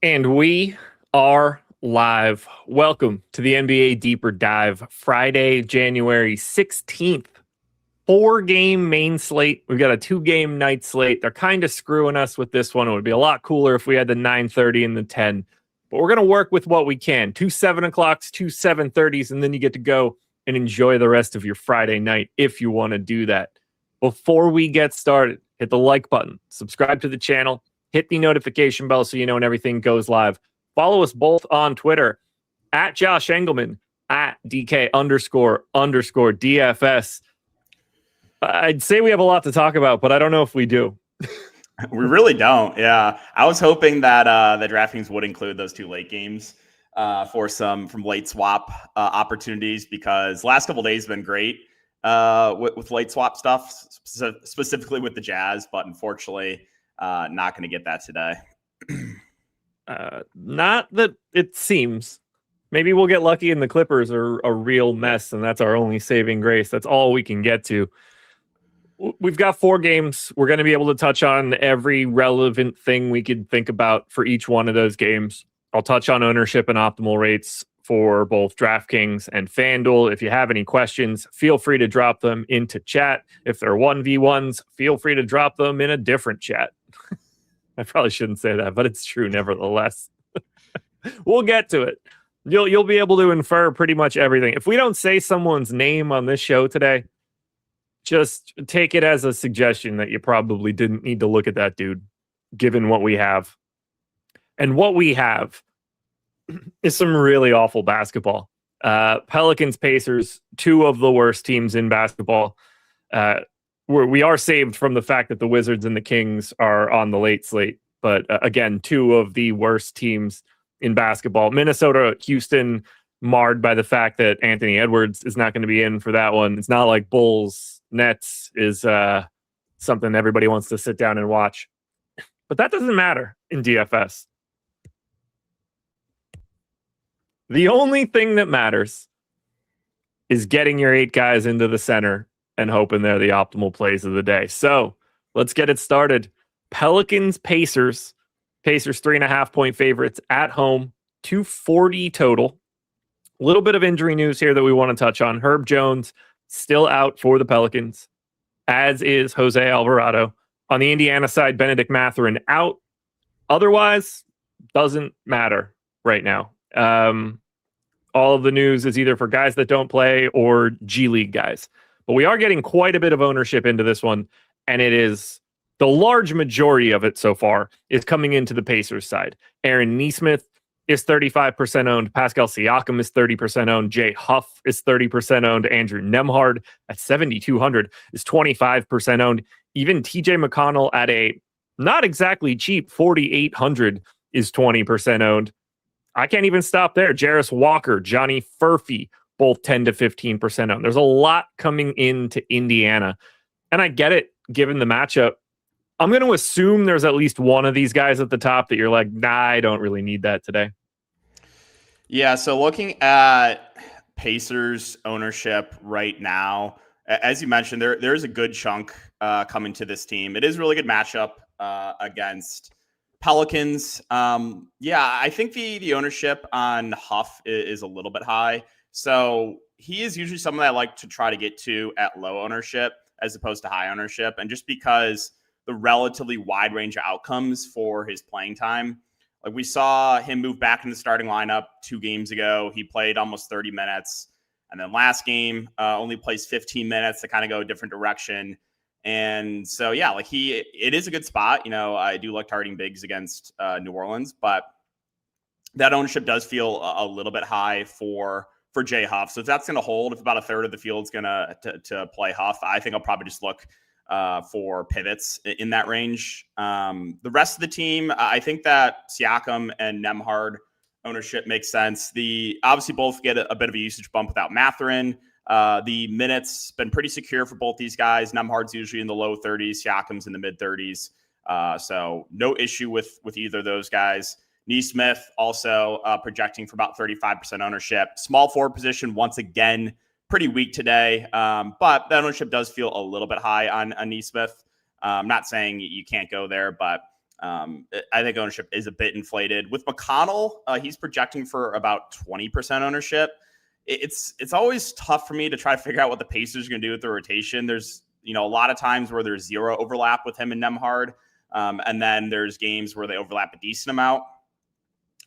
And we are live. Welcome to the NBA Deeper Dive, Friday, January 16th. 4-game main slate. We've got a 2-game night slate. They're kind of screwing us with this one. It would be a lot cooler if we had the 9:30 and the 10. But we're going to work with what we can. 2 7 o'clocks, 2 7:30s, and then you get to go and enjoy the rest of your Friday night if you want to do that. Before we get started, hit the like button, subscribe to the channel, hit the notification bell so you know when everything goes live. Follow us both on Twitter, at Josh Engleman, at DK__DFS. I'd say we have a lot to talk about, but I don't know if we do. We really don't. Yeah. I was hoping that the DraftKings would include those 2 late games for some from late swap opportunities, because last couple of days have been great with late swap stuff, specifically with the Jazz, but unfortunately not going to get that today. Not that it seems. Maybe we'll get lucky and the Clippers are a real mess, and that's our only saving grace. That's all we can get to. We've got 4 games. We're going to be able to touch on every relevant thing we could think about for each one of those games. I'll touch on ownership and optimal rates for both DraftKings and FanDuel. If you have any questions, feel free to drop them into chat. If they're 1v1s, feel free to drop them in a different chat. I probably shouldn't say that, but it's true nevertheless. We'll get to it. You'll be able to infer pretty much everything. If we don't say someone's name on this show today, just take it as a suggestion that you probably didn't need to look at that dude, given what we have. And what we have is some really awful basketball. Pelicans, Pacers, 2 of the worst teams in basketball. We are saved from the fact that the Wizards and the Kings are on the late slate. But again, 2 of the worst teams in basketball. Minnesota, Houston, marred by the fact that Anthony Edwards is not going to be in for that one. It's not like Bulls, Nets is something everybody wants to sit down and watch. But that doesn't matter in DFS. The only thing that matters is getting your 8 guys into the center and hoping they're the optimal plays of the day. So let's get it started. Pelicans, Pacers. Pacers 3.5-point favorites at home, 240 total. A little bit of injury news here that we want to touch on. Herb Jones still out for the Pelicans, as is Jose Alvarado. On the Indiana side, Benedict Mathurin out. Otherwise, doesn't matter right now. All of the news is either for guys that don't play or G League guys. But we are getting quite a bit of ownership into this one, and it is the large majority of it so far is coming into the Pacers side. Aaron Nesmith is 35% owned. Pascal Siakam is 30% owned. Jay Huff is 30% owned. Andrew Nembhard at 7,200 is 25% owned. Even TJ McConnell at a not exactly cheap 4,800 is 20% owned. I can't even stop there. Jarris Walker, Johnny Furphy, both 10 to 15% owned. There's a lot coming into Indiana, and I get it given the matchup. I'm going to assume there's at least one of these guys at the top that you're like, nah, I don't really need that today. Yeah, so looking at Pacers ownership right now, as you mentioned, there's a good chunk coming to this team. It is a really good matchup against Pelicans. I think the ownership on Huff is a little bit high. So he is usually someone that I like to try to get to at low ownership as opposed to high ownership. And just because the relatively wide range of outcomes for his playing time. Like we saw him move back in the starting lineup 2 games ago. He played almost 30 minutes. And then last game only plays 15 minutes to kind of go a different direction. And so, yeah, like it is a good spot. You know, I do like targeting bigs against New Orleans, but that ownership does feel a little bit high for Jay Huff. So if that's going to hold, if about a third of the field's going to play Huff, I think I'll probably just look for pivots in that range. The rest of the team, I think that Siakam and Nembhard ownership makes sense. Obviously both get a bit of a usage bump without Mathurin. The minutes been pretty secure for both these guys. Nembhard's usually in the low 30s. Siakam's in the mid 30s. So no issue with either of those guys. Nesmith also projecting for about 35% ownership. Small forward position, once again, pretty weak today. But the ownership does feel a little bit high on Nesmith. I'm not saying you can't go there, but I think ownership is a bit inflated. With McConnell, he's projecting for about 20% ownership. It's always tough for me to try to figure out what the Pacers are going to do with the rotation. There's a lot of times where there's zero overlap with him and Nemhard, and then there's games where they overlap a decent amount.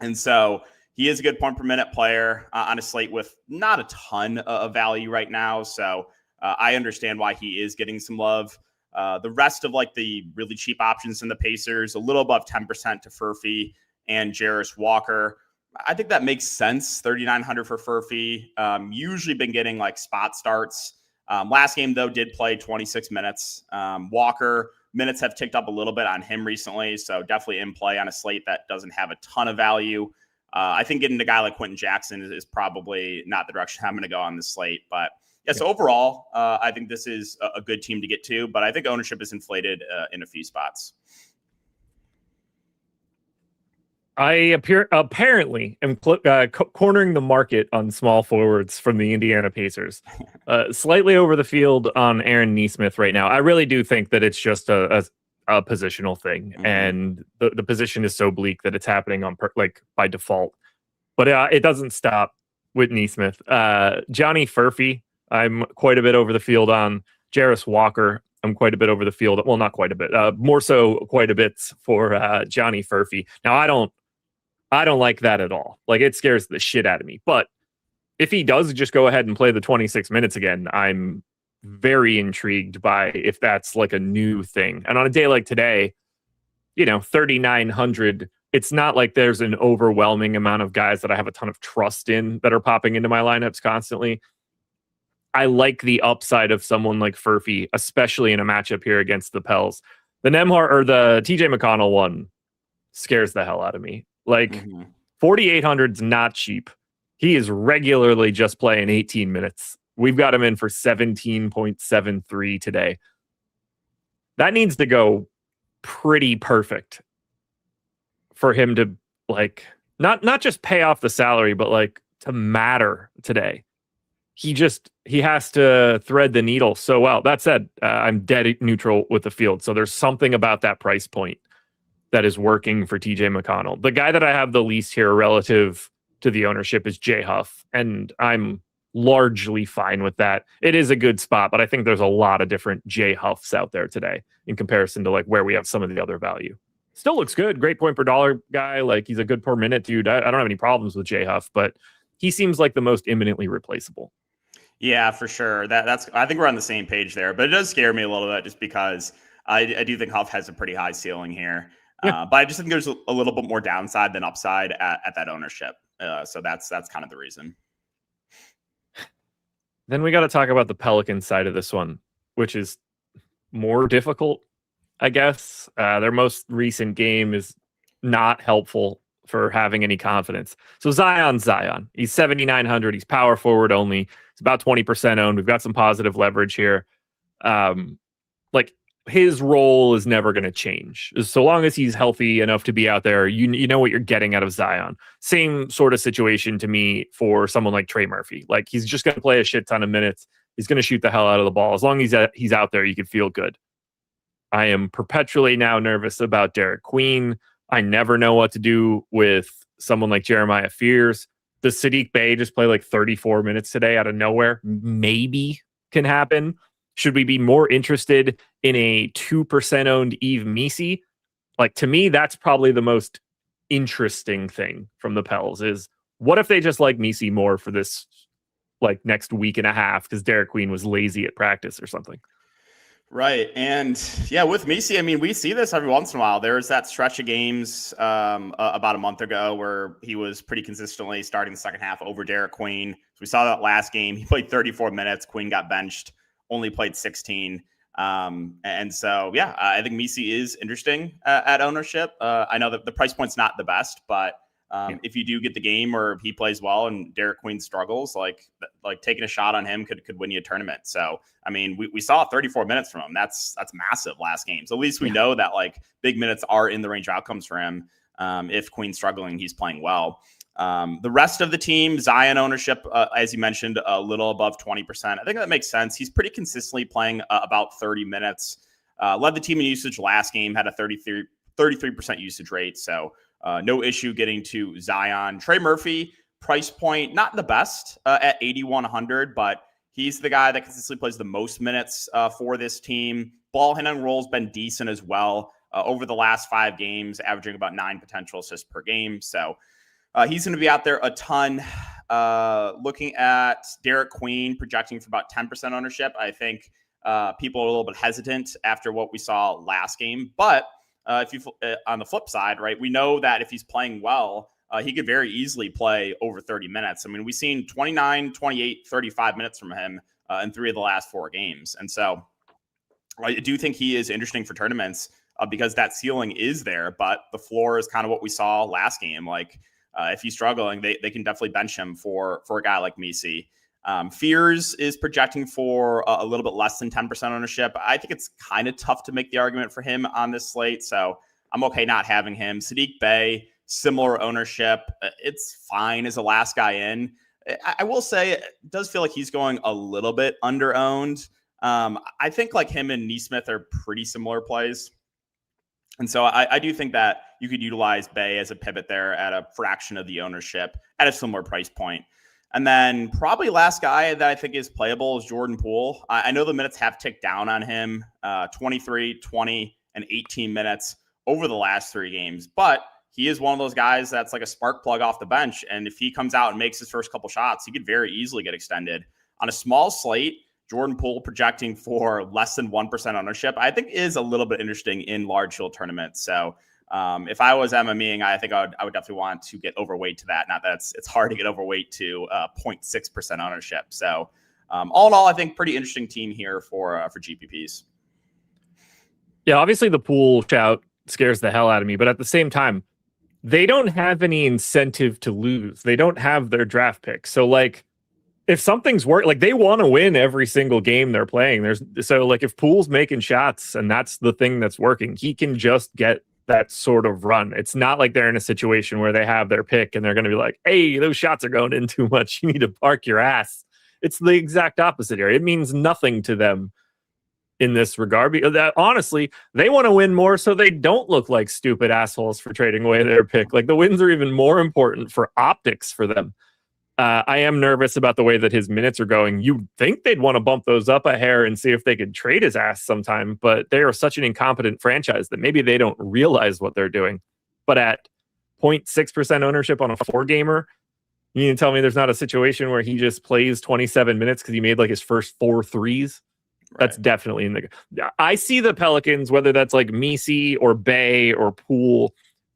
And so he is a good point per minute player on a slate with not a ton of value right now. So I understand why he is getting some love. The rest of like the really cheap options in the Pacers, a little above 10% to Furphy and Jarris Walker. I think that makes sense. 3,900 for Furphy. Usually been getting like spot starts. Last game though did play 26 minutes. Walker minutes have ticked up a little bit on him recently, so definitely in play on a slate that doesn't have a ton of value. I think getting a guy like Quentin Jackson is probably not the direction I'm going to go on this slate, but. Yes, overall, I think this is a good team to get to, but I think ownership is inflated in a few spots. I apparently am cornering the market on small forwards from the Indiana Pacers. Slightly over the field on Aaron Nesmith right now. I really do think that it's just a positional thing, and the position is so bleak that it's happening on by default. But it doesn't stop with Nesmith. Johnny Furphy, I'm quite a bit over the field on. Jarris Walker, I'm quite a bit over the field. Well, not quite a bit. More so quite a bit for Johnny Furphy. Now, I don't like that at all. Like, it scares the shit out of me. But if he does just go ahead and play the 26 minutes again, I'm very intrigued by if that's like a new thing. And on a day like today, 3,900, it's not like there's an overwhelming amount of guys that I have a ton of trust in that are popping into my lineups constantly. I like the upside of someone like Furphy, especially in a matchup here against the Pels. The Nemhard or the TJ McConnell one scares the hell out of me. Like 4,800's not cheap. He is regularly just playing 18 minutes. We've got him in for 17.73 today. That needs to go pretty perfect for him to not just pay off the salary, but to matter today. He has to thread the needle so well. That said, I'm dead neutral with the field. So there's something about that price point that is working for TJ McConnell. The guy that I have the least here relative to the ownership is Jay Huff, and I'm largely fine with that. It is a good spot, but I think there's a lot of different Jay Huffs out there today in comparison to where we have some of the other value. Still looks good. Great point per dollar guy. He's a good per minute dude. I don't have any problems with Jay Huff, but he seems like the most imminently replaceable. Yeah, for sure. I think we're on the same page there, but it does scare me a little bit just because I do think Huff has a pretty high ceiling here. Yeah. But I just think there's a little bit more downside than upside at that ownership. So that's kind of the reason. Then we got to talk about the Pelicans side of this one, which is more difficult, I guess. Their most recent game is not helpful for having any confidence. So Zion. He's 7,900. He's power forward only. It's about 20% owned. We've got some positive leverage here. His role is never going to change. So long as he's healthy enough to be out there, you know what you're getting out of Zion. Same sort of situation to me for someone like Trey Murphy. He's just going to play a shit ton of minutes. He's going to shoot the hell out of the ball. As long as he's out there, you can feel good. I am perpetually now nervous about Derek Queen. I never know what to do with someone like Jeremiah Fears. Does Sadiq Bey just play 34 minutes today out of nowhere? Maybe can happen. Should we be more interested in a 2% owned Yves Missi? To me, that's probably the most interesting thing from the Pels is what if they just like Missi more for this next week and a half because Derek Queen was lazy at practice or something. Right. And yeah, with Missi, we see this every once in a while. There's that stretch of games about a month ago where he was pretty consistently starting the second half over Derek Queen. So we saw that last game. He played 34 minutes. Queen got benched, only played 16. And so, yeah, I think Missi is interesting at ownership. I know that the price point's not the best, but if you do get the game or if he plays well and Derek Queen struggles, taking a shot on him could win you a tournament. So, we saw 34 minutes from him. That's massive last game. So at least we know that big minutes are in the range of outcomes for him. If Queen's struggling, he's playing well. The rest of the team, Zion ownership, as you mentioned, a little above 20%. I think that makes sense. He's pretty consistently playing about 30 minutes. Led the team in usage last game, had a 33% usage rate. So no issue getting to Zion. Trey Murphy, price point, not the best at 8,100, but he's the guy that consistently plays the most minutes for this team. Ball handling role's been decent as well over the last 5 games, averaging about 9 potential assists per game. So he's going to be out there a ton. Looking at Derek Queen, projecting for about 10% ownership. I think people are a little bit hesitant after what we saw last game. But if you on the flip side, right, we know that if he's playing well, he could very easily play over 30 minutes. I mean, we've seen 29, 28, 35 minutes from him in 3 of the last 4 games. And so I do think he is interesting for tournaments because that ceiling is there, but the floor is kind of what we saw last game. Like if he's struggling, they can definitely bench him for a guy like Misi. Fears is projecting for a little bit less than 10% ownership. I think it's kind of tough to make the argument for him on this slate, so I'm okay not having him. Sadiq Bey, similar ownership. It's fine as the last guy in. I will say it does feel like he's going a little bit under-owned. I think like him and Neesmith are pretty similar plays. And so I do think that you could utilize Bey as a pivot there at a fraction of the ownership at a similar price point. And then probably last guy that I think is playable is Jordan Poole. I know the minutes have ticked down on him, 23, 20, and 18 minutes over the last 3 games. But he is one of those guys that's like a spark plug off the bench. And if he comes out and makes his first couple shots, he could very easily get extended. On a small slate, Jordan Poole projecting for less than 1% ownership, I think is a little bit interesting in large field tournaments. So if I was MMEing, I think I would definitely want to get overweight to that. Not that it's hard to get overweight to 0.6% ownership. So all in all, I think pretty interesting team here for GPPs. Yeah, obviously the Poole shout scares the hell out of me, but at the same time, they don't have any incentive to lose. They don't have their draft pick. So like, if something's work, like they want to win every single game they're playing. If Poole's making shots and that's the thing that's working, he can just get that sort of run. It's not like they're in a situation where they have their pick and they're going to be like, hey, those shots are going in too much. You need to park your ass. It's the exact opposite here. It means nothing to them in this regard, because honestly, they want to win more so they don't look like stupid assholes for trading away their pick. Like the wins are even more important for optics for them. I am nervous about the way that his minutes are going. You'd think they'd want to bump those up a hair and see if they could trade his ass sometime, but they are such an incompetent franchise that maybe they don't realize what they're doing. But at 0.6% ownership on a 4-gamer, you can tell me there's not a situation where he just plays 27 minutes because he made like his first 4 threes. Right. That's definitely in the... I see the Pelicans, whether that's like Misi or Bey or Poole,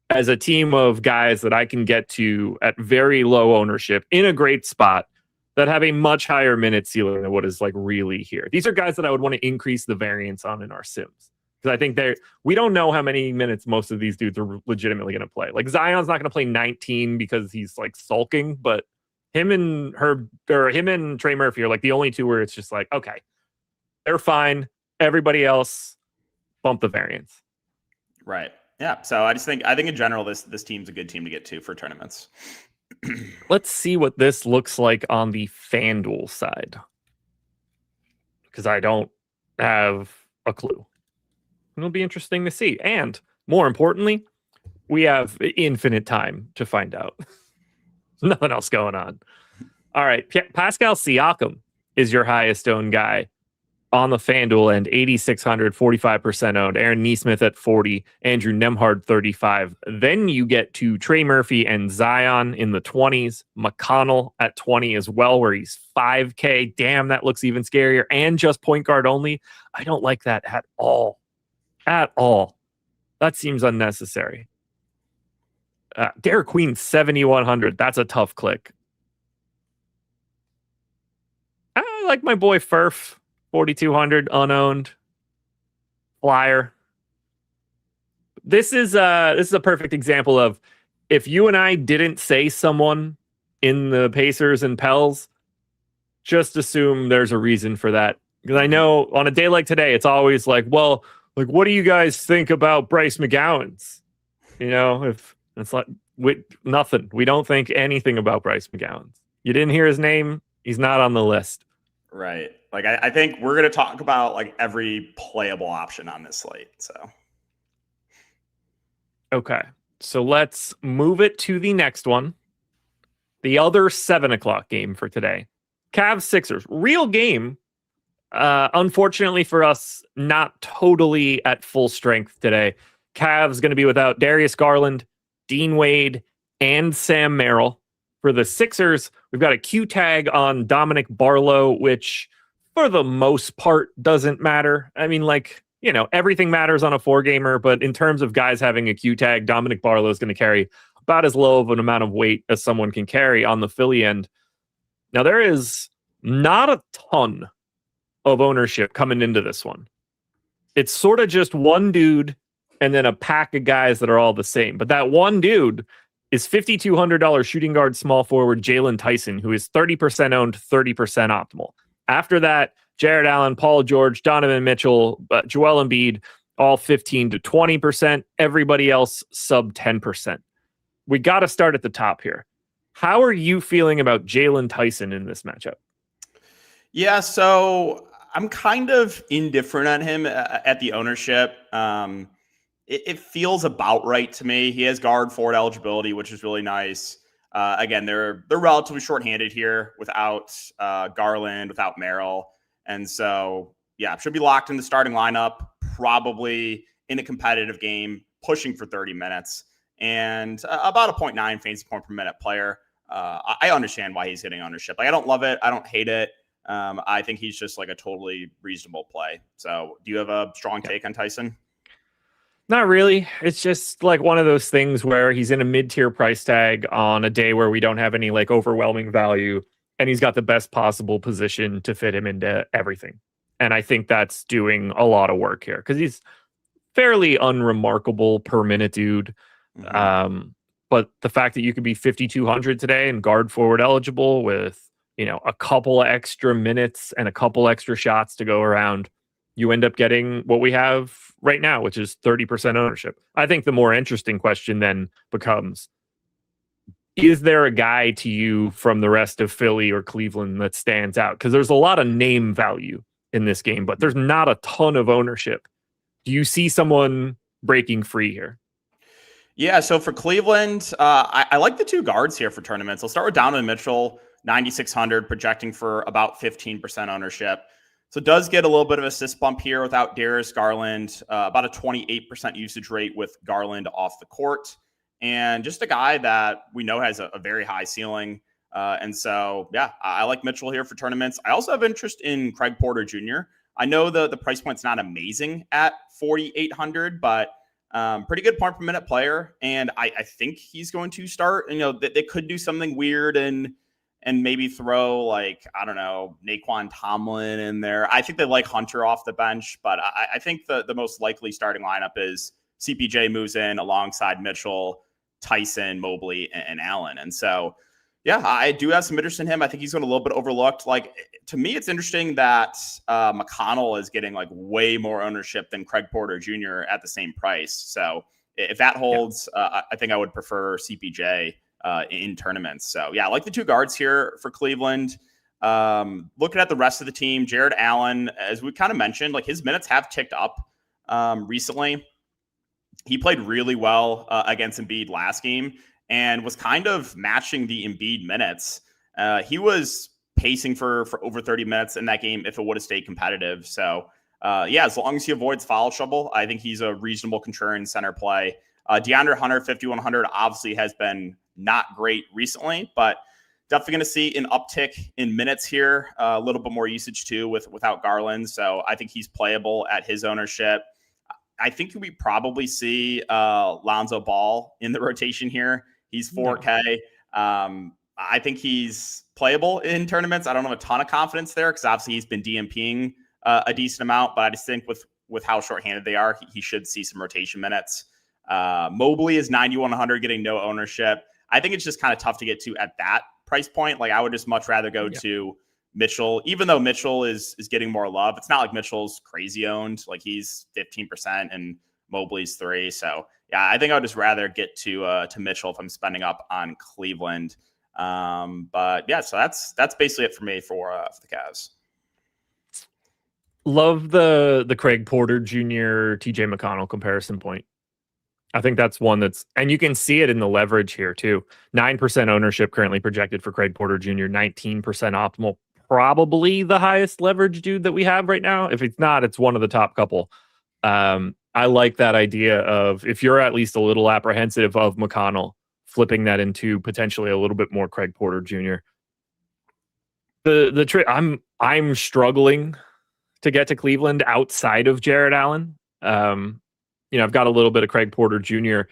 as a team of guys that I can get to at very low ownership in a great spot that have a much higher minute ceiling than what is like really here. These are guys that I would want to increase the variance on in our sims. Because I think we don't know how many minutes most of these dudes are legitimately going to play. Like Zion's not going to play 19 because he's like sulking, but him and Trey Murphy are like the only two where it's just like, okay, they're fine. Everybody else, bump the variance. Right. Yeah, so I think in general this team's a good team to get to for tournaments. Let's see what this looks like on the FanDuel side, because I don't have a clue. It'll be interesting to see, and more importantly, we have infinite time to find out. Nothing else going on. All right, Pascal Siakam is your highest owned guy on the FanDuel end, 8,600, 45% owned. Aaron Neesmith at 40, Andrew Nembhard 35. Then you get to Trey Murphy and Zion in the 20s, McConnell at 20 as well, where he's 5K. Damn, that looks even scarier. And just point guard only. I don't like that at all. At all. That seems unnecessary. Derek Queen, 7,100. That's a tough click. I like my boy Furf. 4,200 unowned flyer. This is a perfect example of if you and I didn't say someone in the Pacers and Pels, just assume there's a reason for that. Because I know on a day like today, it's always like, well, like, what do you guys think about Bryce McGowan's? You know, if it's like nothing. We don't think anything about Bryce McGowan's. You didn't hear his name. He's not on the list. Right. Like, I think we're going to talk about like every playable option on this slate. So Okay. So let's move it to the next one. The other 7 o'clock game for today. Cavs Sixers. Real game. Unfortunately for us, not totally at full strength today. Cavs going to be without Darius Garland, Dean Wade, and Sam Merrill. For the Sixers, we've got a Q tag on Dominic Barlow, which for the most part doesn't matter. I mean, everything matters on a 4-gamer, but in terms of guys having a Q tag, Dominic Barlow is going to carry about as low of an amount of weight as someone can carry on the Philly end. Now, there is not a ton of ownership coming into this one. It's sort of just one dude and then a pack of guys that are all the same. But that one dude is $5,200 shooting guard small forward Jalen Tyson, who is 30% owned, 30% optimal. After that, Jared Allen, Paul George, Donovan Mitchell, Joel Embiid, all 15 to 20%. Everybody else sub 10%. We got to start at the top here. How are you feeling about Jalen Tyson in this matchup? Yeah, so I'm kind of indifferent on him at the ownership. It feels about right to me. He has guard forward eligibility, which is really nice. Again, they're relatively shorthanded here without Garland, without Merrill. And so, yeah, should be locked in the starting lineup, probably in a competitive game, pushing for 30 minutes. And about a 0.9 fantasy point per minute player. I understand why he's getting ownership. I don't love it. I don't hate it. I think he's just a totally reasonable play. So do you have a strong take on Tyson? Not really. It's just one of those things where he's in a mid-tier price tag on a day where we don't have any overwhelming value, and he's got the best possible position to fit him into everything. And I think that's doing a lot of work here because he's fairly unremarkable per minute dude. Mm-hmm. But the fact that you could be 5,200 today and guard forward eligible with a couple of extra minutes and a couple extra shots to go around, you end up getting what we have right now, which is 30% ownership. I think the more interesting question then becomes, is there a guy to you from the rest of Philly or Cleveland that stands out? Because there's a lot of name value in this game, but there's not a ton of ownership. Do you see someone breaking free here? Yeah, so for Cleveland, I like the two guards here for tournaments. I'll start with Donovan Mitchell, 9,600, projecting for about 15% ownership. So it does get a little bit of assist bump here without Darius Garland, about a 28% usage rate with Garland off the court. And just a guy that we know has a very high ceiling. And so, yeah, I like Mitchell here for tournaments. I also have interest in Craig Porter Jr. I know the price point's not amazing at 4,800, but pretty good point per minute player. And I think he's going to start. They could do something weird and maybe throw I don't know, Naquan Tomlin in there. I think they like Hunter off the bench, but I think the most likely starting lineup is CPJ moves in alongside Mitchell, Tyson, Mobley, and Allen. And so, yeah, I do have some interest in him. I think he's going a little bit overlooked. To me, it's interesting that McConnell is getting way more ownership than Craig Porter Jr. at the same price. So if that holds, I think I would prefer CPJ in tournaments. So yeah, I like the two guards here for Cleveland. Looking at the rest of the team, Jared Allen, as we kind of mentioned, his minutes have ticked up recently. He played really well against Embiid last game and was kind of matching the Embiid minutes. He was pacing for over 30 minutes in that game if it would have stayed competitive. So yeah, as long as he avoids foul trouble, I think he's a reasonable contrarian center play. DeAndre Hunter, 5,100, obviously has been not great recently, but definitely going to see an uptick in minutes here, a little bit more usage too without Garland. So I think he's playable at his ownership. I think we probably see Lonzo Ball in the rotation here. He's 4K. I think he's playable in tournaments. I don't have a ton of confidence there because obviously he's been DMPing a decent amount, but I just think with how shorthanded they are, he should see some rotation minutes. Mobley is 9,100, getting no ownership. I think it's just kind of tough to get to at that price point. I would just much rather go to Mitchell, even though Mitchell is getting more love. It's not like Mitchell's crazy owned. He's 15% and Mobley's 3%. So yeah, I think I would just rather get to Mitchell if I'm spending up on Cleveland. But yeah, so that's basically it for me for the Cavs. Love the Craig Porter Jr. TJ McConnell comparison point. I think that's one and you can see it in the leverage here too. 9% ownership currently projected for Craig Porter Jr., 19% optimal. Probably the highest leverage dude that we have right now. If it's not, it's one of the top couple. I like that idea of, if you're at least a little apprehensive of McConnell, flipping that into potentially a little bit more Craig Porter Jr. The trick, I'm struggling to get to Cleveland outside of Jared Allen. I've got a little bit of Craig Porter Jr.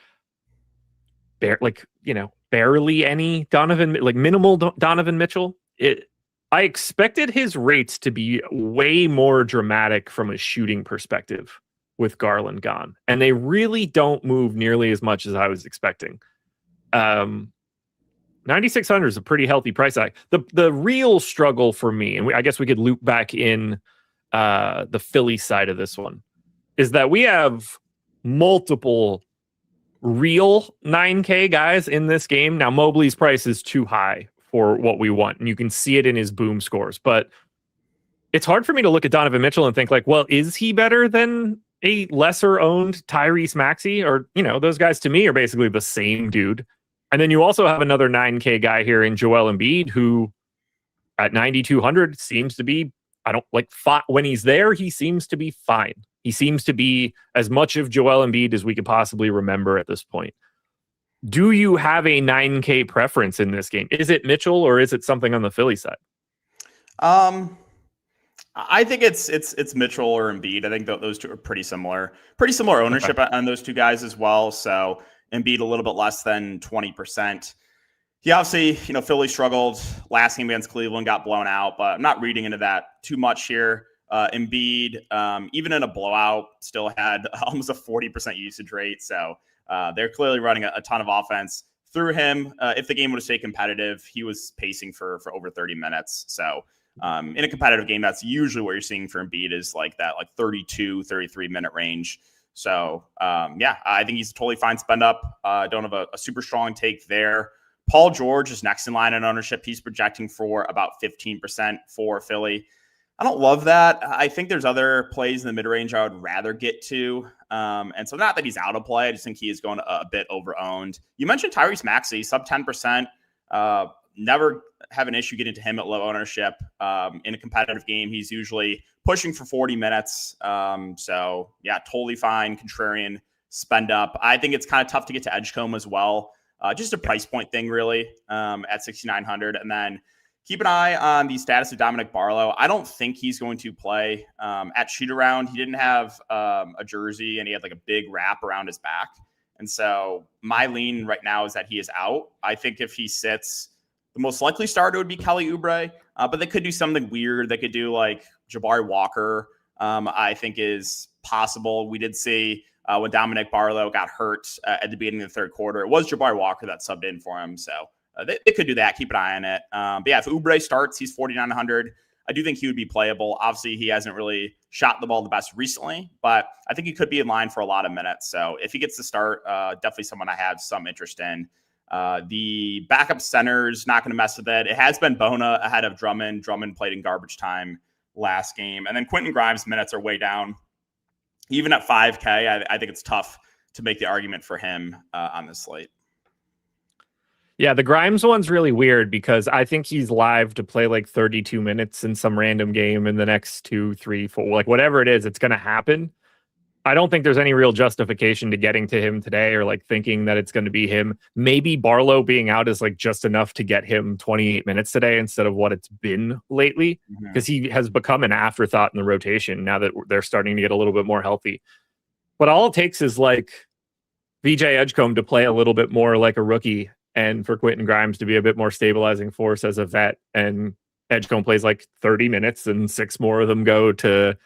Barely any Donovan, like minimal Donovan Mitchell. I expected his rates to be way more dramatic from a shooting perspective with Garland gone, and they really don't move nearly as much as I was expecting. 9,600 is a pretty healthy price tag. The real struggle for me, and I guess we could loop back in the Philly side of this one, is that we have multiple real 9K guys in this game. Now, Mobley's price is too high for what we want, and you can see it in his boom scores, but it's hard for me to look at Donovan Mitchell and think like, well, is he better than a lesser owned Tyrese Maxey? Or, those guys to me are basically the same dude. And then you also have another 9K guy here in Joel Embiid, who at 9,200 seems to be, when he's there, he seems to be fine. He seems to be as much of Joel Embiid as we could possibly remember at this point. Do you have a 9K preference in this game? Is it Mitchell or is it something on the Philly side? I think it's Mitchell or Embiid. I think those two are pretty similar ownership on those two guys as well. So Embiid a little bit less than 20%. He obviously, Philly struggled last game against Cleveland, got blown out, but I'm not reading into that too much here. Embiid, even in a blowout, still had almost a 40% usage rate. So they're clearly running a ton of offense through him. If the game would have stayed competitive, he was pacing for over 30 minutes. So in a competitive game, that's usually what you're seeing for Embiid, is like that 32, 33 minute range. So I think he's a totally fine spend up. Don't have a super strong take there. Paul George is next in line in ownership. He's projecting for about 15% for Philly. I don't love that. I think there's other plays in the mid-range I would rather get to. And so not that he's out of play. I just think he is going a bit over-owned. You mentioned Tyrese Maxey, sub 10%. Never have an issue getting to him at low ownership. In a competitive game, he's usually pushing for 40 minutes. Totally fine. Contrarian spend up. I think it's kind of tough to get to Edgecombe as well. Just a price point thing, really, at 6,900. And then keep an eye on the status of Dominic Barlow. I don't think he's going to play at shoot around. He didn't have a jersey, and he had like a big wrap around his back. And so my lean right now is that he is out. I think if he sits, the most likely starter would be Kelly Oubre, but they could do something weird. They could do like Jabari Walker, I think is possible. We did see when Dominic Barlow got hurt at the beginning of the third quarter, it was Jabari Walker that subbed in for him. So they could do that. Keep an eye on it. If Oubre starts, he's 4,900. I do think he would be playable. Obviously, he hasn't really shot the ball the best recently, but I think he could be in line for a lot of minutes. So if he gets to start, definitely someone I have some interest in. The backup center's not going to mess with it. It has been Bona ahead of Drummond. Drummond played in garbage time last game. And then Quentin Grimes' minutes are way down. Even at 5K, I think it's tough to make the argument for him on this slate. Yeah, the Grimes one's really weird because I think he's live to play like 32 minutes in some random game in the next 2, 3, 4, like whatever it is, it's going to happen. I don't think there's any real justification to getting to him today or like thinking that it's going to be him. Maybe Barlow being out is like just enough to get him 28 minutes today instead of what it's been lately, because he has become an afterthought in the rotation now that they're starting to get a little bit more healthy. But all it takes is like VJ Edgecombe to play a little bit more like a rookie and for Quentin Grimes to be a bit more stabilizing force as a vet. And Edgecombe plays like 30 minutes and 6 more of them go to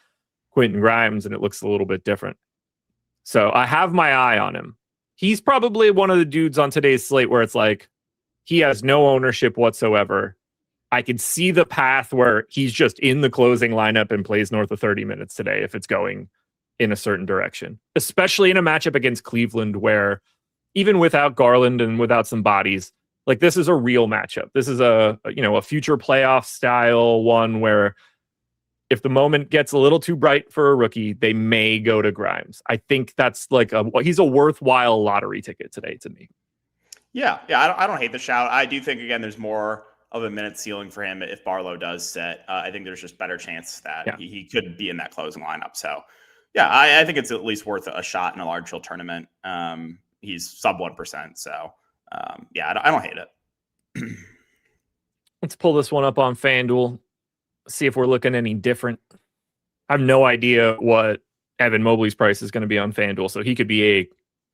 Quentin Grimes, and it looks a little bit different. So I have my eye on him. He's probably one of the dudes on today's slate where it's like he has no ownership whatsoever. I could see the path where he's just in the closing lineup and plays north of 30 minutes today if it's going in a certain direction, especially in a matchup against Cleveland where even without Garland and without some bodies, like this is a real matchup. This is a future playoff style one where if the moment gets a little too bright for a rookie, they may go to Grimes. I think that's he's a worthwhile lottery ticket today to me. Yeah. I don't hate the shout. I do think, again, there's more of a minute ceiling for him if Barlow does sit. I think there's just better chance that he could be in that closing lineup. So, yeah, I think it's at least worth a shot in a large field tournament. He's sub 1%. So, I don't hate it. Let's pull this one up on FanDuel, see if we're looking any different. I have no idea what Evan Mobley's price is going to be on FanDuel, so he could be a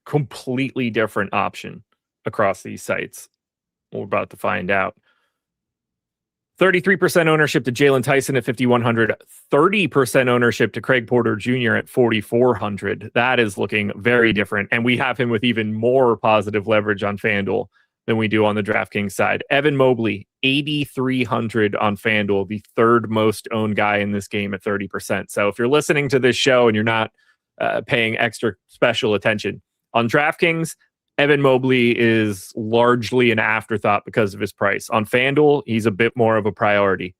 completely different option across these sites. We're about to find out. 33% ownership to Jalen Tyson at 5,100, 30% ownership to Craig Porter Jr. at 4,400. That is looking very different, and we have him with even more positive leverage on FanDuel than we do on the DraftKings side. Evan Mobley, 8,300 on FanDuel, the third most owned guy in this game at 30%. So if you're listening to this show and you're not paying extra special attention, on DraftKings, Evan Mobley is largely an afterthought because of his price. On FanDuel, he's a bit more of a priority,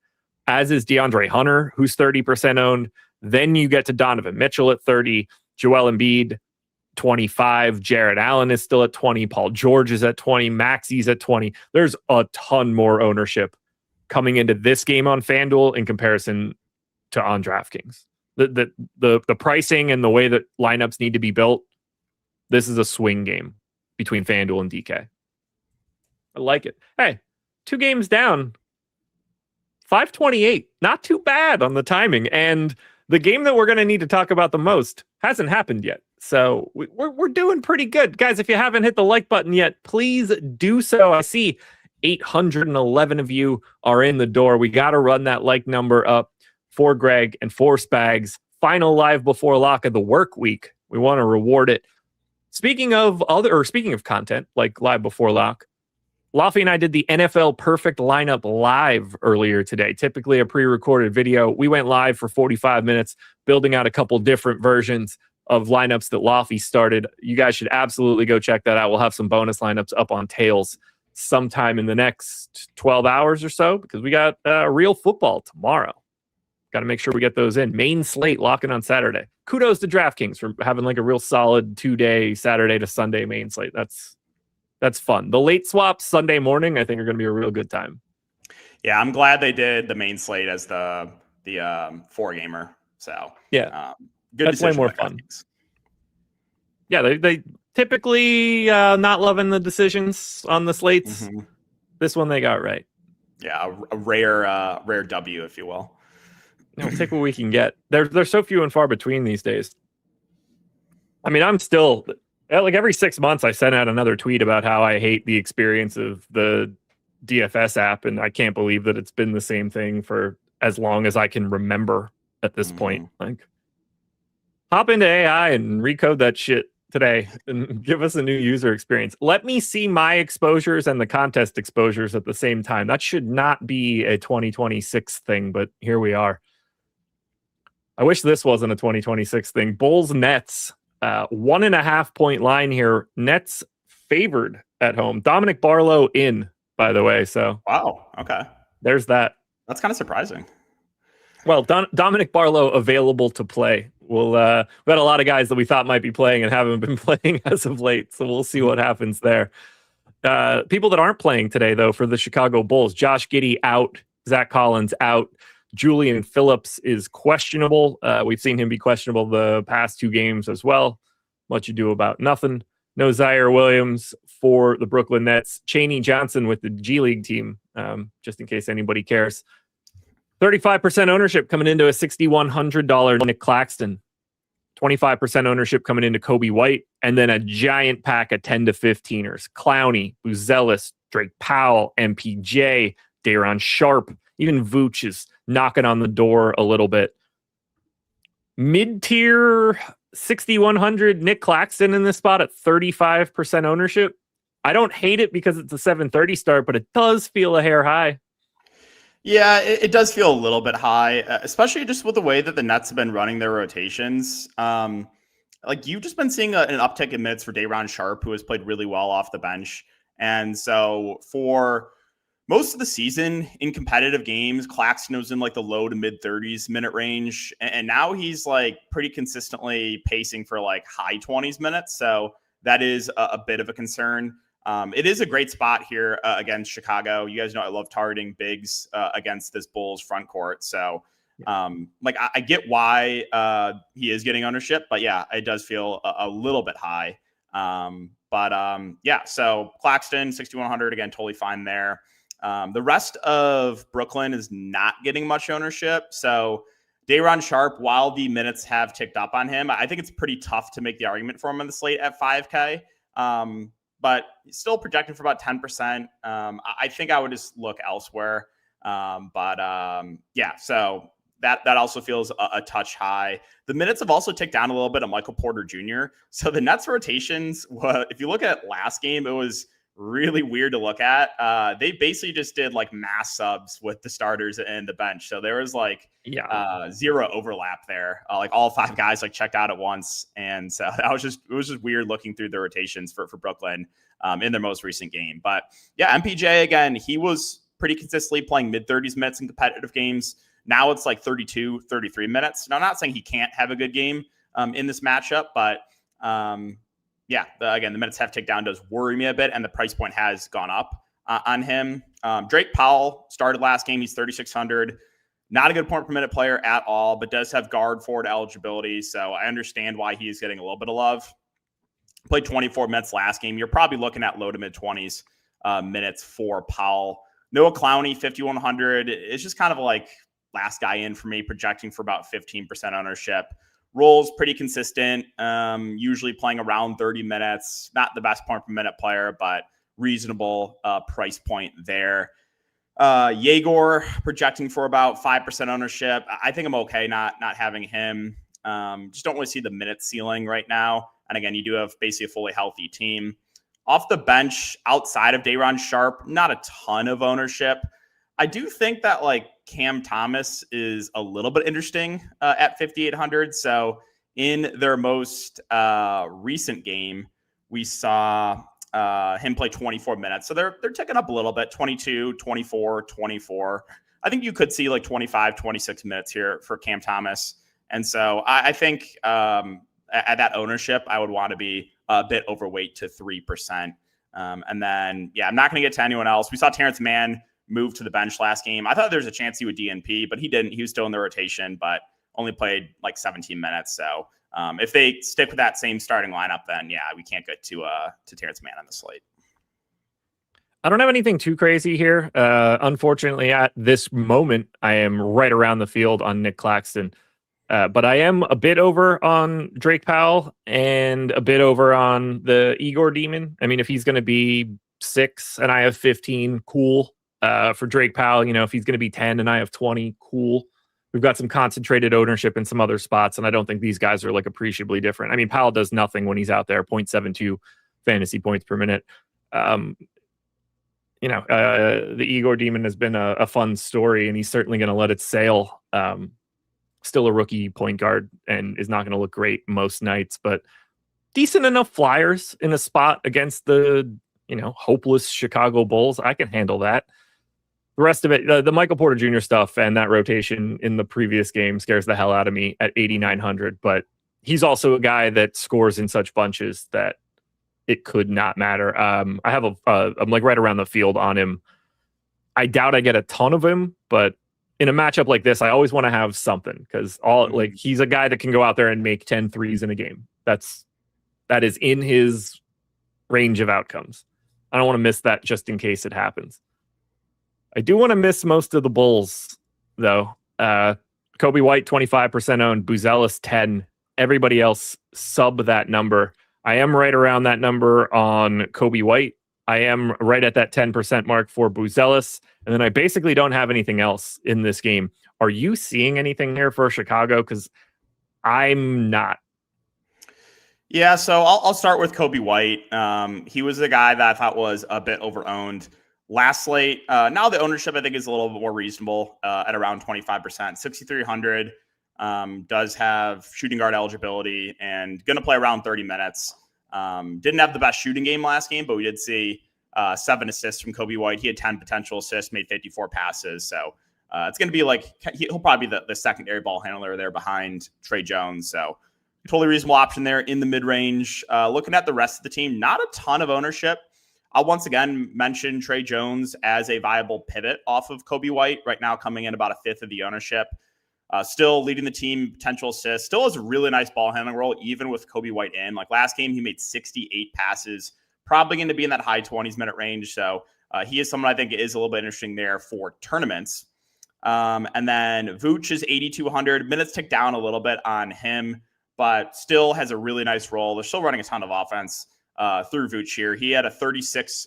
as is DeAndre Hunter, who's 30% owned. Then you get to Donovan Mitchell at 30, Joel Embiid, 25. Jared Allen is still at 20. Paul George is at 20. Maxi's at 20. There's a ton more ownership coming into this game on FanDuel in comparison to on DraftKings. The pricing and the way that lineups need to be built, this is a swing game between FanDuel and DK. I like it. Hey, 2 games down. 528. Not too bad on the timing. And the game that we're going to need to talk about the most hasn't happened yet. So we're doing pretty good. Guys, if you haven't hit the like button yet, please do so. I see 811 of you are in the door. We got to run that like number up for Greg and for Spags. Final live before lock of the work week. We want to reward it. Speaking of content like live before lock, Laffy and I did the NFL Perfect Lineup live earlier today. Typically a pre-recorded video. We went live for 45 minutes, building out a couple different versions of lineups that Laffy started. You guys should absolutely go check that out. We'll have some bonus lineups up on Tails sometime in the next 12 hours or so, because we got real football tomorrow. Got to make sure we get those in. Main slate locking on Saturday. Kudos to DraftKings for having like a real solid 2-day Saturday to Sunday main slate. That's fun. The late swaps Sunday morning, I think, are going to be a real good time. Yeah, I'm glad they did the main slate as the 4-gamer. So yeah, good. That's way more fun. Yeah, they typically not loving the decisions on the slates. Mm-hmm. This one they got right. Yeah, a rare W, if you will. We'll take what we can get. They're so few and far between these days. I mean, I'm still like every 6 months I send out another tweet about how I hate the experience of the DFS app, and I can't believe that it's been the same thing for as long as I can remember at this point. Like, hop into AI and recode that shit today and give us a new user experience. Let me see my exposures and the contest exposures at the same time. That should not be a 2026 thing, but here we are. I wish this wasn't a 2026 thing. Bulls Nets, 1.5 point line here. Nets favored at home. Dominic Barlow in, by the way. So wow, okay, there's that. That's kind of surprising. Well, Dominic Barlow available to play. We got a lot of guys that we thought might be playing and haven't been playing as of late. So we'll see what happens there. People that aren't playing today, though, for the Chicago Bulls: Josh Giddey out, Zach Collins out. Julian Phillips is questionable. We've seen him be questionable the past 2 games as well. Much ado about nothing. No Zaire Williams for the Brooklyn Nets. Chaney Johnson with the G League team, just in case anybody cares. 35% ownership coming into a $6,100 Nick Claxton. 25% ownership coming into Kobe White. And then a giant pack of 10 to 15ers. Clowney, Buzelis, Drake Powell, MPJ, Day'Ron Sharp. Even Vooch is knocking on the door a little bit. Mid-tier 6,100 Nick Claxton in this spot at 35% ownership. I don't hate it because it's a 7:30 start, but it does feel a hair high. Yeah, it does feel a little bit high, especially just with the way that the Nets have been running their rotations. Like, you've just been seeing an uptick in minutes for Day'Ron Sharp, who has played really well off the bench. And so for most of the season in competitive games, Claxton was in like the low to mid 30s minute range. And now he's like pretty consistently pacing for like high 20s minutes. So that is a bit of a concern. It is a great spot here against Chicago. You guys know I love targeting bigs against this Bulls front court. So I get why he is getting ownership, but yeah, it does feel a little bit high. So Claxton, 6,100, again, totally fine there. The rest of Brooklyn is not getting much ownership. So Day'Ron Sharpe, while the minutes have ticked up on him, I think it's pretty tough to make the argument for him on the slate at 5K. But still projecting for about 10%. I think I would just look elsewhere. So that also feels a touch high. The minutes have also ticked down a little bit on Michael Porter Jr. So the Nets rotations, if you look at last game, it was really weird to look at. They basically just did like mass subs with the starters and the bench. So there was zero overlap there. Like all 5 guys like checked out at once. And so it was just weird looking through the rotations for Brooklyn in their most recent game. But yeah, MPJ, again, he was pretty consistently playing mid 30s minutes in competitive games. Now it's like 32, 33 minutes. Now, I'm not saying he can't have a good game in this matchup, but again, the minutes have ticked down does worry me a bit, and the price point has gone up on him. Drake Powell started last game. He's 3,600. Not a good point per minute player at all, but does have guard forward eligibility, so I understand why he is getting a little bit of love. Played 24 minutes last game. You're probably looking at low to mid 20s minutes for Powell. Noah Clowney, 5,100. It's just kind of like last guy in for me, projecting for about 15% ownership. Roles pretty consistent, usually playing around 30 minutes. Not the best point per minute player, but reasonable price point there. Yegor projecting for about 5% ownership. I think I'm okay not having him. Just don't really see the minute ceiling right now. And again, you do have basically a fully healthy team. Off the bench, outside of Day'Ron Sharpe, not a ton of ownership. I do think that like Cam Thomas is a little bit interesting at 5,800. So in their most recent game, we saw him play 24 minutes. So they're ticking up a little bit, 22, 24, 24. I think you could see like 25, 26 minutes here for Cam Thomas. And so I think at that ownership, I would want to be a bit overweight to 3%. And then, I'm not going to get to anyone else. We saw Terrence Mann move to the bench last game. I thought there was a chance he would DNP, but he didn't. He was still in the rotation, but only played like 17 minutes. So if they stick with that same starting lineup, then we can't get to Terrence Mann on the slate. I don't have anything too crazy here. Unfortunately, at this moment, I am right around the field on Nick Claxton. But I am a bit over on Drake Powell and a bit over on the Igor Demon. I mean, if he's going to be 6 and I have 15, cool. For Drake Powell, if he's going to be 10 and I have 20, cool. We've got some concentrated ownership in some other spots, and I don't think these guys are like appreciably different. I mean, Powell does nothing when he's out there, 0.72 fantasy points per minute. The Igor Demon has been a fun story, and he's certainly going to let it sail. Still a rookie point guard and is not going to look great most nights, but decent enough flyers in a spot against the hopeless Chicago Bulls. I can handle that. The rest of it, the Michael Porter Jr. stuff and that rotation in the previous game scares the hell out of me at 8,900. But he's also a guy that scores in such bunches that it could not matter. I'm like right around the field on him. I doubt I get a ton of him, but in a matchup like this, I always want to have something because he's a guy that can go out there and make 10 threes in a game. That is in his range of outcomes. I don't want to miss that just in case it happens. I do want to miss most of the Bulls, though. Kobe White, 25% owned. Buzelis, 10. Everybody else sub that number. I am right around that number on Kobe White. I am right at that 10% mark for Buzelis. And then I basically don't have anything else in this game. Are you seeing anything here for Chicago? Because I'm not. Yeah, so I'll start with Kobe White. He was the guy that I thought was a bit overowned last slate. Now the ownership, I think, is a little bit more reasonable at around 25%. 6,300 does have shooting guard eligibility and going to play around 30 minutes. Didn't have the best shooting game last game, but we did see 7 assists from Kobe White. He had 10 potential assists, made 54 passes. So it's going to be like he'll probably be the secondary ball handler there behind Trey Jones. So totally reasonable option there in the mid-range. Looking at the rest of the team, not a ton of ownership. I'll once again mention Trey Jones as a viable pivot off of Kobe White, right now coming in about a fifth of the ownership. Still leading the team, potential assists, still has a really nice ball handling role, even with Kobe White in. Like last game, he made 68 passes, probably going to be in that high 20s minute range. So he is someone I think is a little bit interesting there for tournaments. And then Vooch is 8,200. Minutes tick down a little bit on him, but still has a really nice role. They're still running a ton of offense through Vooch here. He had a 36%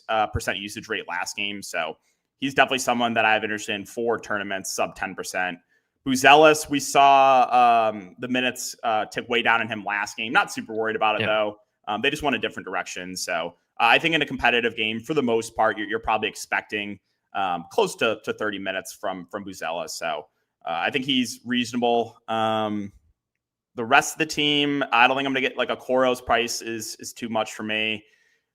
usage rate last game. So he's definitely someone that I have interest in for tournaments, sub 10%. Buzelis, we saw the minutes tick way down in him last game. Not super worried about it, though. They just went a different direction. So I think in a competitive game, for the most part, you're probably expecting close to 30 minutes from Buzelis. So I think he's reasonable. The rest of the team, I don't think I'm going to get like a Koro's price is too much for me.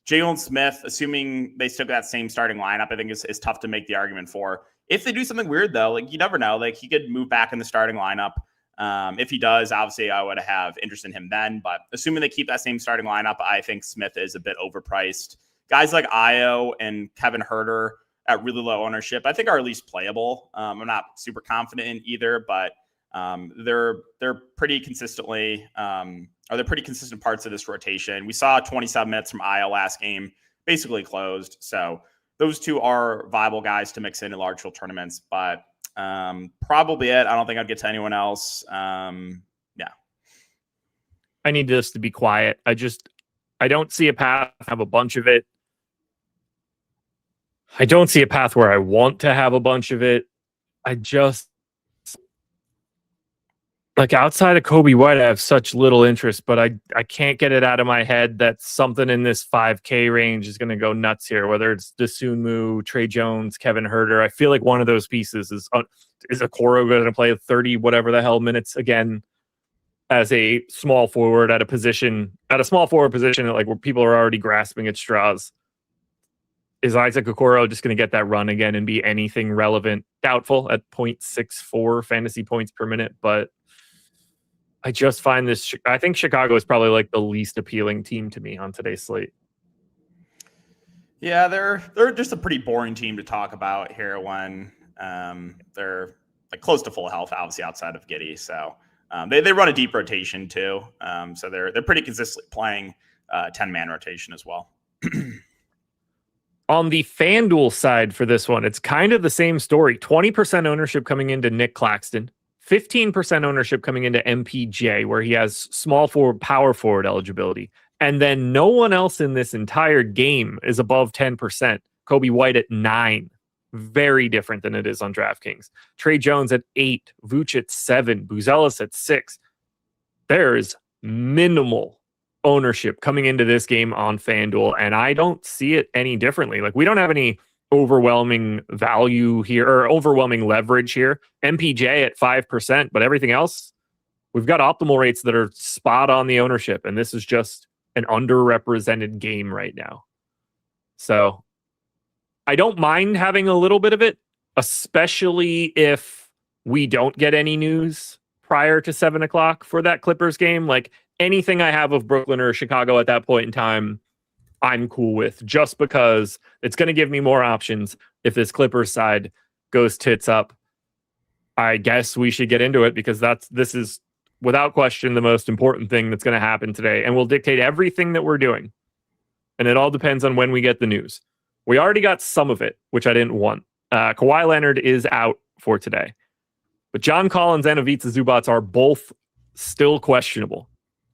Jalen Smith, assuming they stick with that same starting lineup, I think is tough to make the argument for. If they do something weird, though, like you never know, like he could move back in the starting lineup. If he does, obviously I would have interest in him then. But assuming they keep that same starting lineup, I think Smith is a bit overpriced. Guys like Io and Kevin Huerter at really low ownership, I think are at least playable. I'm not super confident in either, but they're pretty consistently they're pretty consistent parts of this rotation. We saw 27 minutes from Io last game, basically closed. So those two are viable guys to mix in large field tournaments, but probably it. I don't think I'd get to anyone else. Yeah. I need this to be quiet. I don't see a path to have a bunch of it. I don't see a path where I want to have a bunch of it. I just, like outside of Kobe White, I have such little interest, but I can't get it out of my head that something in this 5K range is going to go nuts here, whether it's Dosunmu, Trey Jones, Kevin Huerter. I feel like one of those pieces is Okoro going to play 30 whatever the hell minutes again as a small forward at a small forward position, like where people are already grasping at straws. Is Isaac Okoro just going to get that run again and be anything relevant? Doubtful at 0.64 fantasy points per minute, but I just find this. I think Chicago is probably like the least appealing team to me on today's slate. Yeah, they're just a pretty boring team to talk about here when they're like close to full health, obviously outside of Giddey. So they run a deep rotation too. So they're pretty consistently playing 10-man rotation as well. On the FanDuel side for this one, it's kind of the same story. 20% ownership coming into Nick Claxton. 15% ownership coming into MPJ, where he has small forward, power forward eligibility. And then no one else in this entire game is above 10%. Kobe White at 9. Very different than it is on DraftKings. Trey Jones at 8. Vooch at 7. Buzelis at 6. There's minimal ownership coming into this game on FanDuel, and I don't see it any differently. Like, we don't have any overwhelming value here or overwhelming leverage here. MPJ at 5%, but everything else, we've got optimal rates that are spot on the ownership, and this is just an underrepresented game right now. So I don't mind having a little bit of it, especially if we don't get any news prior to 7 o'clock for that Clippers game. Like, anything I have of Brooklyn or Chicago at that point in time, I'm cool with, just because it's going to give me more options if this Clippers side goes tits up. I guess we should get into it, because this is without question the most important thing that's going to happen today, and will dictate everything that we're doing. And it all depends on when we get the news. We already got some of it, which I didn't want. Kawhi Leonard is out for today, but John Collins and Ivica Zubac are both still questionable.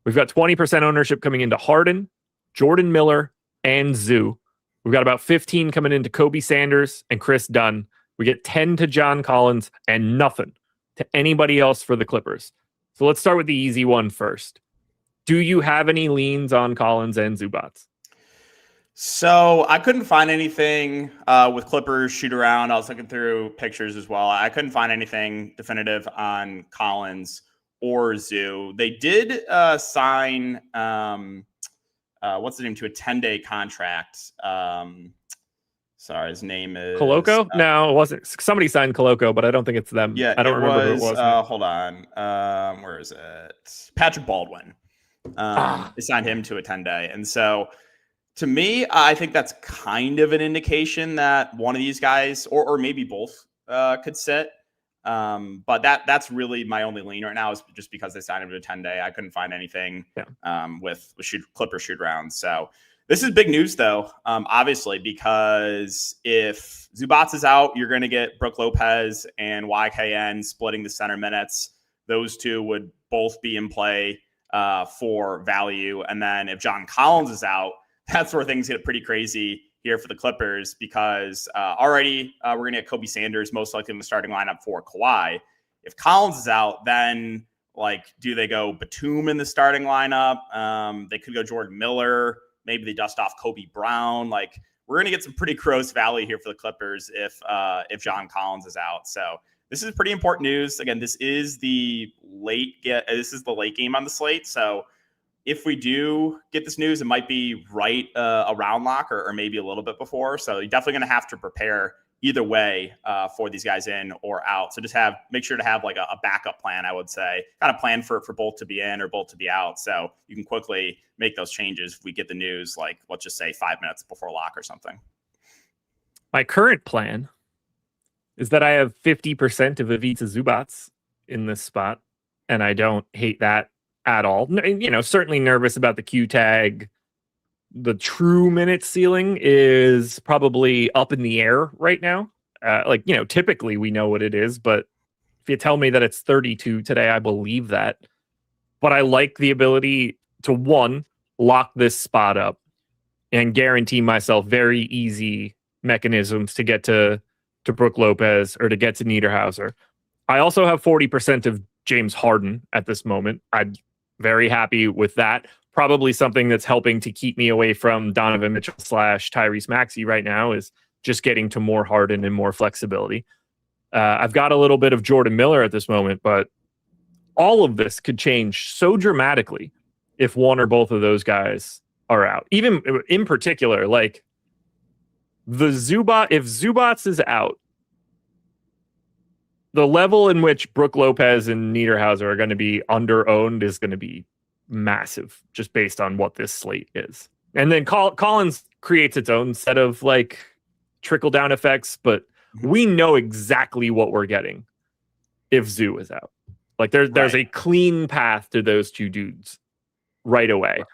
We've got 20% ownership coming into Harden, Jordan Miller, and Zoo. We've got about 15 coming into Kobe Sanders and Chris Dunn. We get 10 to John Collins and nothing to anybody else for the Clippers. So let's start with the easy one first. Do you have any leans on Collins and Zubac? So I couldn't find anything with Clippers shoot around. I was looking through pictures as well. I couldn't find anything definitive on Collins or Zoo. They did sign what's the name to a 10-day contract Sorry, his name is Coloco? No, it wasn't. Somebody signed Coloco, but I don't think it's them. yeah, I don't it remember who it was. was now. Hold on, where is it? Patrick Baldwin. Ah, They signed yeah. him to a 10-day, and so to me, I think that's kind of an indication that one of these guys, or maybe both, could sit. But that's really my only lean right now is just because they signed him to a 10-day. I couldn't find anything Yeah. with Clipper shoot rounds. So this is big news, though, obviously, because if Zubats is out, you're going to get Brook Lopez and YKN splitting the center minutes. Those two would both be in play for value. And then if John Collins is out, that's where things get pretty crazy here for the Clippers because already we're going to get Kobe Sanders most likely in the starting lineup for Kawhi. If Collins is out, then do they go Batum in the starting lineup? They could go Jordan Miller. Maybe they dust off Kobe Brown. We're going to get some pretty gross value here for the Clippers if John Collins is out. So this is pretty important news. Again, this is the late game on the slate. So if we do get this news, it might be right around lock or maybe a little bit before. So you're definitely going to have to prepare either way for these guys in or out. So just make sure to have a backup plan, I would say, kind of plan for both to be in or both to be out. So you can quickly make those changes if we get the news, let's just say 5 minutes before lock or something. My current plan is that I have 50% of Ivica Zubats in this spot, and I don't hate that at all. Certainly nervous about the Q tag. The true minute ceiling is probably up in the air right now. Typically we know what it is, but if you tell me that it's 32 today, I believe that. But I like the ability to, one, lock this spot up and guarantee myself very easy mechanisms to get to Brook Lopez or to get to Niederhauser. I also have 40% of James Harden at this moment. I'm very happy with that. Probably something that's helping to keep me away from Donovan Mitchell / Tyrese Maxey right now is just getting to more Harden and more flexibility. I've got a little bit of Jordan Miller at this moment, but all of this could change so dramatically if one or both of those guys are out. Even in particular, if Zubats is out, the level in which Brook Lopez and Niederhauser are going to be under-owned is going to be massive, just based on what this slate is. And then Collins creates its own set of trickle-down effects, but we know exactly what we're getting if Zoo is out. There's a clean path to those two dudes right away. Right.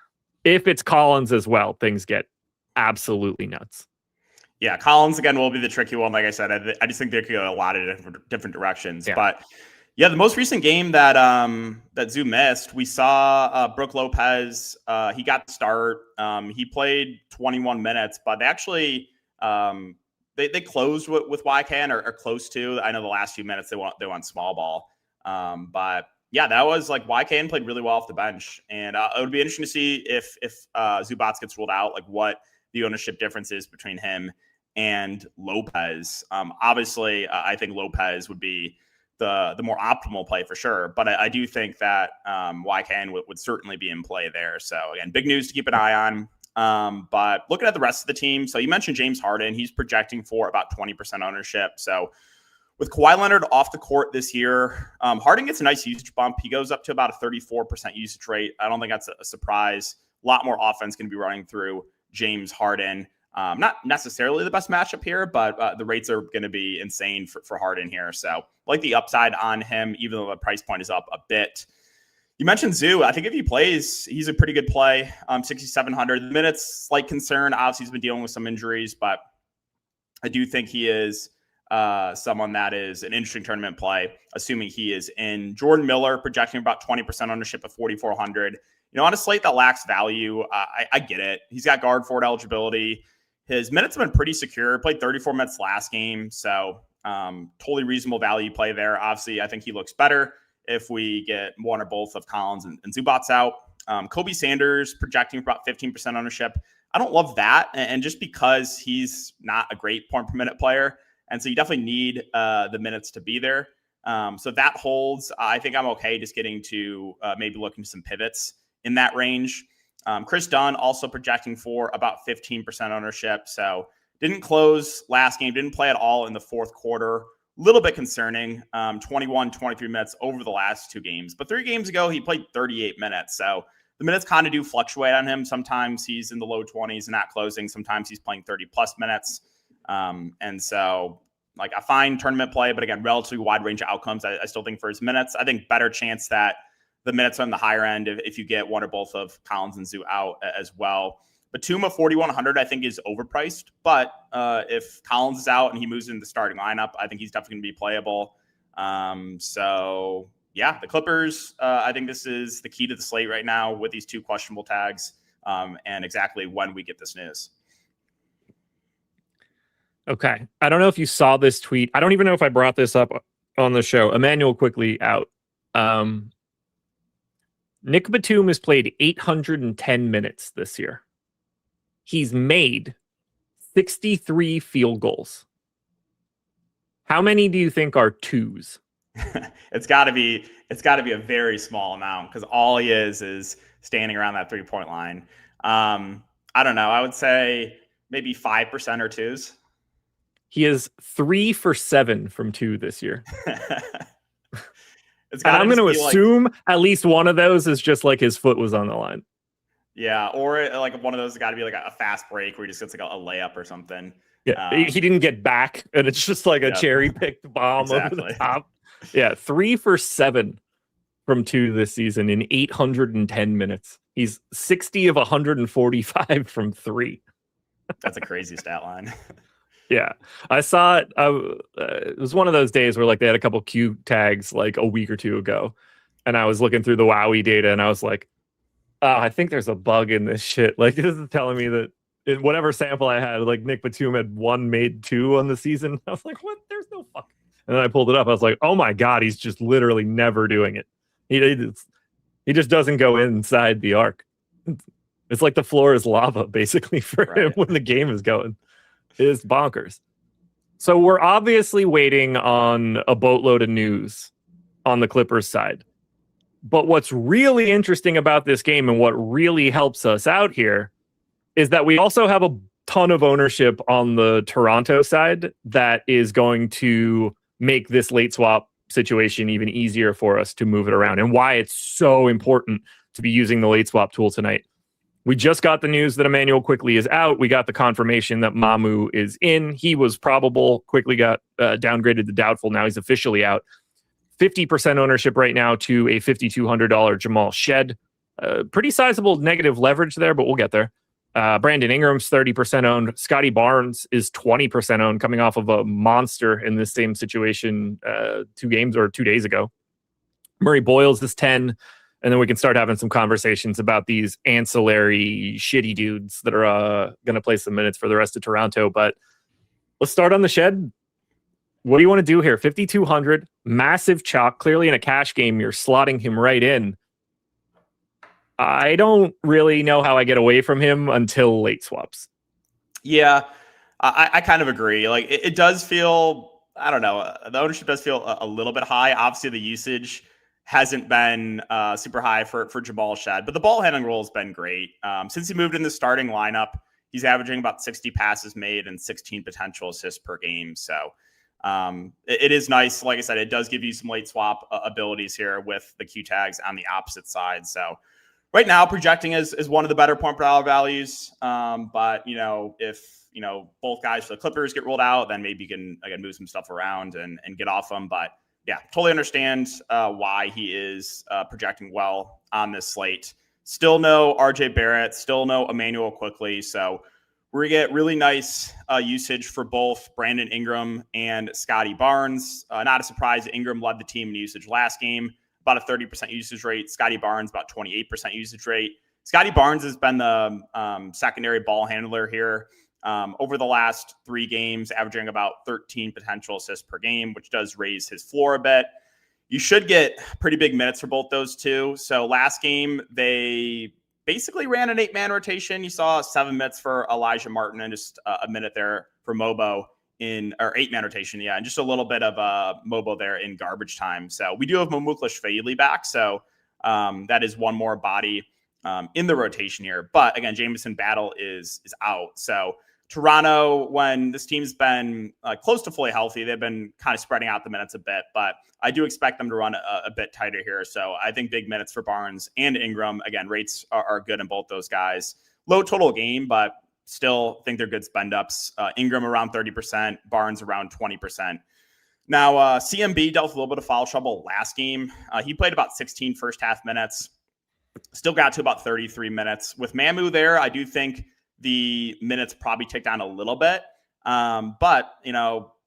If it's Collins as well, things get absolutely nuts. Yeah, Collins, again, will be the tricky one. Like I said, I just think they could go a lot of different directions. Yeah. But, yeah, the most recent game that Zoo missed, we saw Brook Lopez. He got the start. He played 21 minutes, but they actually they closed with YKN or close to. I know the last few minutes they went small ball. But, yeah, that was YKN played really well off the bench. And it would be interesting to see if Zubats gets ruled out, what the ownership difference is between him and Lopez. Obviously, I think Lopez would be the more optimal play for sure. But I do think that YKN would certainly be in play there. So, again, big news to keep an eye on. But looking at the rest of the team, so you mentioned James Harden. He's projecting for about 20% ownership. So with Kawhi Leonard off the court this year, Harden gets a nice usage bump. He goes up to about a 34% usage rate. I don't think that's a surprise. A lot more offense going to be running through James Harden. Not necessarily the best matchup here, but the rates are going to be insane for Harden here. So like the upside on him, even though the price point is up a bit. You mentioned Zoo. I think if he plays, he's a pretty good play. 6,700 minutes, slight concern. Obviously, he's been dealing with some injuries, but I do think he is someone that is an interesting tournament play, assuming he is in. Jordan Miller projecting about 20% ownership at 4,400. On a slate that lacks value, I get it. He's got guard forward eligibility. His minutes have been pretty secure. Played 34 minutes last game, so totally reasonable value play there. Obviously, I think he looks better if we get one or both of Collins and Zubats out. Kobe Sanders projecting for about 15% ownership. I don't love that, and just because he's not a great point per minute player, and so you definitely need the minutes to be there. So that holds. I think I'm okay just getting to maybe looking to some pivots in that range. Chris Dunn also projecting for about 15% ownership. So Didn't close last game, didn't play at all in the fourth quarter. Little bit concerning, 21, 23 minutes over the last 2 games. But 3 games ago, he played 38 minutes. So the minutes kind of do fluctuate on him. Sometimes he's in the low 20s and not closing. Sometimes he's playing 30-plus minutes. And so, like, a fine tournament play, but again, relatively wide range of outcomes. I still think for his minutes, I think better chance that the minutes on the higher end if you get one or both of Collins and Zoo out as well. Batum 4,100, I think, is overpriced. But if Collins is out and he moves into the starting lineup, I think he's definitely going to be playable. So, yeah, the Clippers, I think this is the key to the slate right now with these 2 questionable tags and exactly when we get this news. Okay. I don't know if you saw this tweet. I don't even know if I brought this up on the show. Emmanuel quickly out. Nick Batum has played 810 minutes this year. He's made 63 field goals. How many do you think are 2s? It's got to be a very small amount because all he is standing around that 3-point line. I don't know. I would say maybe 5% or 2s. He is 3 for 7 from 2 this year. I'm going to assume at least one of those is just like his foot was on the line. Yeah, or like one of those has got to be like a fast break where he just gets like a layup or something. Yeah, he didn't get back, and it's just like a cherry-picked bomb over the top. Yeah, 3 for 7 from 2 this season in 810 minutes. He's 60 of 145 from 3. That's a crazy stat line. Yeah, I saw it. It was one of those days where like they had a couple Q tags like a week or 2 ago, and I was looking through the Wowie data, and I was like, oh, I think there's a bug in this shit. Like, this is telling me that in whatever sample I had, like Nick Batum had 1 made 2 on the season. I was like, what? There's no fuck. And then I pulled it up. I was like, oh my God, he's just literally never doing it. He just doesn't go inside the arc. It's like the floor is lava, basically, for him when the game is going. It's bonkers. So we're obviously waiting on a boatload of news on the Clippers side. But what's really interesting about this game and what really helps us out here is that we also have a ton of ownership on the Toronto side that is going to make this late swap situation even easier for us to move it around, and why it's so important to be using the late swap tool tonight. We just got the news that Emmanuel Quickly is out. We got the confirmation that Mamu is in. He was probable, quickly got downgraded to doubtful. Now he's officially out. 50% ownership right now to a $5,200 Jamal Shed. Pretty sizable negative leverage there, but we'll get there. Brandon Ingram's 30% owned. Scotty Barnes is 20% owned, coming off of a monster in this same situation 2 days ago. Murray Boyles is 10. And then we can start having some conversations about these ancillary shitty dudes that are going to play some minutes for the rest of Toronto. But let's start on the Shed. What do you want to do here? 5,200, massive chalk. Clearly in a cash game, you're slotting him right in. I don't really know how I get away from him until late swaps. Yeah, I kind of agree. Like it does feel, I don't know, the ownership does feel a little bit high. Obviously, the usage hasn't been super high for Jamal Shed, but the ball handling role has been great. Since he moved in the starting lineup, he's averaging about 60 passes made and 16 potential assists per game. So it is nice. Like I said, it does give you some late swap abilities here with the Q tags on the opposite side. So right now projecting is one of the better point per dollar values. But if both guys for the Clippers get rolled out, then maybe you can again move some stuff around and get off them. But yeah, totally understand why he is projecting well on this slate. Still no RJ Barrett, still no Emmanuel Quickly. So we're going to get really nice usage for both Brandon Ingram and Scotty Barnes. Not a surprise, Ingram led the team in usage last game, about a 30% usage rate. Scotty Barnes, about 28% usage rate. Scotty Barnes has been the secondary ball handler here over the last 3 games, averaging about 13 potential assists per game, which does raise his floor a bit. You should get pretty big minutes for both those two. So last game, they basically ran an 8-man rotation. You saw 7 minutes for Elijah Martin and just a minute there for Mobo or 8-man rotation. Yeah. And just a little bit of Mobo there in garbage time. So we do have Mamukla Shvayli back. So that is one more body in the rotation here. But again, Jamison Battle is out. So Toronto, when this team's been close to fully healthy, they've been kind of spreading out the minutes a bit, but I do expect them to run a bit tighter here. So I think big minutes for Barnes and Ingram. Again, rates are good in both those guys. Low total game, but still think they're good spend ups. Ingram around 30%, Barnes around 20%. Now, CMB dealt with a little bit of foul trouble last game. He played about 16 first half minutes, still got to about 33 minutes. With Mamu there, I do think the minutes probably tick down a little bit. But,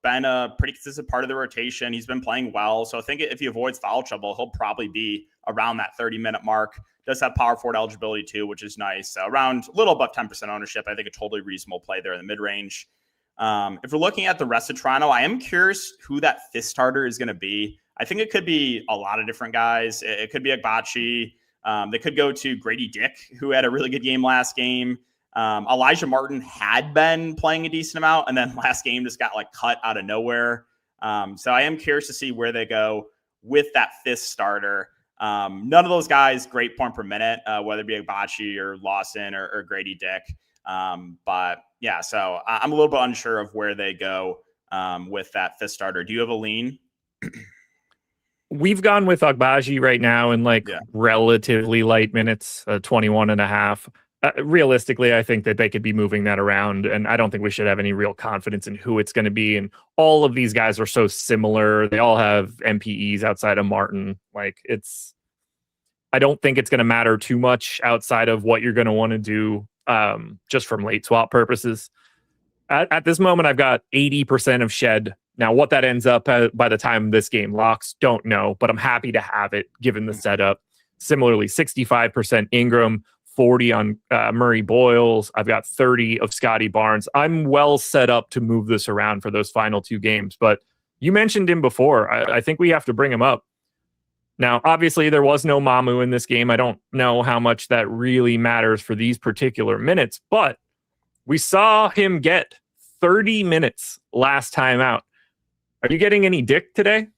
been a pretty consistent part of the rotation. He's been playing well. So I think if he avoids foul trouble, he'll probably be around that 30-minute mark. Does have power forward eligibility too, which is nice. So around a little above 10% ownership. I think a totally reasonable play there in the mid-range. If we're looking at the rest of Toronto, I am curious who that fifth starter is going to be. I think it could be a lot of different guys. It could be Agbachi. They could go to Grady Dick, who had a really good game last game. Elijah Martin had been playing a decent amount, and then last game just got cut out of nowhere. So I am curious to see where they go with that fifth starter. None of those guys great point per minute, whether it be Agbachi or Lawson or Grady Dick. But yeah, so I'm a little bit unsure of where they go with that fifth starter. Do you have a lean? We've gone with Agbaji right now in relatively light minutes, 21 and a half. Realistically, I think that they could be moving that around, and I don't think we should have any real confidence in who it's going to be. And all of these guys are so similar. They all have MPEs outside of Martin. I don't think it's going to matter too much outside of what you're going to want to do just from late swap purposes. At this moment, I've got 80% of shed. Now, what that ends up by the time this game locks, don't know, but I'm happy to have it given the setup. Similarly, 65% Ingram, 40 on Murray Boyles. I've got 30 of Scotty Barnes. I'm well set up to move this around for those final two games. But you mentioned him before. I think we have to bring him up. Now, obviously, there was no Mamu in this game. I don't know how much that really matters for these particular minutes, but we saw him get 30 minutes last time out. Are you getting any dick today?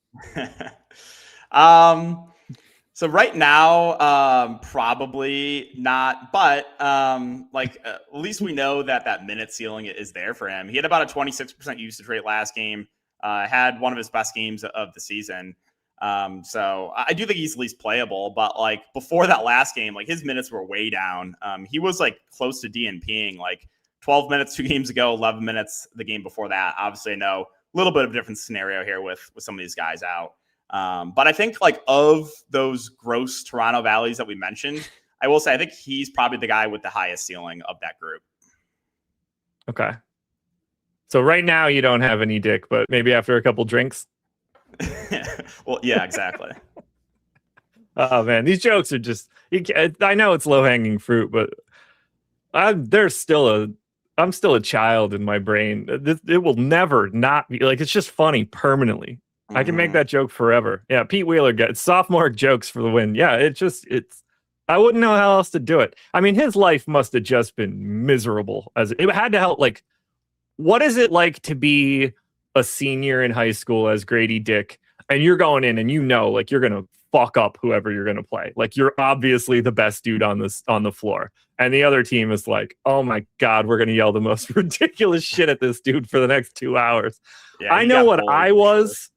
So right now, probably not, but at least we know that minute ceiling is there for him. He had about a 26% usage rate last game, had one of his best games of the season. So I do think he's at least playable, but before that last game, his minutes were way down. He was close to DNPing 12 minutes 2 games ago, 11 minutes the game before that. Obviously, I know a little bit of a different scenario here with some of these guys out. But I think of those gross Toronto Valleys that we mentioned, I will say I think he's probably the guy with the highest ceiling of that group. Okay. So right now you don't have any dick, but maybe after a couple drinks. Well, yeah, exactly. Oh man, these jokes are just, I know it's low hanging fruit, but I'm still a child in my brain. It will never not be it's just funny permanently. I can make that joke forever. Yeah, Pete Wheeler gets sophomore jokes for the win. Yeah, it's I wouldn't know how else to do it. I mean, his life must have just been miserable. As it had to help. What is it like to be a senior in high school as Grady Dick, and you're going in and you're gonna fuck up whoever you're gonna play. You're obviously the best dude on the floor, and the other team is oh my god, we're gonna yell the most ridiculous shit at this dude for the next 2 hours. Yeah, I know what I was.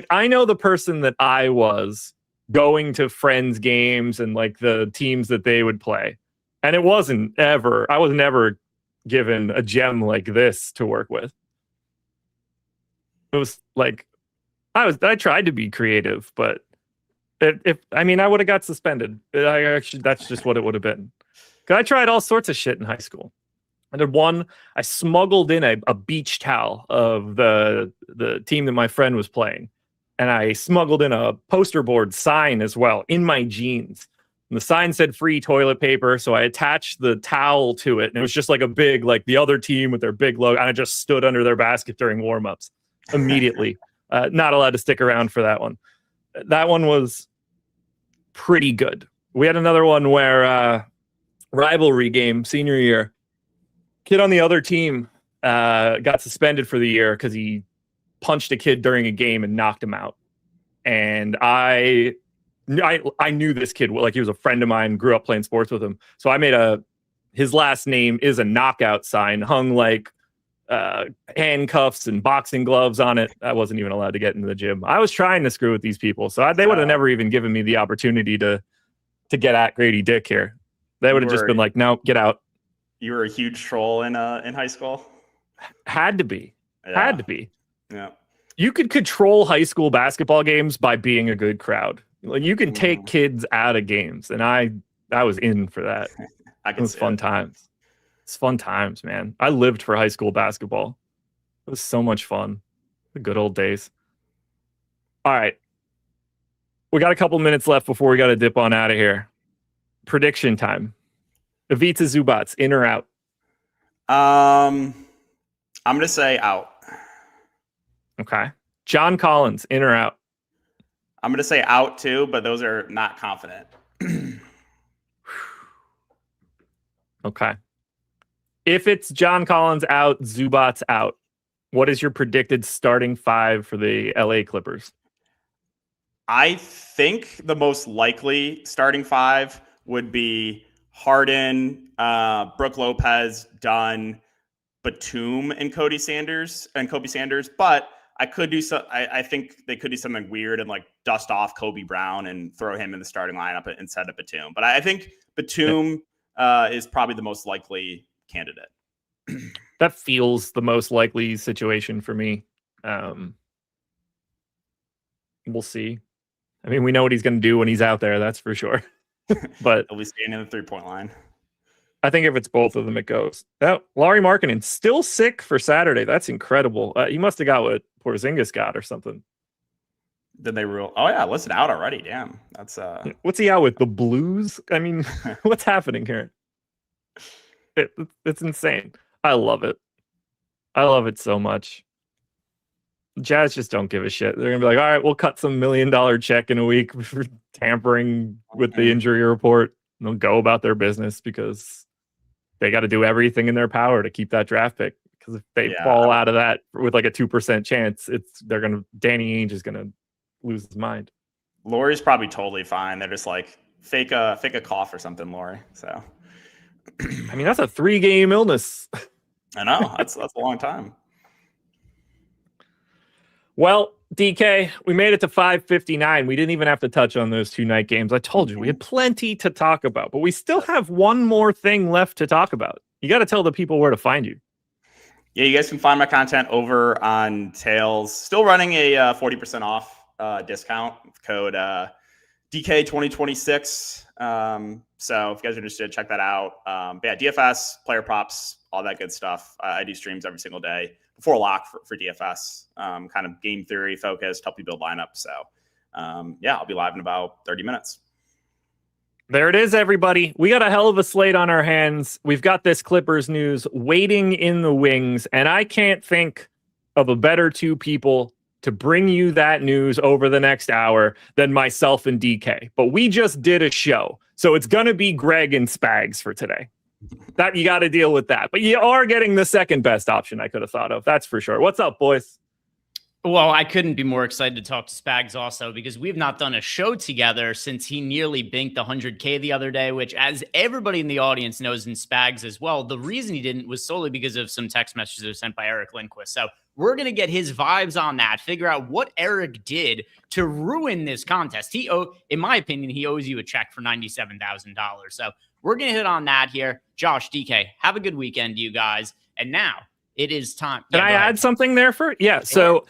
I know the person that I was going to friends' games and the teams that they would play. And I was never given a gem like this to work with. It was I tried to be creative, but I would have got suspended. That's just what it would have been. Because I tried all sorts of shit in high school. I did one. I smuggled in a beach towel of the team that my friend was playing. And I smuggled in a poster board sign as well in my jeans. And the sign said free toilet paper. So I attached the towel to it. And it was just a big, the other team with their big logo. And I just stood under their basket during warmups immediately. Not allowed to stick around for that one. That one was pretty good. We had another one where rivalry game, senior year. Kid on the other team got suspended for the year because he punched a kid during a game and knocked him out. And I knew this kid, he was a friend of mine, grew up playing sports with him. So I made a his last name is a knockout sign hung like handcuffs and boxing gloves on it. I wasn't even allowed to get into the gym. I was trying to screw with these people, so they would have never even given me the opportunity to get at Grady Dick here. They would have just been like, no, get out. You were a huge troll in high school? Had to be. Yeah. Had to be. Yeah. You could control high school basketball games by being a good crowd. Like, you can take kids out of games, and I was in for that. It was fun times. It's fun times, man. I lived for high school basketball. It was so much fun. The good old days. All right. We got a couple minutes left before we got to dip on out of here. Prediction time. Ivica Zubac, in or out? I'm going to say out. Okay. John Collins, in or out? I'm going to say out too, but those are not confident. Okay. If it's John Collins out, Zubac out, what is your predicted starting five for the LA Clippers? I think the most likely starting five would be Harden, Brook Lopez, Dunn, Batum, and Kobe Sanders. But I could do so. I think they could do something weird and like dust off Kobe Brown and throw him in the starting lineup instead of Batum. But I think Batum is probably the most likely candidate. That feels the most likely situation for me. We'll see. I mean, we know what he's going to do when he's out there. That's for sure. But he'll be standing in the 3-point line. I think if it's both of them, it goes. Lauri Markkanen still sick for Saturday. That's incredible. He must have got what Porzingis got or something. Did they rule? Oh yeah, listen, out already. Damn, that's What's he out with? The Blues? I mean, what's happening here? It's insane. I love it. I love it so much. Jazz just don't give a shit. They're gonna be like, all right, we'll cut some $1 million check in a week for tampering with the injury report. And they'll go about their business because they got to do everything in their power to keep that draft pick. Because if they fall out of that with like a 2% chance, Danny Ainge is gonna lose his mind. Lauri's probably totally fine. They're just like fake a cough or something, Lauri. So I mean, that's a 3-game illness. I know. That's a long time. Well, DK, we made it to 5:59. We didn't even have to touch on those 2 night games. I told you we had plenty to talk about, but we still have one more thing left to talk about. You got to tell the people where to find you. Yeah, you guys can find my content over on Tails. Still running a 40% off discount code DK2026. So if you guys are interested, check that out. But yeah, DFS, player props, all that good stuff. I do streams every single day before lock for DFS, kind of game theory focused, help you build lineups. So yeah, I'll be live in about 30 minutes. There it is, everybody. We got a hell of a slate on our hands. We've got this Clippers news waiting in the wings, and I can't think of a better 2 people to bring you that news over the next hour than myself and DK. But we just did a show, so it's going to be Greg and Spags for today. That you got to deal with that. But you are getting the second best option I could have thought of. That's for sure. What's up, boys? Well, I couldn't be more excited to talk to Spags also because we've not done a show together since he nearly binked 100K the other day, which, as everybody in the audience knows, and Spags as well, the reason he didn't was solely because of some text messages that were sent by Eric Lindquist. So we're going to get his vibes on that, figure out what Eric did to ruin this contest. In my opinion, he owes you a check for $97,000. So we're going to hit on that here. Josh, DK, have a good weekend, you guys. And now it is time. Can I add something there for? Yeah. So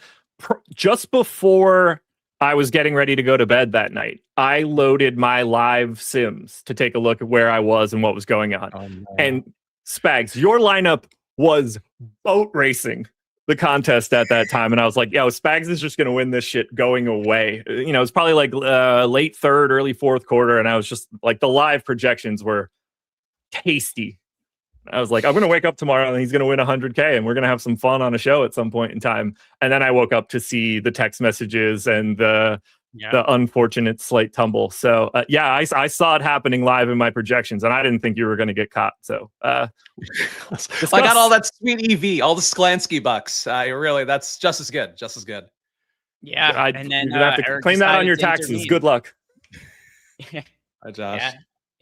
just before I was getting ready to go to bed that night, I loaded my live Sims to take a look at where I was and what was going on. Oh, no. And Spags, your lineup was boat racing the contest at that time. And I was like, yo, Spags is just going to win this shit going away. You know, it's probably like late third, early fourth quarter. And I was just like, the live projections were tasty. I was like, I'm going to wake up tomorrow and he's going to win 100K and we're going to have some fun on a show at some point in time. And then I woke up to see the text messages and the unfortunate slight tumble. So yeah, I saw it happening live in my projections and I didn't think you were going to get caught. So I got all that sweet EV, all the Sklansky bucks. Really, that's just as good. Yeah. And then you have to claim that on your taxes. Good luck. Hi, Josh. Yeah.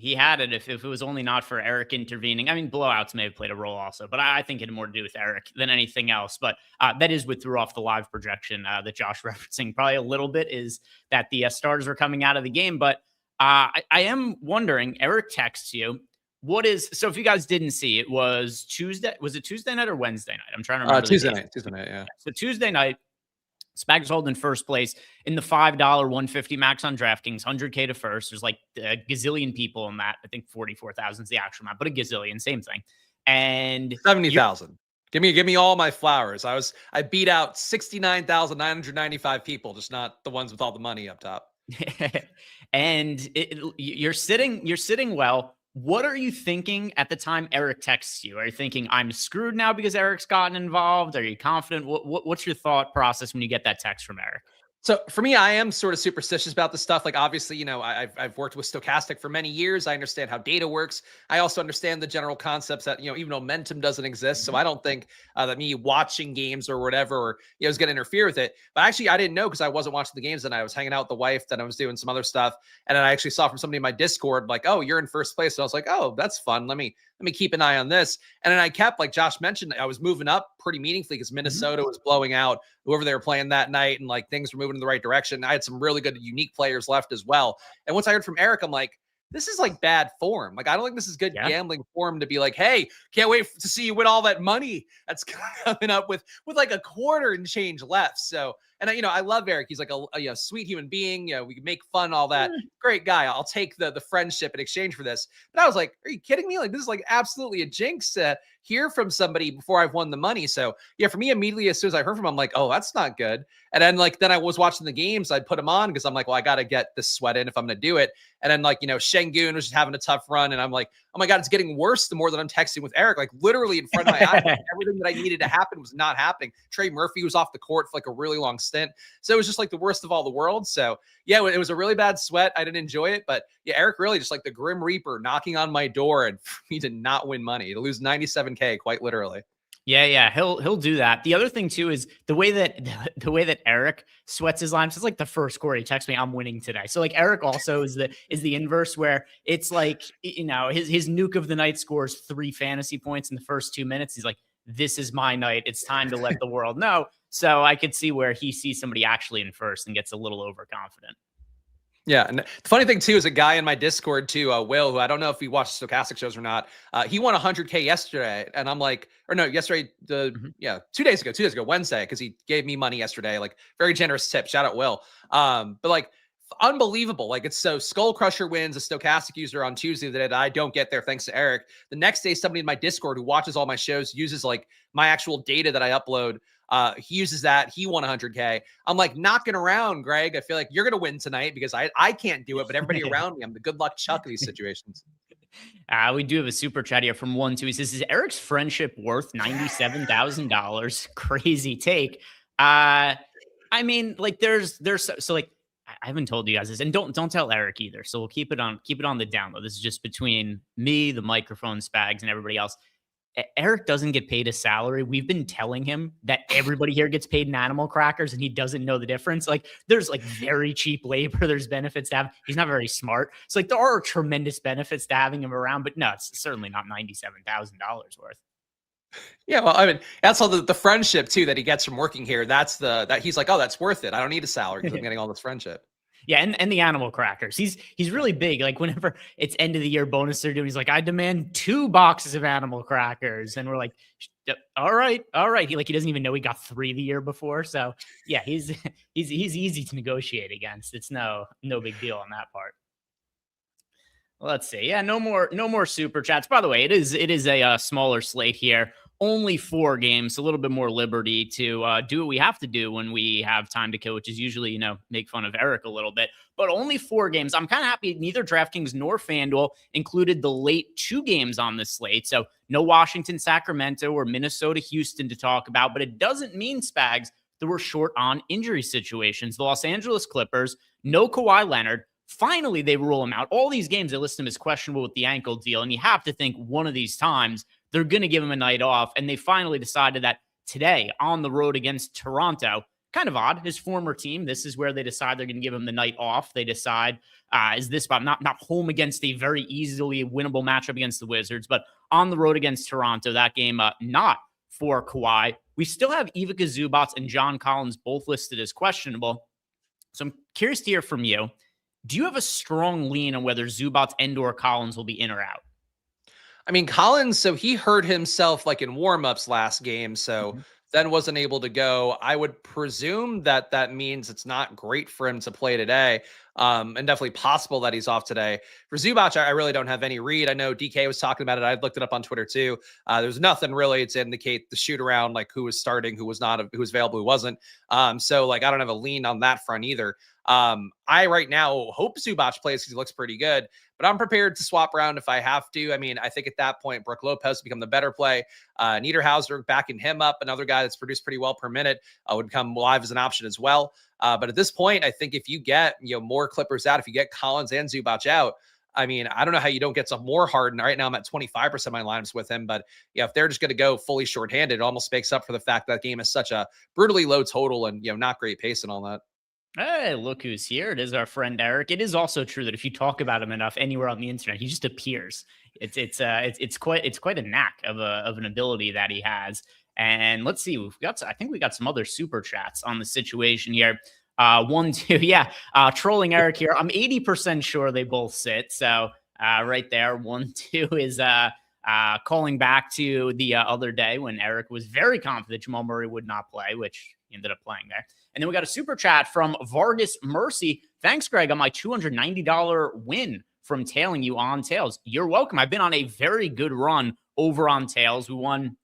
He had it if it was only not for Eric intervening. I mean, blowouts may have played a role also, but I think it had more to do with Eric than anything else. But that is what threw off the live projection that Josh referencing probably a little bit, is that the starters were coming out of the game. But I am wondering, Eric texts you. So if you guys didn't see, it was Tuesday. Was it Tuesday night or Wednesday night? I'm trying to remember. Tuesday night, yeah. So Tuesday night, Spags holding first place in the $5 150 max on DraftKings, 100K to first. There's like a gazillion people in that. I think 44,000 is the actual amount, but a gazillion, same thing. And 70,000. Give me all my flowers. I beat out 69,995 people, just not the ones with all the money up top. And you're sitting well. What are you thinking at the time Eric texts you? Are you thinking, I'm screwed now because Eric's gotten involved? Are you confident? What's your thought process when you get that text from Eric? So for me, I am sort of superstitious about this stuff. Like, obviously, you know, I've worked with stochastic for many years. I understand how data works. I also understand the general concepts that, you know, even momentum doesn't exist. So I don't think that me watching games or whatever, or, you know, is going to interfere with it. But actually, I didn't know, because I wasn't watching the games and I was hanging out with the wife, then I was doing some other stuff. And then I actually saw from somebody in my Discord, like, oh, you're in first place. So I was like, oh, that's fun. Let me keep an eye on this. And then I kept, like Josh mentioned, I was moving up pretty meaningfully because Minnesota was blowing out whoever they were playing that night, and like things were moving in the right direction. I had some really good, unique players left as well. And once I heard from Eric, I'm like, this is like bad form. Like, I don't think this is good gambling form to be like, hey, can't wait to see you win all that money that's coming up with like a quarter and change left. So, and I, you know, I love Eric. He's like a sweet human being. You know, we can make fun, all that. Great guy. I'll take the friendship in exchange for this. But I was like, are you kidding me? Like, this is like absolutely a jinx to hear from somebody before I've won the money. So yeah, for me, immediately as soon as I heard from him, I'm like, oh, that's not good. And then I was watching the games. I'd put him on because I'm like, well, I got to get this sweat in if I'm going to do it. And then, like, you know, Şengün was just having a tough run. And I'm like, oh my God, it's getting worse the more that I'm texting with Eric, like literally in front of my eyes. Everything that I needed to happen was not happening. Trey Murphy was off the court for like a really long stint. So it was just like the worst of all the world. So yeah, it was a really bad sweat. I didn't enjoy it. But yeah, Eric really just like the Grim Reaper knocking on my door, and for me to not win money, to lose 97K, quite literally. Yeah, he'll do that. The other thing too is the way that Eric sweats his lines. It's like the first score he texts me, I'm winning today. So like Eric also is the inverse, where it's like, you know, his nuke of the night scores 3 fantasy points in the first 2 minutes. He's like, this is my night. It's time to let the world know. So I could see where he sees somebody actually in first and gets a little overconfident. Yeah, and the funny thing too is a guy in my Discord too, Will, who I don't know if he watched stochastic shows or not. He won 100K yesterday, and I'm like, or no, yesterday, 2 days ago, Wednesday, because he gave me money yesterday, like very generous tip. Shout out Will. But like unbelievable. Like, it's so Skull Crusher wins a stochastic user on Tuesday that I don't get there thanks to Eric. The next day, somebody in my Discord who watches all my shows uses like my actual data that I upload. He uses that. He won 100K. I'm like knocking around, Greg. I feel like you're going to win tonight because I can't do it, but everybody around me, I'm the good luck Chuck of these situations. We do have a super chat here from 1-2. He says, is Eric's friendship worth $97,000? Crazy take. I mean, like there's so like, I haven't told you guys this, and don't tell Eric either. So we'll keep it on the down low. This is just between me, the microphone, Spags, and everybody else. Eric doesn't get paid a salary. We've been telling him that everybody here gets paid in animal crackers, and he doesn't know the difference. Like, there's like very cheap labor. There's benefits to have. He's not very smart. So like there are tremendous benefits to having him around, but no, it's certainly not $97,000 worth. Yeah, well, I mean, that's all the friendship too that he gets from working here. That's that he's like, oh, that's worth it. I don't need a salary because I'm getting all this friendship. Yeah, and the animal crackers. He's really big. Like whenever it's end of the year bonus they're doing, he's like, I demand 2 boxes of animal crackers, and we're like, all right. He doesn't even know he got 3 the year before. So yeah, he's easy to negotiate against. It's no big deal on that part. Let's see. Yeah, no more super chats. By the way, it is a smaller slate here. Only 4 games, a little bit more liberty to do what we have to do when we have time to kill, which is usually, make fun of Eric a little bit. But only 4 games. I'm kind of happy neither DraftKings nor FanDuel included the late 2 games on this slate. So no Washington, Sacramento, or Minnesota, Houston to talk about. But it doesn't mean, Spags, that we're short on injury situations. The Los Angeles Clippers, no Kawhi Leonard. Finally, they rule him out. All these games, they list him as questionable with the ankle deal. And you have to think one of these times they're going to give him a night off. And they finally decided that today on the road against Toronto, kind of odd. His former team, this is where they decide they're going to give him the night off. They decide, is this about not home against a very easily winnable matchup against the Wizards, but on the road against Toronto, that game not for Kawhi. We still have Ivica Zubac and John Collins both listed as questionable. So I'm curious to hear from you. Do you have a strong lean on whether Zubac and or Collins will be in or out? I mean, Collins, so he hurt himself like in warmups last game, so then wasn't able to go. I would presume that that means it's not great for him to play today, and definitely possible that he's off today. For Zubac, I really don't have any read. I know DK was talking about it. I looked it up on Twitter too. There's nothing really to indicate the shoot around, like who was starting, who was not, who was available, who wasn't. So like I don't have a lean on that front either. I right now hope Zubac plays because he looks pretty good, but I'm prepared to swap around if I have to. I mean, I think at that point, Brook Lopez would become the better play. Niederhauser backing him up, another guy that's produced pretty well per minute, would become live as an option as well. But at this point, I think if you get more Clippers out, if you get Collins and Zubac out, I mean, I don't know how you don't get some more Harden. Right now, I'm at 25% of my lineups with him, but if they're just going to go fully shorthanded, it almost makes up for the fact that game is such a brutally low total and not great pace and all that. Hey, look who's here. It is our friend Eric. It is also true that if you talk about him enough anywhere on the internet, he just appears. It's quite a knack of an ability that he has. And let's see, I think we got some other super chats on the situation here. 1, 2, yeah. Trolling Eric here. I'm 80% sure they both sit. So right there, 1, 2 is calling back to the other day when Eric was very confident Jamal Murray would not play, which he ended up playing there. And then we got a super chat from Vargas Mercy. Thanks, Greg, on my $290 win from tailing you on tails. You're welcome. I've been on a very good run over on tails. We won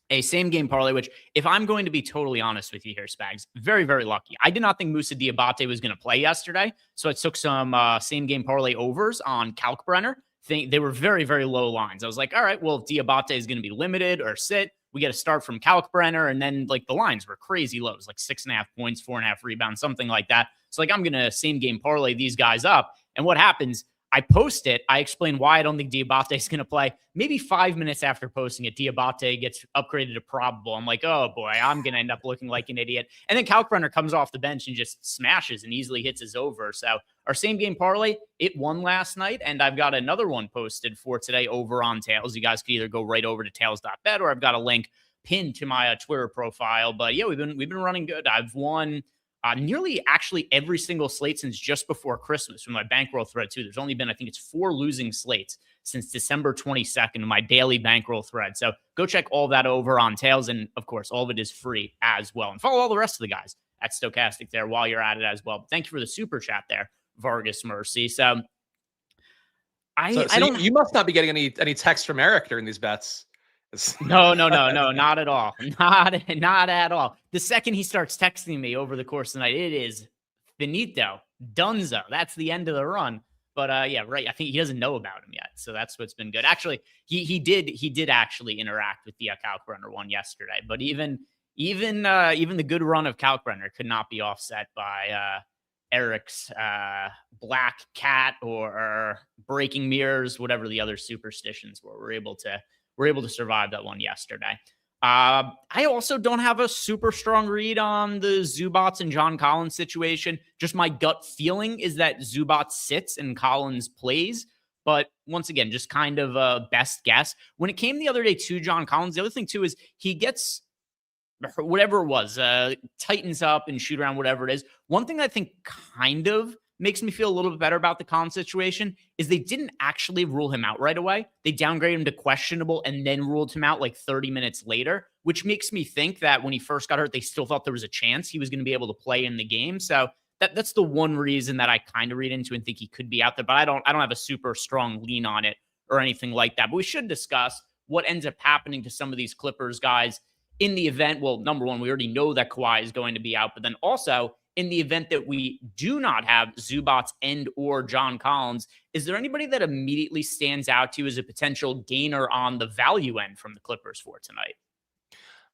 a same game parlay, which if I'm going to be totally honest with you here, Spags, very, very lucky. I did not think Moussa Diabate was going to play yesterday. So I took some same game parlay overs on Kalkbrenner. They were very, very low lines. I was like, all right, well, if Diabate is going to be limited or sit, we get to start from Kalkbrenner. And then like the lines were crazy lows, like 6.5 points, 4.5 rebounds, something like that. So like, I'm going to same game parlay these guys up. And what happens? I post it. I explain why I don't think Diabate is going to play. Maybe 5 minutes after posting it, Diabate gets upgraded to probable. I'm like, oh boy, I'm going to end up looking like an idiot. And then Kalkbrenner comes off the bench and just smashes and easily hits his over. So our same game parlay, it won last night. And I've got another one posted for today over on Tails. You guys could either go right over to tails.bet or I've got a link pinned to my Twitter profile. But yeah, we've been running good. I've won nearly actually every single slate since just before Christmas from my bankroll thread too. There's only been, I think it's 4 losing slates since December 22nd, my daily bankroll thread. So go check all that over on Tails. And of course, all of it is free as well. And follow all the rest of the guys at Stochastic there while you're at it as well. But thank you for the super chat there, Vargas Mercy. So I don't. You must not be getting any text from Eric during these bets. No, not at all. Not at all. The second he starts texting me over the course of the night, it is finito, dunzo. That's the end of the run. But yeah, right. I think he doesn't know about him yet, so that's what's been good. Actually, he did actually interact with the Kalkbrenner one yesterday. But even the good run of Kalkbrenner could not be offset by Eric's black cat or breaking mirrors, whatever the other superstitions were. We're able to survive that one yesterday. I also don't have a super strong read on the Zubac and John Collins situation. Just my gut feeling is that Zubac sits and Collins plays. But once again, just kind of a best guess. When it came the other day to John Collins, the other thing too is he gets whatever it was, tightens up and shoot around, whatever it is. One thing I think kind of makes me feel a little bit better about the Collins situation is they didn't actually rule him out right away. They downgraded him to questionable and then ruled him out like 30 minutes later, which makes me think that when he first got hurt, they still thought there was a chance he was going to be able to play in the game. So that's the one reason that I kind of read into and think he could be out there, but I don't have a super strong lean on it or anything like that. But we should discuss what ends up happening to some of these Clippers guys in the event. Well, number one, we already know that Kawhi is going to be out, but then also in the event that we do not have Zubac and or John Collins, is there anybody that immediately stands out to you as a potential gainer on the value end from the Clippers for tonight?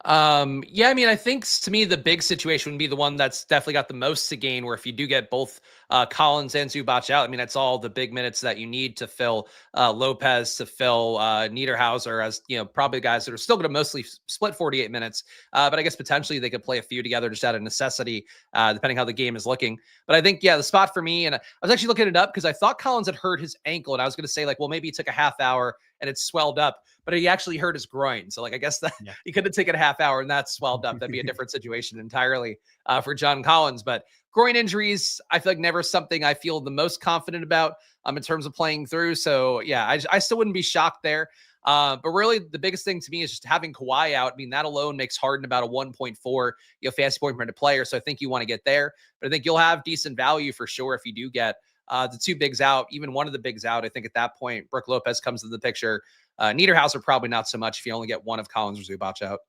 Yeah, I mean, I think to me, the big situation would be the one that's definitely got the most to gain, where if you do get both Collins and Zubac out, I mean, that's all the big minutes that you need to fill Lopez, to fill Niederhauser, as, probably guys that are still going to mostly split 48 minutes. But I guess potentially they could play a few together just out of necessity, depending how the game is looking. But I think, the spot for me, and I was actually looking it up because I thought Collins had hurt his ankle, and I was going to say, like, well, maybe he took a half hour and it swelled up, but he actually hurt his groin. So, like, I guess that he could have taken a half hour and that swelled up. That'd be a different situation entirely for John Collins. But groin injuries, I feel like never something I feel the most confident about in terms of playing through. So, yeah, I still wouldn't be shocked there. But really, the biggest thing to me is just having Kawhi out. I mean, that alone makes Harden about a 1.4 fantasy point per minute player. So I think you want to get there. But I think you'll have decent value for sure if you do get the two bigs out, even one of the bigs out. I think at that point, Brook Lopez comes into the picture. Niederhauser probably not so much if you only get one of Collins or Zubac out.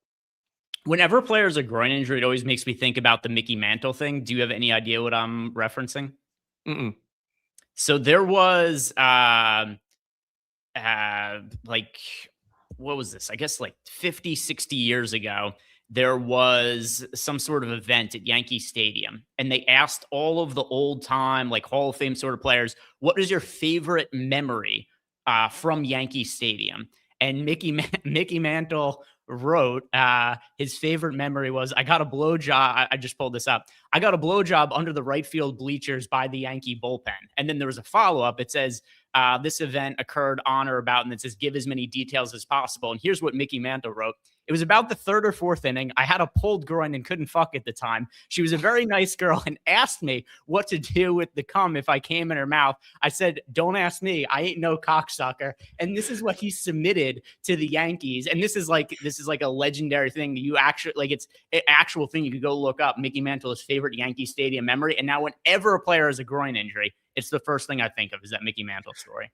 Whenever a player has a groin injury, it always makes me think about the Mickey Mantle thing. Do you have any idea what I'm referencing? Mm-mm. So there was like, what was this? I guess like 50, 60 years ago, there was some sort of event at Yankee Stadium, and they asked all of the old time, like Hall of Fame sort of players, what is your favorite memory from Yankee Stadium? And Mickey Mantle wrote his favorite memory was, I got a blowjob. I just pulled this up. I got a blowjob under the right field bleachers by the Yankee bullpen. And then there was a follow-up. It says, this event occurred on or about, and it says, give as many details as possible. And here's what Mickey Mantle wrote. It was about the third or fourth inning. I had a pulled groin and couldn't fuck at the time. She was a very nice girl and asked me what to do with the cum if I came in her mouth. I said, don't ask me. I ain't no cocksucker. And this is what he submitted to the Yankees. And this is like a legendary thing. You actually, like, it's an actual thing. You could go look up Mickey Mantle's favorite Yankee Stadium memory. And now whenever a player has a groin injury, it's the first thing I think of is that Mickey Mantle story.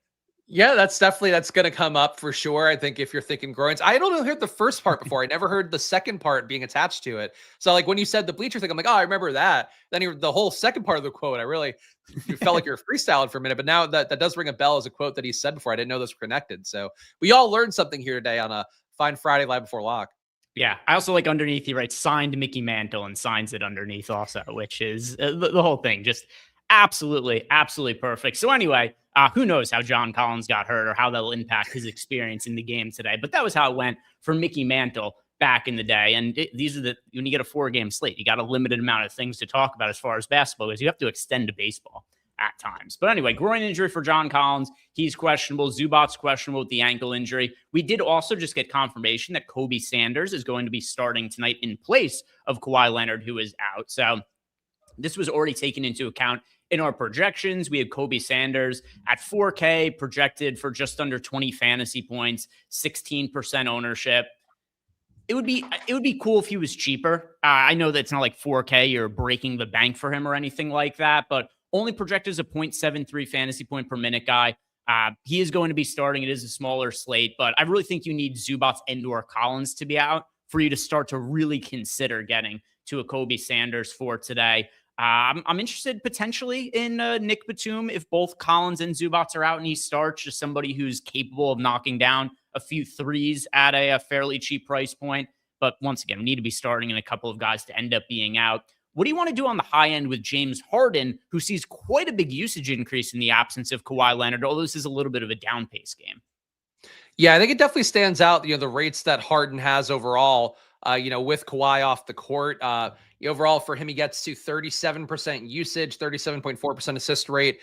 Yeah, that's going to come up for sure. I think if you're thinking groins, I don't know, heard the first part before. I never heard the second part being attached to it. So like when you said the bleacher thing, I'm like, oh, I remember that. Then the whole second part of the quote, you felt like you were freestyling for a minute, but now that does ring a bell as a quote that he said before. I didn't know those were connected. So we all learned something here today on a fine Friday live before lock. Yeah, I also like underneath he writes signed Mickey Mantle and signs it underneath also, which is the whole thing. Just absolutely perfect. So anyway, who knows how John Collins got hurt or how that'll impact his experience in the game today. But that was how it went for Mickey Mantle back in the day. And these are when you get a 4-game slate, you got a limited amount of things to talk about as far as basketball is. You have to extend to baseball at times. But anyway, groin injury for John Collins. He's questionable. Zubac's questionable with the ankle injury. We did also just get confirmation that Kobe Sanders is going to be starting tonight in place of Kawhi Leonard, who is out. So this was already taken into account in our projections. We had Kobe Sanders at 4K projected for just under 20 fantasy points, 16% ownership. It would be cool if he was cheaper. I know that it's not like 4K, you're breaking the bank for him or anything like that, but only projected as a 0.73 fantasy point per minute guy. He is going to be starting. It is a smaller slate, but I really think you need Zubac and/or Collins to be out for you to start to really consider getting to a Kobe Sanders for today. I'm interested potentially in Nick Batum if both Collins and Zubac are out and he starts, just somebody who's capable of knocking down a few threes at a fairly cheap price point. But once again, we need to be starting in a couple of guys to end up being out. What do you want to do on the high end with James Harden, who sees quite a big usage increase in the absence of Kawhi Leonard, although this is a little bit of a down pace game? Yeah, I think it definitely stands out, the rates that Harden has overall, with Kawhi off the court. Overall for him, he gets to 37% usage, 37.4% assist rate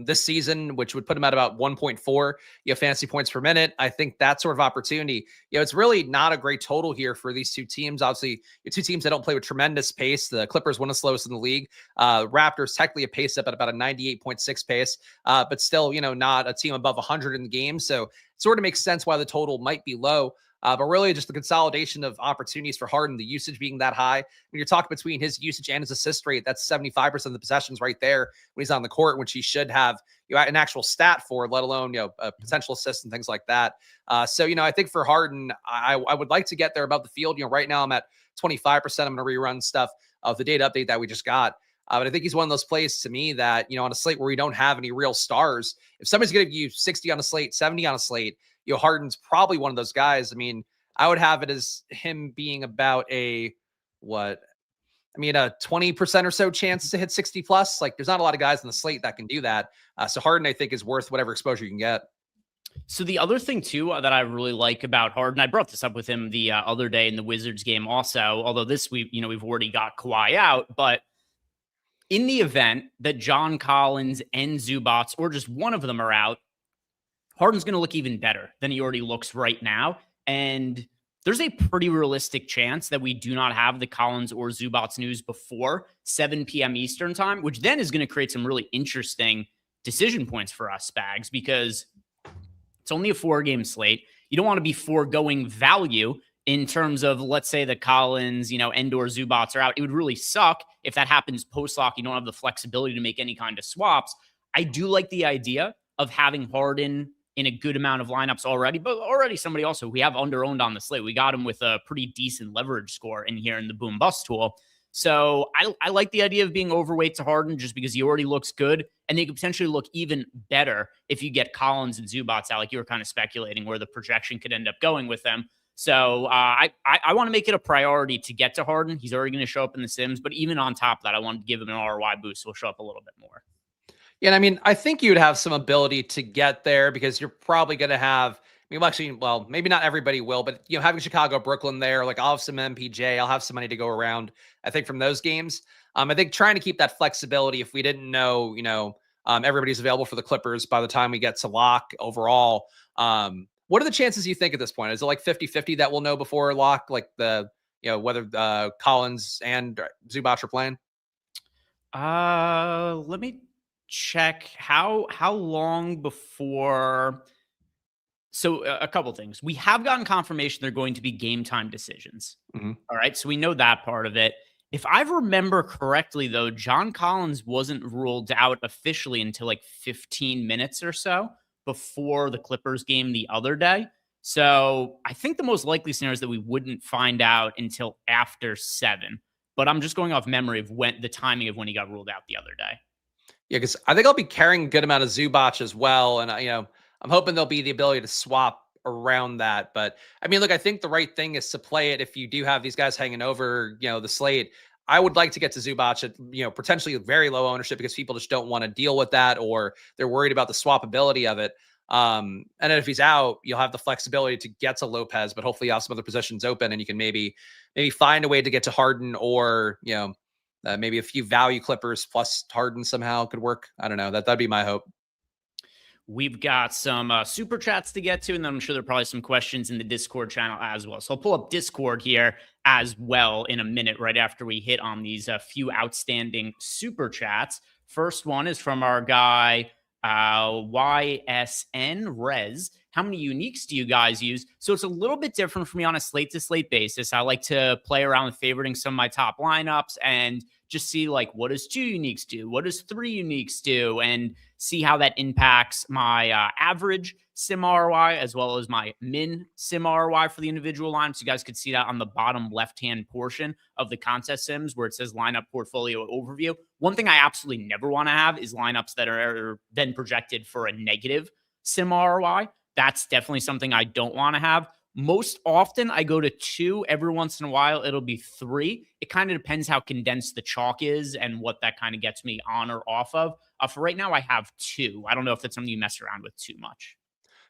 this season, which would put him at about 1.4 fantasy points per minute. I think that sort of opportunity, it's really not a great total here for these two teams. Obviously, two teams that don't play with tremendous pace. The Clippers, one of the slowest in the league. Raptors, technically a pace up at about a 98.6 pace, but still, not a team above 100 in the game. So it sort of makes sense why the total might be low. But really just the consolidation of opportunities for Harden, the usage being that high. When you're talking between his usage and his assist rate, that's 75% of the possessions right there when he's on the court, which he should have an actual stat for, let alone, a potential assist and things like that. So, I think for Harden, I would like to get there above the field. Right now I'm at 25%. I'm going to rerun stuff of the data update that we just got. But I think he's one of those plays to me that, on a slate where we don't have any real stars, if somebody's going to give you 60 on a slate, 70 on a slate, Harden's probably one of those guys. I mean, I would have it as him being about a 20% or so chance to hit 60 plus. Like there's not a lot of guys on the slate that can do that. So Harden, I think, is worth whatever exposure you can get. So the other thing too that I really like about Harden, I brought this up with him the other day in the Wizards game also, although this we've already got Kawhi out, but in the event that John Collins and Zubats or just one of them are out, Harden's going to look even better than he already looks right now. And there's a pretty realistic chance that we do not have the Collins or Zubats news before 7 p.m. Eastern time, which then is going to create some really interesting decision points for us, Spags, because it's only a 4-game slate. You don't want to be foregoing value in terms of, let's say, the Collins, and or Zubats are out. It would really suck if that happens post-lock. You don't have the flexibility to make any kind of swaps. I do like the idea of having Harden in a good amount of lineups already, but already somebody also we have under-owned on the slate. We got him with a pretty decent leverage score in here in the boom bust tool. So I like the idea of being overweight to Harden just because he already looks good, and they could potentially look even better if you get Collins and Zubats out, like you were kind of speculating where the projection could end up going with them. So I want to make it a priority to get to Harden. He's already going to show up in the Sims, but even on top of that, I want to give him an ROI boost, so he'll show up a little bit more. Yeah, and I mean, I think you'd have some ability to get there because you're probably going to have, maybe not everybody will, but having Chicago, Brooklyn there, like I'll have some MPJ, I'll have some money to go around, I think, from those games. I think trying to keep that flexibility, if we didn't know, everybody's available for the Clippers by the time we get to lock overall. What are the chances you think at this point? Is it like 50-50 that we'll know before lock, like whether Collins and Zubac are playing? Let me check how long before. So a couple things. We have gotten confirmation they're going to be game time decisions. Mm-hmm. All right. So we know that part of it. If I remember correctly, though, John Collins wasn't ruled out officially until like 15 minutes or so before the Clippers game the other day. So I think the most likely scenario is that we wouldn't find out until after 7. But I'm just going off memory of the timing of when he got ruled out the other day. Yeah, because I think I'll be carrying a good amount of Zubac as well. And, I'm hoping there'll be the ability to swap around that. But I mean, look, I think the right thing is to play it if you do have these guys hanging over, the slate. I would like to get to Zubac at, potentially very low ownership because people just don't want to deal with that or they're worried about the swappability of it. And then if he's out, you'll have the flexibility to get to Lopez, but hopefully you have some other positions open and you can maybe find a way to get to Harden or, maybe a few value Clippers plus Harden somehow could work. I don't know. That'd be my hope. We've got some super chats to get to, and then I'm sure there are probably some questions in the Discord channel as well. So I'll pull up Discord here as well in a minute, right after we hit on these few outstanding super chats. First one is from our guy, YSN Rez. How many uniques do you guys use? So it's a little bit different for me on a slate-to-slate basis. I like to play around with favoriting some of my top lineups and just see, like, what does 2 uniques do? What does 3 uniques do? And see how that impacts my average sim ROI as well as my min sim ROI for the individual lineups. You guys could see that on the bottom left-hand portion of the contest sims where it says lineup portfolio overview. One thing I absolutely never want to have is lineups that are then projected for a negative sim ROI. That's definitely something I don't want to have. Most often I go to 2. Every once in a while, it'll be 3. It kind of depends how condensed the chalk is and what that kind of gets me on or off of. For right now, I have 2. I don't know if that's something you mess around with too much.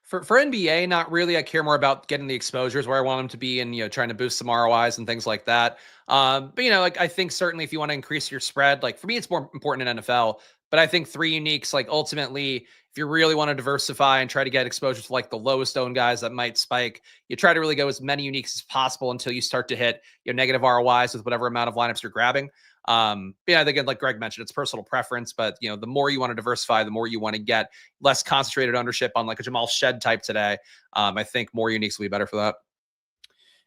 For NBA, not really. I care more about getting the exposures where I want them to be and, trying to boost some ROIs and things like that. But, I think certainly if you want to increase your spread, like for me, it's more important in NFL. But I think 3 uniques, like ultimately, if you really want to diversify and try to get exposure to like the lowest owned guys that might spike, you try to really go as many uniques as possible until you start to hit negative ROIs with whatever amount of lineups you're grabbing. I think like Greg mentioned, it's personal preference, but the more you want to diversify, the more you want to get less concentrated ownership on like a Jamal Shed type today. I think more uniques will be better for that.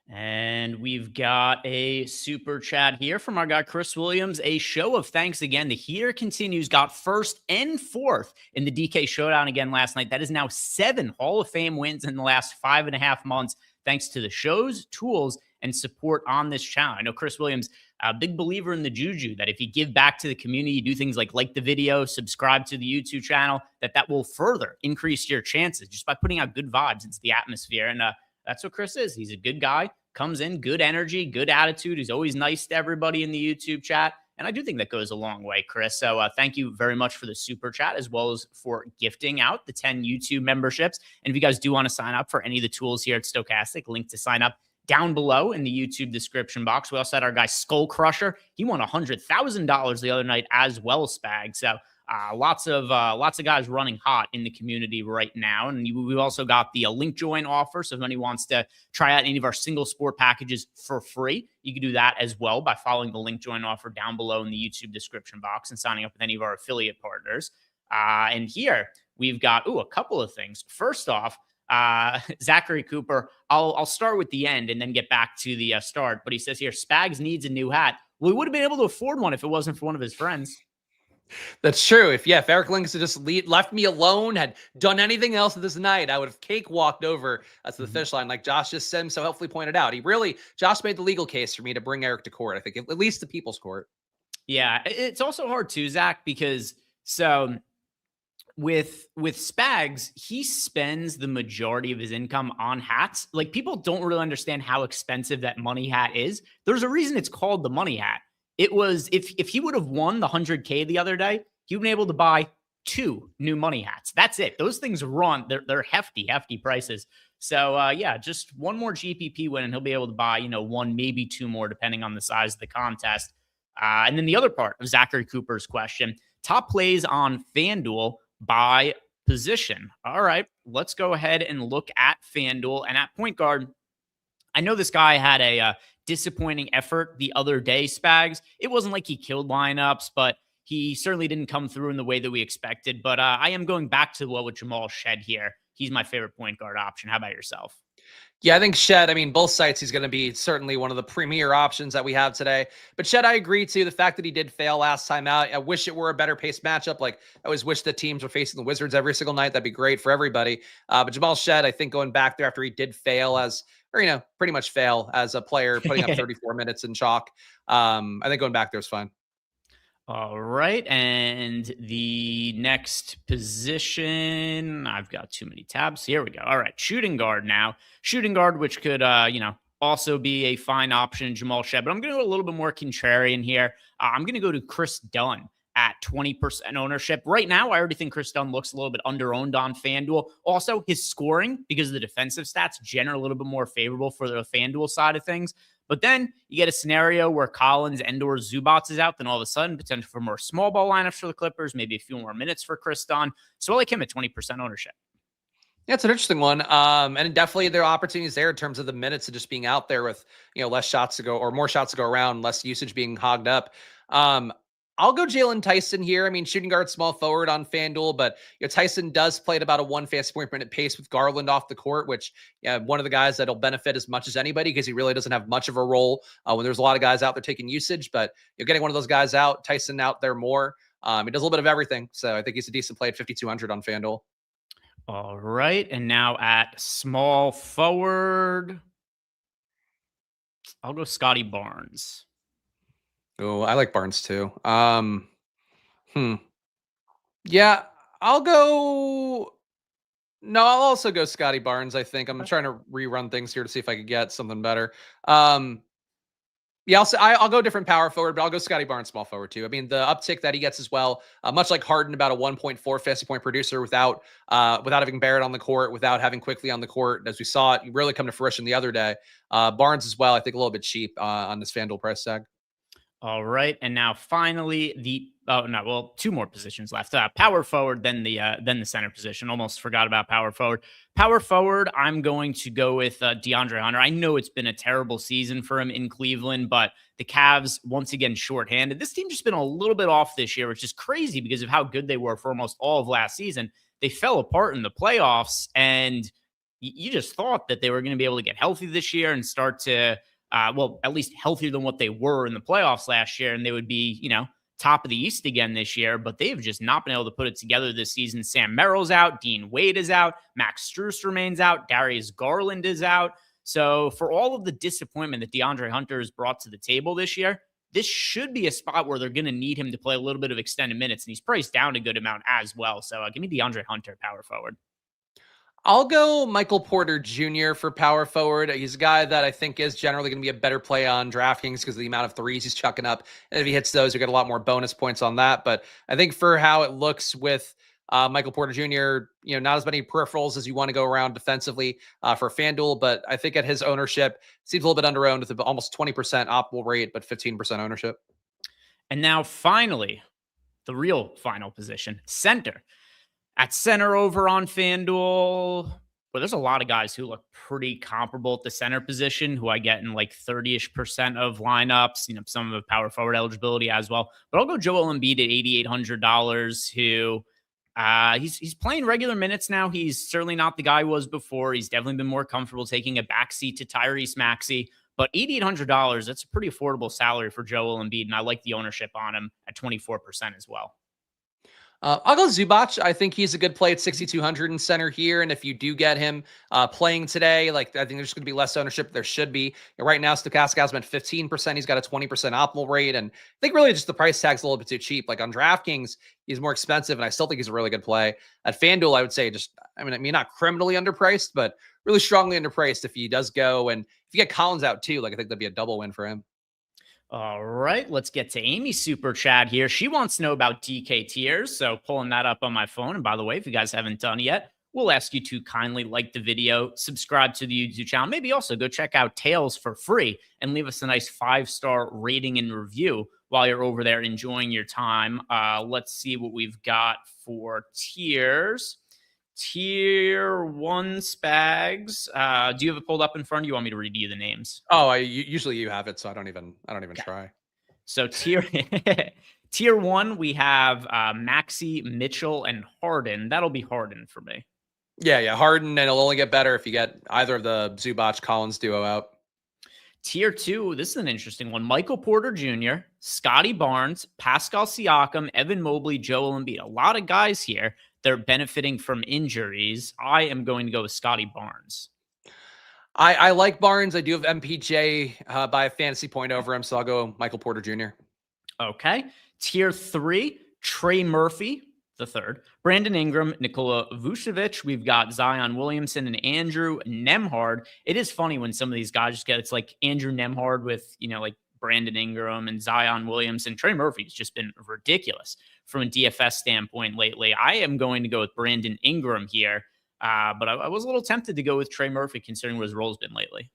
And we've got a super chat here from our guy, Chris Williams. A show of thanks again. The heater continues, got 1st and 4th in the DK Showdown again last night. That is now 7 Hall of Fame wins in the last 5.5 months, thanks to the shows, tools, and support on this channel. I know Chris Williams, a big believer in the juju, that if you give back to the community, do things like the video, subscribe to the YouTube channel, that will further increase your chances just by putting out good vibes into the atmosphere. And that's what Chris is. He's a good guy, comes in, good energy, good attitude. He's always nice to everybody in the YouTube chat. And I do think that goes a long way, Chris. So thank you very much for the super chat, as well as for gifting out the 10 YouTube memberships. And if you guys do want to sign up for any of the tools here at Stochastic, link to sign up down below in the YouTube description box. We also had our guy Skull Crusher. He won $100,000 the other night as well, Spag. So lots of guys running hot in the community right now. And we've also got the link join offer. So if anyone wants to try out any of our single sport packages for free, you can do that as well by following the link join offer down below in the YouTube description box and signing up with any of our affiliate partners. And here we've got a couple of things. First off, Zachary Cooper, I'll start with the end and then get back to the start. But he says here, Spags needs a new hat. Well, he would have been able to afford one if it wasn't for one of his friends. That's true. If Eric Links had just left me alone, had done anything else this night, I would have cakewalked over to the finish line, like Josh just said, so helpfully pointed out. Josh made the legal case for me to bring Eric to court. I think at least the people's court. Yeah, it's also hard too, Zach, because so with Spags, he spends the majority of his income on hats. Like, people don't really understand how expensive that money hat is. There's a reason it's called the money hat. It was, if he would have won the 100K the other day, he would have been able to buy 2 new money hats. That's it. Those things run. They're hefty prices. So just one more GPP win and he'll be able to buy, 1, maybe 2 more, depending on the size of the contest. And then the other part of Zachary Cooper's question, top plays on FanDuel by position. All right, let's go ahead and look at FanDuel. And at point guard, I know this guy had a disappointing effort the other day, Spags. It wasn't like he killed lineups, but he certainly didn't come through in the way that we expected. But I am going back to with Jamal Shed here. He's my favorite point guard option. How about yourself? Yeah, I think Shed, both sites, he's going to be certainly one of the premier options that we have today. But Shed, I agree too. The fact that he did fail last time out, I wish it were a better paced matchup. Like, I always wish the teams were facing the Wizards every single night. That'd be great for everybody. But Jamal Shed, I think going back there after he did fail pretty much fail as a player, putting up 34 minutes in chalk. I think going back there is fine. All right. And the next position, I've got too many tabs. Here we go. All right. Shooting guard now. Shooting guard, which could, also be a fine option, Jamal Shed. But I'm going to go a little bit more contrarian here. I'm going to go to Chris Dunn at 20% ownership. Right now, I already think Chris Dunn looks a little bit under-owned on FanDuel. Also, his scoring, because of the defensive stats, generally a little bit more favorable for the FanDuel side of things. But then you get a scenario where Collins and/or Zubats is out, then all of a sudden, potential for more small ball lineups for the Clippers, maybe a few more minutes for Chris Dunn. So I like him at 20% ownership. Yeah, it's an interesting one. And definitely there are opportunities there in terms of the minutes of just being out there with, less shots to go or more shots to go around, less usage being hogged up. I'll go Jalen Tyson here. Shooting guard, small forward on FanDuel, but Tyson does play at about a 1 fantasy point per minute pace with Garland off the court, which one of the guys that'll benefit as much as anybody because he really doesn't have much of a role when there's a lot of guys out there taking usage. But you're getting one of those guys out, Tyson out there more. He does a little bit of everything, so I think he's a decent play at 5,200 on FanDuel. All right, and now at small forward, I'll go Scotty Barnes. Oh, I like Barnes too. Yeah, I'll also go Scotty Barnes. I think I'm trying to rerun things here to see if I could get something better. Yeah, I'll go different power forward, but I'll go Scotty Barnes small forward too. The uptick that he gets as well, much like Harden, about a 1.4 fantasy point producer without having Barrett on the court, without having Quickly on the court. As we saw it really come to fruition the other day. Barnes as well, I think a little bit cheap on this FanDuel price tag. All right, and now finally 2 more positions left. Power forward, then the center position. Almost forgot about power forward. Power forward, I'm going to go with DeAndre Hunter. I know it's been a terrible season for him in Cleveland, but the Cavs once again shorthanded. This team just been a little bit off this year, which is crazy because of how good they were for almost all of last season. They fell apart in the playoffs, and you just thought that they were going to be able to get healthy this year and start to. At least healthier than what they were in the playoffs last year. And they would be, top of the East again this year, but they've just not been able to put it together this season. Sam Merrill's out. Dean Wade is out. Max Strus remains out. Darius Garland is out. So for all of the disappointment that DeAndre Hunter has brought to the table this year, this should be a spot where they're going to need him to play a little bit of extended minutes. And he's priced down a good amount as well. So give me DeAndre Hunter power forward. I'll go Michael Porter Jr. for power forward. He's a guy that I think is generally going to be a better play on DraftKings because of the amount of threes he's chucking up. And if he hits those, you get a lot more bonus points on that. But I think for how it looks with Michael Porter Jr., not as many peripherals as you want to go around defensively for FanDuel. But I think at his ownership, seems a little bit under-owned with almost 20% optimal rate, but 15% ownership. And now finally, the real final position, center. At center over on FanDuel, well, there's a lot of guys who look pretty comparable at the center position who I get in like 30-ish% of lineups. Some of the power forward eligibility as well. But I'll go Joel Embiid at $8,800, who he's playing regular minutes now. He's certainly not the guy he was before. He's definitely been more comfortable taking a backseat to Tyrese Maxey. But $8,800, that's a pretty affordable salary for Joel Embiid, and I like the ownership on him at 24% as well. I'll go Zubac. I think he's a good play at 6,200 in center here. And if you do get him playing today, I think there's going to be less ownership. There should be. Right now, Stochastic has him at 15%. He's got a 20% optimal rate. And I think really just the price tag's a little bit too cheap. Like on DraftKings, he's more expensive, and I still think he's a really good play. At FanDuel, I would say not criminally underpriced, but really strongly underpriced if he does go. And if you get Collins out too, I think that'd be a double win for him. All right, let's get to Amy's super chat here. She wants to know about DK tiers, so pulling that up on my phone. And by the way, if you guys haven't done yet, we'll ask you to kindly like the video, subscribe to the YouTube channel, maybe also go check out Tails for free and leave us a nice 5-star rating and review while you're over there enjoying your time. Let's see what we've got for tiers. Tier 1 Spags. Do you have it pulled up in front? Or you want me to read you the names? Oh, usually you have it, so I don't even try. So tier 1, we have Maxey, Mitchell, and Harden. That'll be Harden for me. Yeah, Harden, and it'll only get better if you get either of the Zubac Collins duo out. Tier 2, this is an interesting one. Michael Porter Jr., Scotty Barnes, Pascal Siakam, Evan Mobley, Joel Embiid. A lot of guys here. They're benefiting from injuries. I am going to go with Scotty Barnes. I like Barnes. I do have MPJ by a fantasy point over him, so I'll go Michael Porter Jr. Okay. Tier 3, Trey Murphy, the third. Brandon Ingram, Nikola Vucevic. We've got Zion Williamson and Andrew Nembhard. It is funny when some of these guys just it's like Andrew Nembhard with, like Brandon Ingram and Zion Williamson. Trey Murphy's just been ridiculous from a DFS standpoint lately. I am going to go with Brandon Ingram here, but I was a little tempted to go with Trey Murphy considering what his role's been lately.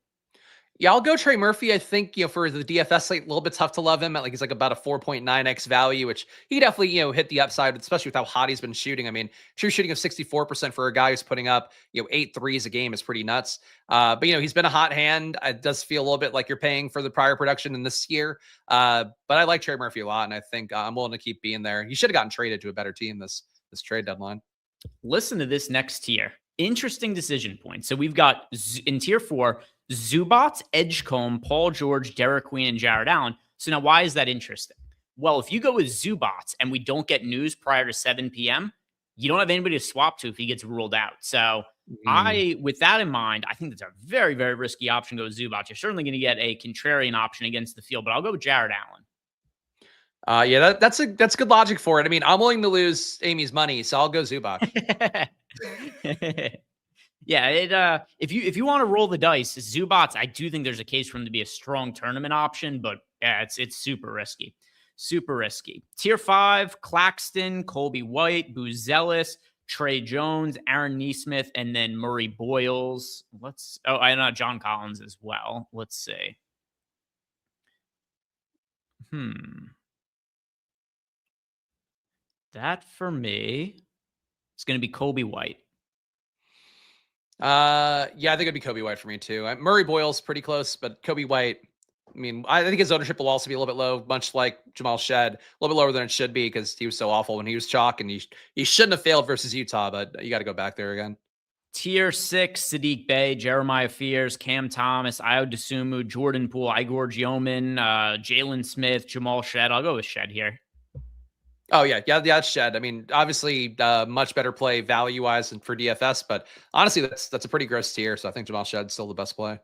Yeah, I'll go Trey Murphy. I think, for the DFS slate, a little bit tough to love him. He's like about a 4.9x value, which he definitely, hit the upside, especially with how hot he's been shooting. True shooting of 64% for a guy who's putting up, 8 threes a game is pretty nuts. But he's been a hot hand. It does feel a little bit like you're paying for the prior production in this year. But I like Trey Murphy a lot, and I think I'm willing to keep being there. He should have gotten traded to a better team this trade deadline. Listen to this next tier. Interesting decision point. So we've got in tier 4, Zubac, Edgecombe, Paul George, Derek Queen, and Jared Allen. So now why is that interesting? Well, if you go with Zubac and we don't get news prior to 7 p.m., you don't have anybody to swap to if he gets ruled out. So with that in mind, I think that's a very, very risky option to go with Zubac. You're certainly going to get a contrarian option against the field, but I'll go with Jared Allen. Yeah, that's good logic for it. I'm willing to lose Amy's money, so I'll go Zubac. Yeah, if you want to roll the dice, Zubac, I do think there's a case for him to be a strong tournament option, but yeah, it's super risky. Super risky. Tier 5, Claxton, Colby White, Boozelis, Trey Jones, Aaron Nesmith, and then Murray Boyles. I know John Collins as well. Let's see. That for me is going to be Colby White. Yeah, I think it'd be Kobe White for me too. Murray Boyle's pretty close, but Kobe White, I think his ownership will also be a little bit low, much like Jamal Shed, a little bit lower than it should be because he was so awful when he was chalk, and he shouldn't have failed versus Utah, but you got to go back there again. Tier 6, Sadiq Bey, Jeremiah Fears, Cam Thomas, Ayo Dosunmu, Jordan Poole, Igor Gioman, Jalen Smith, Jamal Shed. I'll go with Shed here. Oh, yeah, it's Shed. Obviously, much better play value-wise for DFS, but honestly, that's a pretty gross tier, so I think Jamal Shed's still the best play.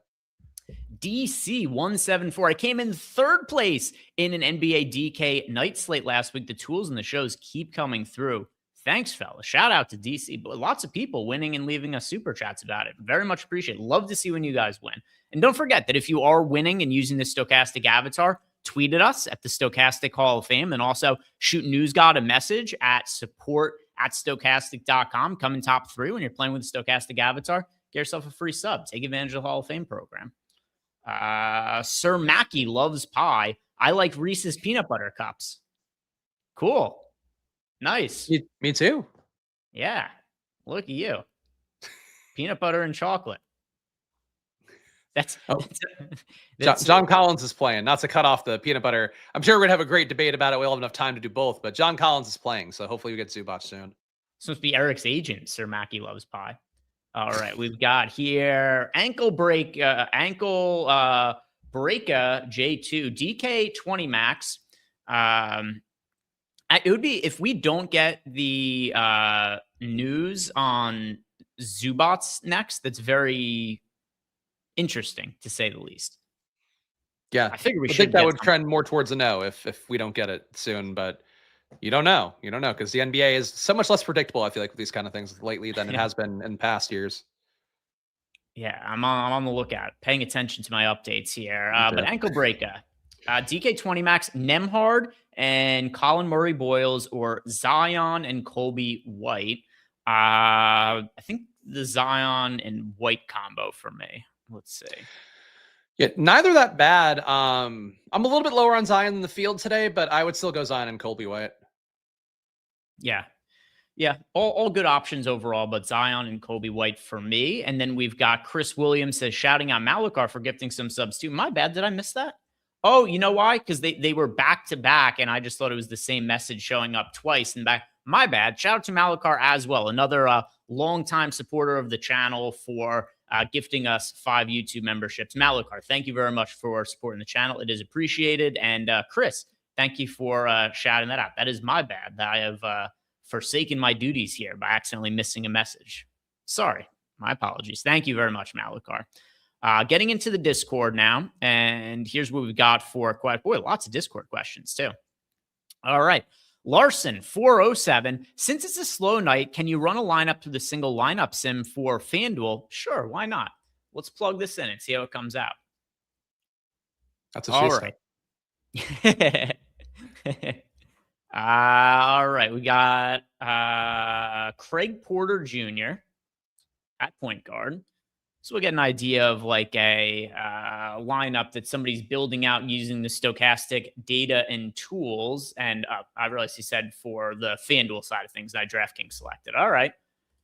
DC 174. I came in third place in an NBA DK night slate last week. The tools and the shows keep coming through. Thanks, fella. Shout out to DC. But lots of people winning and leaving us super chats about it. Very much appreciate it. Love to see when you guys win. And don't forget that if you are winning and using the Stochastic avatar, tweet at us at the Stochastic Hall of Fame, and also shoot NewsGod a message at support@stochastic.com. Come in top 3 when you're playing with the Stochastic avatar. Get yourself a free sub. Take advantage of the Hall of Fame program. Sir Mackey loves pie. I like Reese's peanut butter cups. Cool. Nice. Me too. Yeah. Look at you. Peanut butter and chocolate. That's John Collins is playing. Not to cut off the peanut butter. I'm sure we're going to have a great debate about it. We'll have enough time to do both, but John Collins is playing, so hopefully we get Zubac soon. Supposed to be Eric's agent. Sir Mackey loves pie. All right. We've got here ankle breaker J2 DK 20 max. It would be, if we don't get the news on Zubats next, that's very interesting to say the least. Yeah, I figure we should think that would something. trend more towards a no if we don't get it soon, but you don't know because the NBA is so much less predictable. I feel like with these kind of things lately than it has been in past years. Yeah, I'm on the lookout, paying attention to my updates here. But ankle breaker, DK 20 max, Nemhard and Colin Murray Boyles, or Zion and Colby White. I think the Zion and White combo for me. Let's see. Yeah, neither that bad. I'm a little bit lower on Zion in the field today, but I would still go Zion and Colby White. Yeah. All good options overall, but Zion and Colby White for me. And then we've got Chris Williams says, shouting out Malakar for gifting some subs too. My bad. Did I miss that? Oh, you know why? Because they were back to back, and I just thought it was the same message showing up twice. And back. My bad. Shout out to Malakar as well, another longtime supporter of the channel for gifting us 5 YouTube memberships. Malakar, thank you very much for supporting the channel. It is appreciated. And Chris, thank you for shouting that out. That is my bad that I have forsaken my duties here by accidentally missing a message. Sorry. My apologies. Thank you very much, Malakar. Getting into the Discord now, and here's what we've got for lots of Discord questions too. All right. Larson, 407. Since it's a slow night, can you run a lineup through the single lineup sim for FanDuel? Sure, why not? Let's plug this in and see how it comes out. That's all right. All right. We got Craig Porter Jr. at point guard. So we'll get an idea of like a lineup that somebody's building out using the stochastic data and tools. And I realized he said for the FanDuel side of things, I DraftKings selected. All right.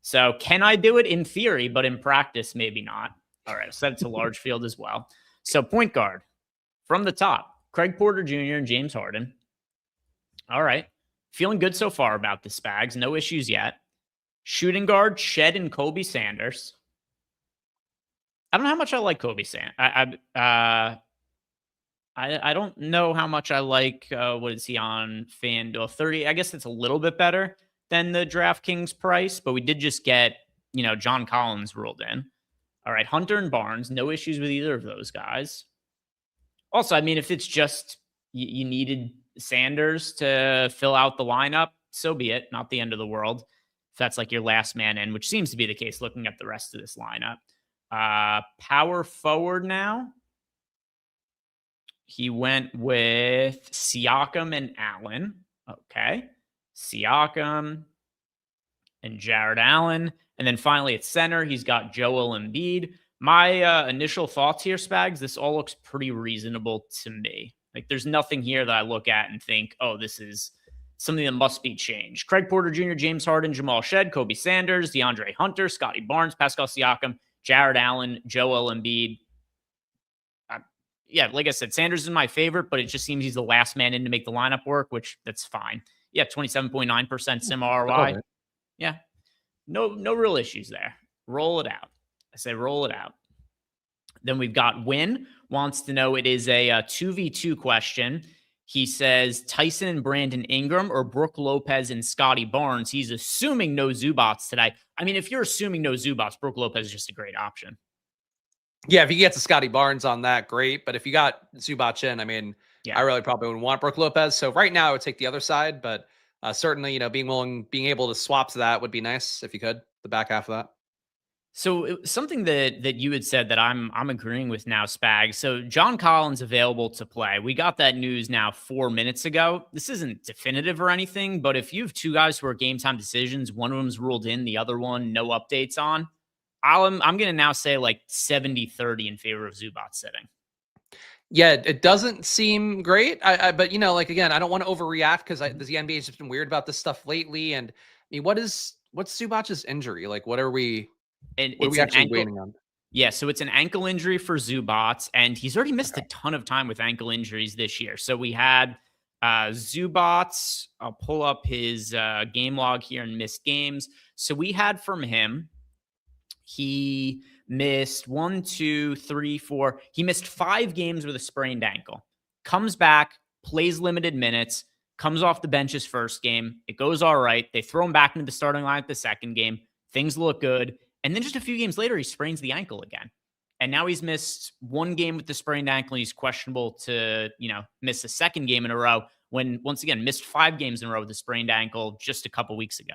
So can I do it in theory, but in practice, maybe not. All right. I'll set it to large field as well. So point guard from the top, Craig Porter Jr. and James Harden. All right. Feeling good so far about the Spags. No issues yet. Shooting guard, Shed and Kobe Sanders. I don't know how much I like Kobe Sanders. I don't know how much I like, what is he on FanDuel? 30. I guess it's a little bit better than the DraftKings price, but we did just get, John Collins ruled in. All right. Hunter and Barnes. No issues with either of those guys. Also, I mean, if it's just you needed Sanders to fill out the lineup, so be it. Not the end of the world. If that's like your last man in, which seems to be the case looking at the rest of this lineup. Power forward now. He went with Siakam and Allen. Okay. Siakam and Jared Allen. And then finally at center, he's got Joel Embiid. My initial thoughts here, Spags, this all looks pretty reasonable to me. Like there's nothing here that I look at and think, oh, this is something that must be changed. Craig Porter Jr., James Harden, Jamal Shed, Kobe Sanders, DeAndre Hunter, Scotty Barnes, Pascal Siakam, Jared Allen, Joel Embiid. Yeah, like I said, Sanders is my favorite, but it just seems he's the last man in to make the lineup work, which that's fine. Yeah, 27.9% sim ROI. Yeah, no real issues there. Roll it out. I say roll it out. Then we've got Win wants to know, it is a 2v2 question. He says Tyson and Brandon Ingram or Brooke Lopez and Scotty Barnes. He's assuming no Zubats today. I mean, if you're assuming no Zubats, Brooke Lopez is just a great option. Yeah, if you get to Scotty Barnes on that, great. But if you got Zubac in, I mean, I really probably wouldn't want Brooke Lopez. So right now I would take the other side, but certainly, being able to swap to that would be nice if you could, the back half of that. So something that you had said that I'm agreeing with now, Spag. So John Collins available to play. We got that news now 4 minutes ago. This isn't definitive or anything, but if you have two guys who are game time decisions, one of them's ruled in, the other one no updates on, I'm going to now say like 70-30 in favor of Zubac sitting. Yeah, it doesn't seem great. But again, I don't want to overreact because the NBA has just been weird about this stuff lately. And I mean, what's Zubac's injury? Like, what are we actually waiting on? Yeah, so it's an ankle injury for Zubac, and he's already missed a ton of time with ankle injuries this year. So we had Zubac. I'll pull up his game log here and missed games. So we had from him, he missed 1, 2, 3, 4. He missed 5 games with a sprained ankle. Comes back, plays limited minutes, comes off the bench his first game. It goes all right. They throw him back into the starting line at the second game. Things look good. And then just a few games later, he sprains the ankle again. And now he's missed 1 game with the sprained ankle. And he's questionable to, miss a second game in a row when, once again, missed 5 games in a row with a sprained ankle just a couple weeks ago.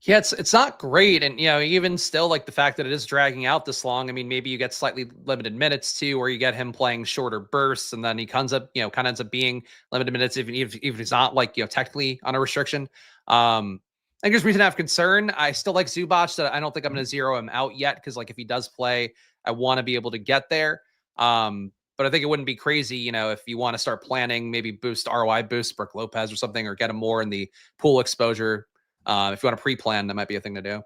Yeah, it's not great. And, even still, like the fact that it is dragging out this long, I mean, maybe you get slightly limited minutes too, or you get him playing shorter bursts and then he comes up, kind of ends up being limited minutes, even if he's not like, technically on a restriction. I think there's reason to have concern. I still like Zubac. That I don't think I'm going to zero him out yet because, like, if he does play, I want to be able to get there. But I think it wouldn't be crazy, if you want to start planning, maybe boost ROI, boost Brook Lopez or something, or get him more in the pool exposure. If you want to pre-plan, that might be a thing to do.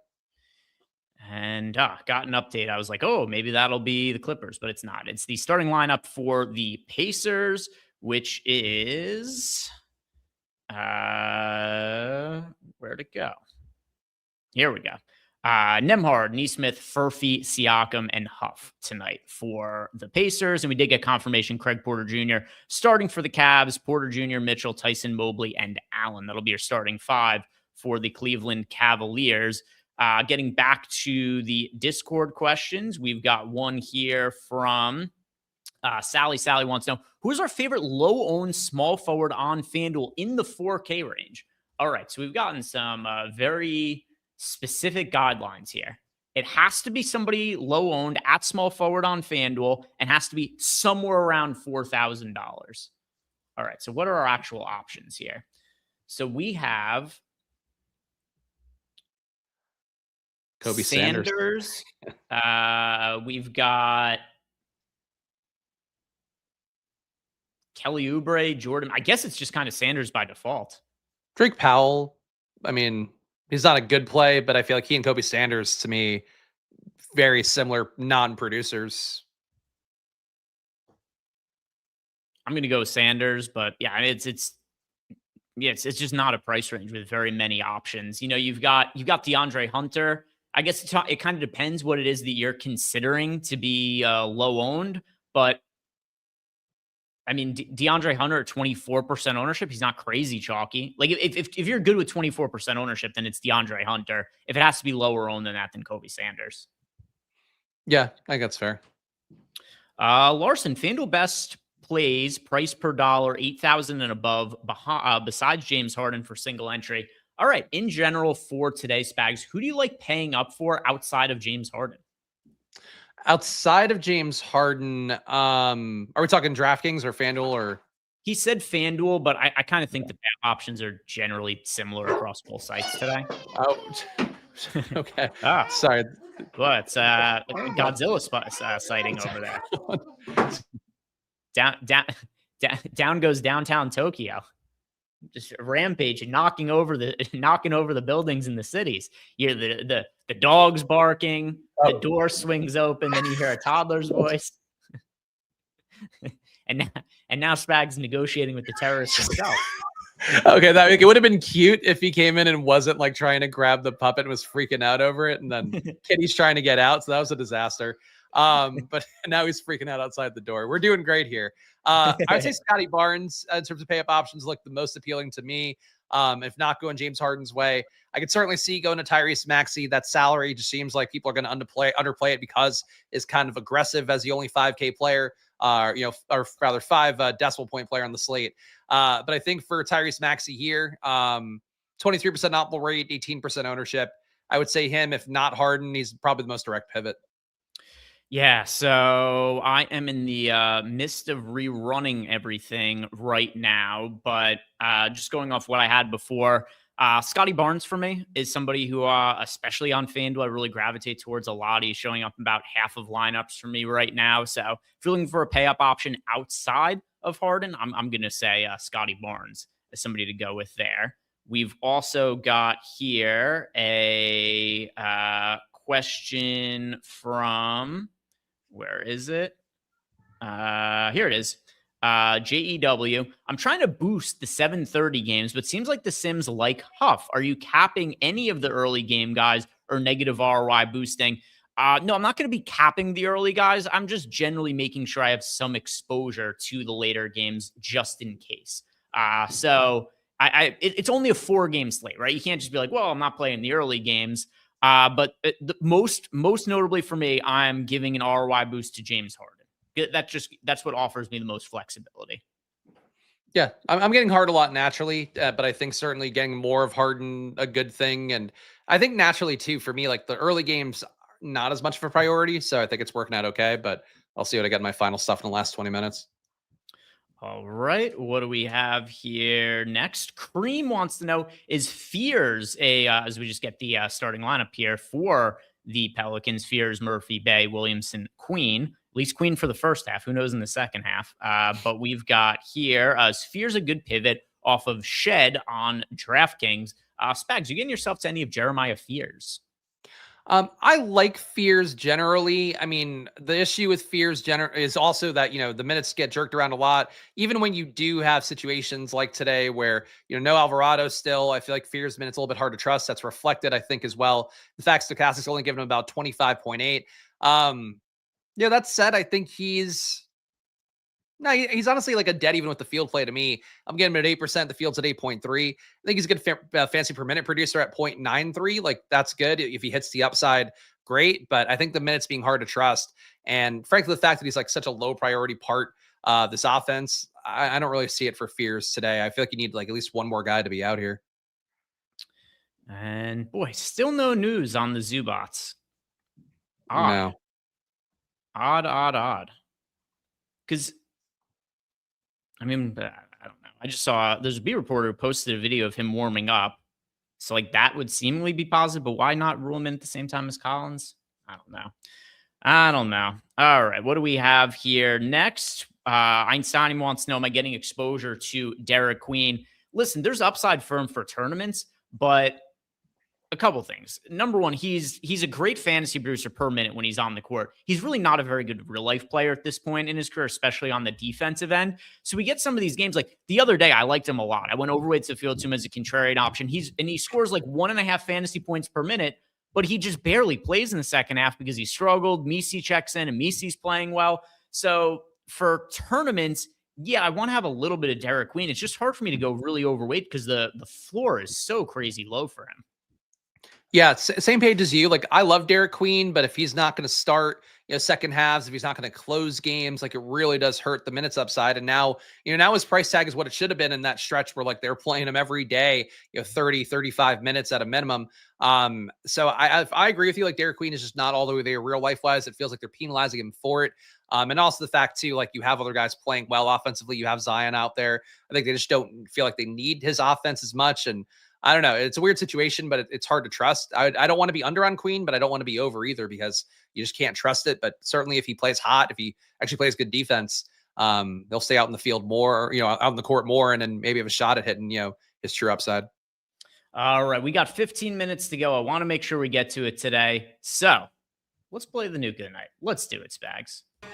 And got an update. I was like, oh, maybe that'll be the Clippers, but it's not. It's the starting lineup for the Pacers, which is where'd it go? Here we go. Nembhard, Nesmith, Furphy, Siakam, and Huff tonight for the Pacers. And we did get confirmation Craig Porter Jr. starting for the Cavs, Porter Jr., Mitchell, Tyson Mobley, and Allen. That'll be your starting 5 for the Cleveland Cavaliers. Getting back to the Discord questions, we've got one here from Sally. Sally wants to know, who's our favorite low-owned small forward on FanDuel in the 4K range? All right, so we've gotten some very specific guidelines here. It has to be somebody low-owned at small forward on FanDuel and has to be somewhere around $4,000. All right, so what are our actual options here? So we have Kobe Sanders. We've got Kelly Oubre, Jordan. I guess it's just kind of Sanders by default. Drake Powell. I mean, he's not a good play, but I feel like he and Kobe Sanders, to me, very similar non-producers. I'm going to go with Sanders, but yeah, it's just not a price range with very many options. You've got DeAndre Hunter. I guess it kind of depends what it is that you're considering to be low owned, but I mean, DeAndre Hunter at 24% ownership, he's not crazy chalky. Like if you're good with 24% ownership, then it's DeAndre Hunter. If it has to be lower owned than that, then Kobe Sanders. Yeah, I think that's fair. Larson, FanDuel best plays price per dollar, 8,000 and above, besides James Harden for single entry. All right, in general for today, Spags, who do you like paying up for outside of James Harden? Outside of James Harden, are we talking DraftKings or FanDuel or? He said FanDuel, but I kind of think the options are generally similar across both sites today. Oh, okay. Sorry. But it's Godzilla sighting over there. Down goes downtown Tokyo. Just rampage and knocking over the buildings in the cities. You hear the dogs barking, the door swings open, then you hear a toddler's voice. and now Spags negotiating with the terrorist himself. Okay, it would have been cute if he came in and wasn't like trying to grab the puppet and was freaking out over it, and then Kitty's trying to get out, so that was a disaster. But now he's freaking out outside the door. We're doing great here. I would say Scotty Barnes in terms of pay up options look the most appealing to me. If not going James Harden's way, I could certainly see going to Tyrese Maxey. That salary just seems like people are going to underplay it because it's kind of aggressive as the only 5K player. or rather 5 decimal point player on the slate. But I think for Tyrese Maxey here, 23% optimal rate, 18% ownership. I would say him, if not Harden, he's probably the most direct pivot. Yeah, so I am in the midst of rerunning everything right now, but just going off what I had before, Scotty Barnes for me is somebody who, especially on FanDuel, I really gravitate towards a lot. He's showing up in about half of lineups for me right now. So if you're looking for a pay up option outside of Harden, I'm going to say Scotty Barnes is somebody to go with there. We've also got here a question from... Where is it? Here it is. JEW. I'm trying to boost the 7:30 games, but seems like the Sims like Huff. Are you capping any of the early game guys or negative ROI boosting? No, I'm not going to be capping the early guys. I'm just generally making sure I have some exposure to the later games just in case. So it's only a 4-game slate, right? You can't just be like, well, I'm not playing the early games. But most notably for me, I'm giving an ROI boost to James Harden. That's what offers me the most flexibility. Yeah, I'm getting hard a lot naturally, but I think certainly getting more of Harden a good thing, and I think naturally too for me, like the early games, not as much of a priority. So I think it's working out okay. But I'll see what I got in my final stuff in the last 20 minutes. All right, what do we have here next? Cream wants to know, is Fears as we just get the starting lineup here for the Pelicans, Fears, Murphy, Bay, Williamson, Queen, at least Queen for the first half. Who knows in the second half? But we've got here, is Fears a good pivot off of Shed on DraftKings? Spags, you getting yourself to any of Jeremiah Fears? I like Fears generally. I mean, the issue with Fears is also that, the minutes get jerked around a lot. Even when you do have situations like today where, no Alvarado still, I feel like Fears minutes a little bit hard to trust. That's reflected, I think, as well. The fact Stochastic's only given him about 25.8. That said, I think he's honestly like a dead even with the field play to me. I'm getting him at 8%. The field's at 8.3. I think he's a good fancy per minute producer at 0.93. Like that's good. If he hits the upside, great. But I think the minutes being hard to trust. And frankly, the fact that he's like such a low priority part of this offense, I don't really see it for Fears today. I feel like you need like at least one more guy to be out here. And boy, still no news on the Zubats. Odd. No. Odd. Because I mean, I don't know. I just saw there's a beat reporter who posted a video of him warming up. So like that would seemingly be positive, but why not rule him in at the same time as Collins? I don't know. All right. What do we have here next? Einstein wants to know, am I getting exposure to Derek Queen? Listen, there's upside for him for tournaments, but a couple things. Number one, he's a great fantasy producer per minute when he's on the court. He's really not a very good real life player at this point in his career, especially on the defensive end. So we get some of these games like the other day, I liked him a lot. I went overweight to field to him as a contrarian option. He scores like 1.5 fantasy points per minute, but he just barely plays in the second half because he struggled. Misi checks in and Misi's playing well. So for tournaments, yeah, I want to have a little bit of Derek Queen. It's just hard for me to go really overweight because the floor is so crazy low for him. Yeah, same page as you. Like, I love Derek Queen, but if he's not going to start, second halves, if he's not going to close games, like it really does hurt the minutes upside. And now, now his price tag is what it should have been in that stretch where like they're playing him every day, 30, 35 minutes at a minimum. So I agree with you. Like Derek Queen is just not all the way there real life wise. It feels like they're penalizing him for it. And also the fact too, like you have other guys playing well offensively. You have Zion out there. I think they just don't feel like they need his offense as much. And I don't know. It's a weird situation, but it's hard to trust. I don't want to be under on Queen, but I don't want to be over either because you just can't trust it. But certainly if he plays hot, if he actually plays good defense, they'll stay out in the field more, out in the court more, and then maybe have a shot at hitting, his true upside. All right. We got 15 minutes to go. I want to make sure we get to it today. So let's play the nuke of the night. Let's do it, Spags. 30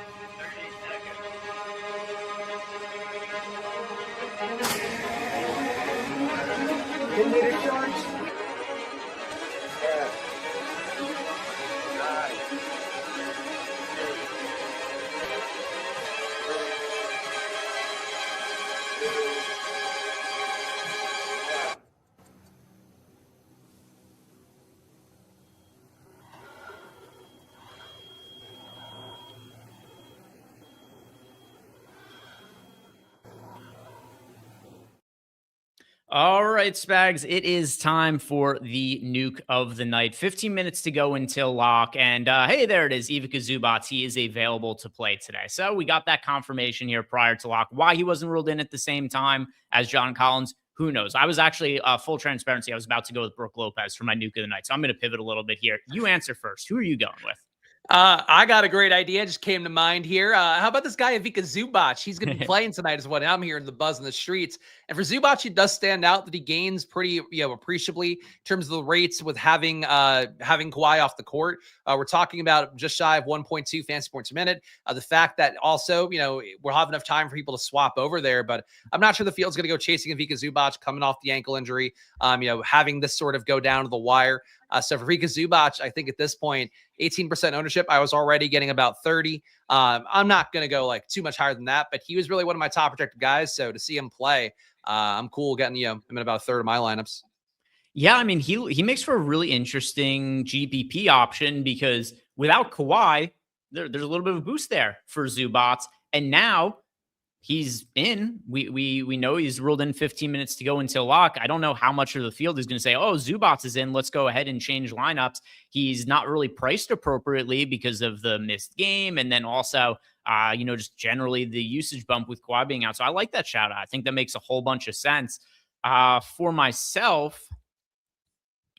Indicator charge. All right, Spags, it is time for the nuke of the night. 15 minutes to go until lock. And hey, there it is. Ivica Zubac. He is available to play today. So we got that confirmation here prior to lock. Why he wasn't ruled in at the same time as John Collins, who knows? I was actually, full transparency, I was about to go with Brooke Lopez for my nuke of the night. So I'm going to pivot a little bit here. You answer first. Who are you going with? I got a great idea. Just came to mind here. How about this guy, Ivica Zubac? He's going to be playing tonight is what I'm hearing the buzz in the streets. And for Zubac, it does stand out that he gains pretty, appreciably in terms of the rates with having Kawhi off the court. We're talking about just shy of 1.2 fantasy points a minute. The fact that also, we'll have enough time for people to swap over there, but I'm not sure the field's going to go chasing Ivica Zubac coming off the ankle injury. Having this sort of go down to the wire. So for Ivica Zubac, I think at this point, 18% ownership. I was already getting about 30. I'm not going to go like too much higher than that, but he was really one of my top protected guys. So to see him play, I'm cool getting, him in about a third of my lineups. Yeah, I mean, he makes for a really interesting GPP option because without Kawhi, there's a little bit of a boost there for Zubac. And now he's in. We know he's ruled in 15 minutes to go until lock. I don't know how much of the field is going to say, oh, Zubac is in. Let's go ahead and change lineups. He's not really priced appropriately because of the missed game. And then also, just generally the usage bump with Kawhi being out. So I like that shout out. I think that makes a whole bunch of sense. For myself,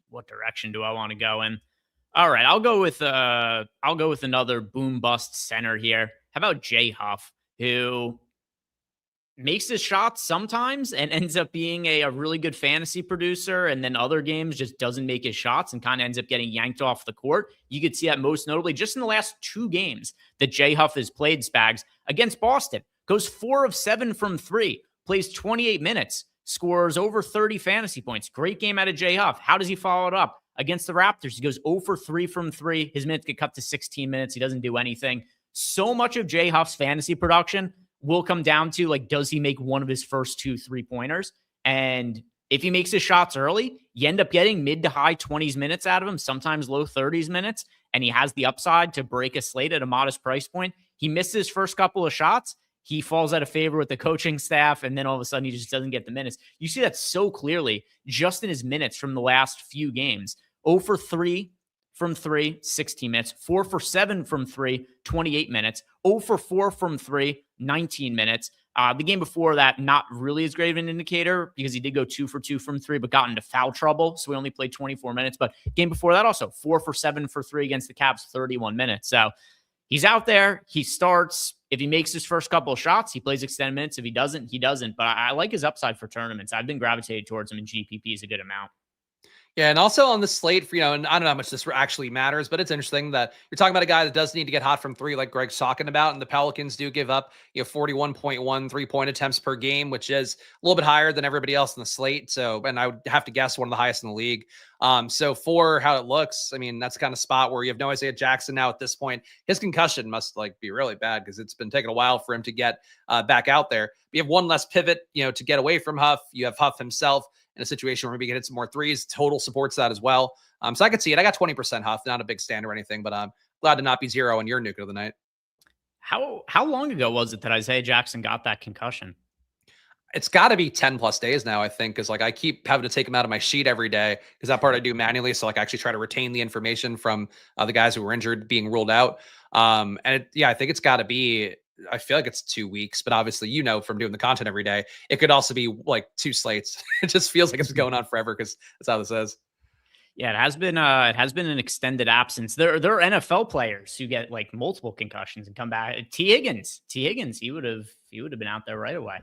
what direction do I want to go in? All right, I'll go with another boom bust center here. How about Jay Huff, who makes his shots sometimes and ends up being a really good fantasy producer, and then other games just doesn't make his shots and kind of ends up getting yanked off the court. You could see that most notably just in the last 2 games that Jay Huff has played, Spags, against Boston. Goes 4 of 7 from 3, plays 28 minutes, scores over 30 fantasy points. Great game out of Jay Huff. How does he follow it up? Against the Raptors, he goes 0 for 3 from 3. His minutes get cut to 16 minutes. He doesn't do anything. So much of Jay Huff's fantasy production will come down to, like, does he make one of his first 2 3-pointers? And if he makes his shots early, you end up getting mid to high 20s minutes out of him, sometimes low 30s minutes, and he has the upside to break a slate at a modest price point. He misses his first couple of shots. He falls out of favor with the coaching staff, and then all of a sudden he just doesn't get the minutes. You see that so clearly just in his minutes from the last few games. 0 for 3 from 3, 16 minutes. 4 for 7 from 3, 28 minutes. 0 for 4 from 3, 19 minutes. The game before that, not really as great of an indicator because he did go 2 for 2 from 3, but got into foul trouble. So we only played 24 minutes. But game before that also 4 for 7 for 3 against the Cavs, 31 minutes. So he's out there. He starts. If he makes his first couple of shots, he plays extended minutes. If he doesn't, he doesn't. But I like his upside for tournaments. I've been gravitated towards him in GPP is a good amount. Yeah, and also on the slate for, and I don't know how much this actually matters, but it's interesting that you're talking about a guy that does need to get hot from 3, like Greg's talking about, and the Pelicans do give up, 41.1 3-point attempts per game, which is a little bit higher than everybody else in the slate. So, and I would have to guess one of the highest in the league. So for how it looks, I mean, that's the kind of spot where you have no Isaiah Jackson now at this point. His concussion must be really bad because it's been taking a while for him to get back out there. You have one less pivot, to get away from Huff. You have Huff himself in a situation where maybe he can hit some more threes. Total supports that as well. So I could see it. I got 20% Huff, not a big stand or anything, but I'm glad to not be 0 on your nuke of the night. How long ago was it that Isaiah Jackson got that concussion? It's got to be 10 plus days now, I think, because I keep having to take them out of my sheet every day because that part I do manually. So I actually try to retain the information from the guys who were injured being ruled out. I think it's got to be, I feel like it's 2 weeks, but obviously, from doing the content every day, it could also be like 2 slates. It just feels like it's going on forever because that's how this is. Yeah, it has been an extended absence. There are NFL players who get like multiple concussions and come back. T. Higgins, he would have been out there right away.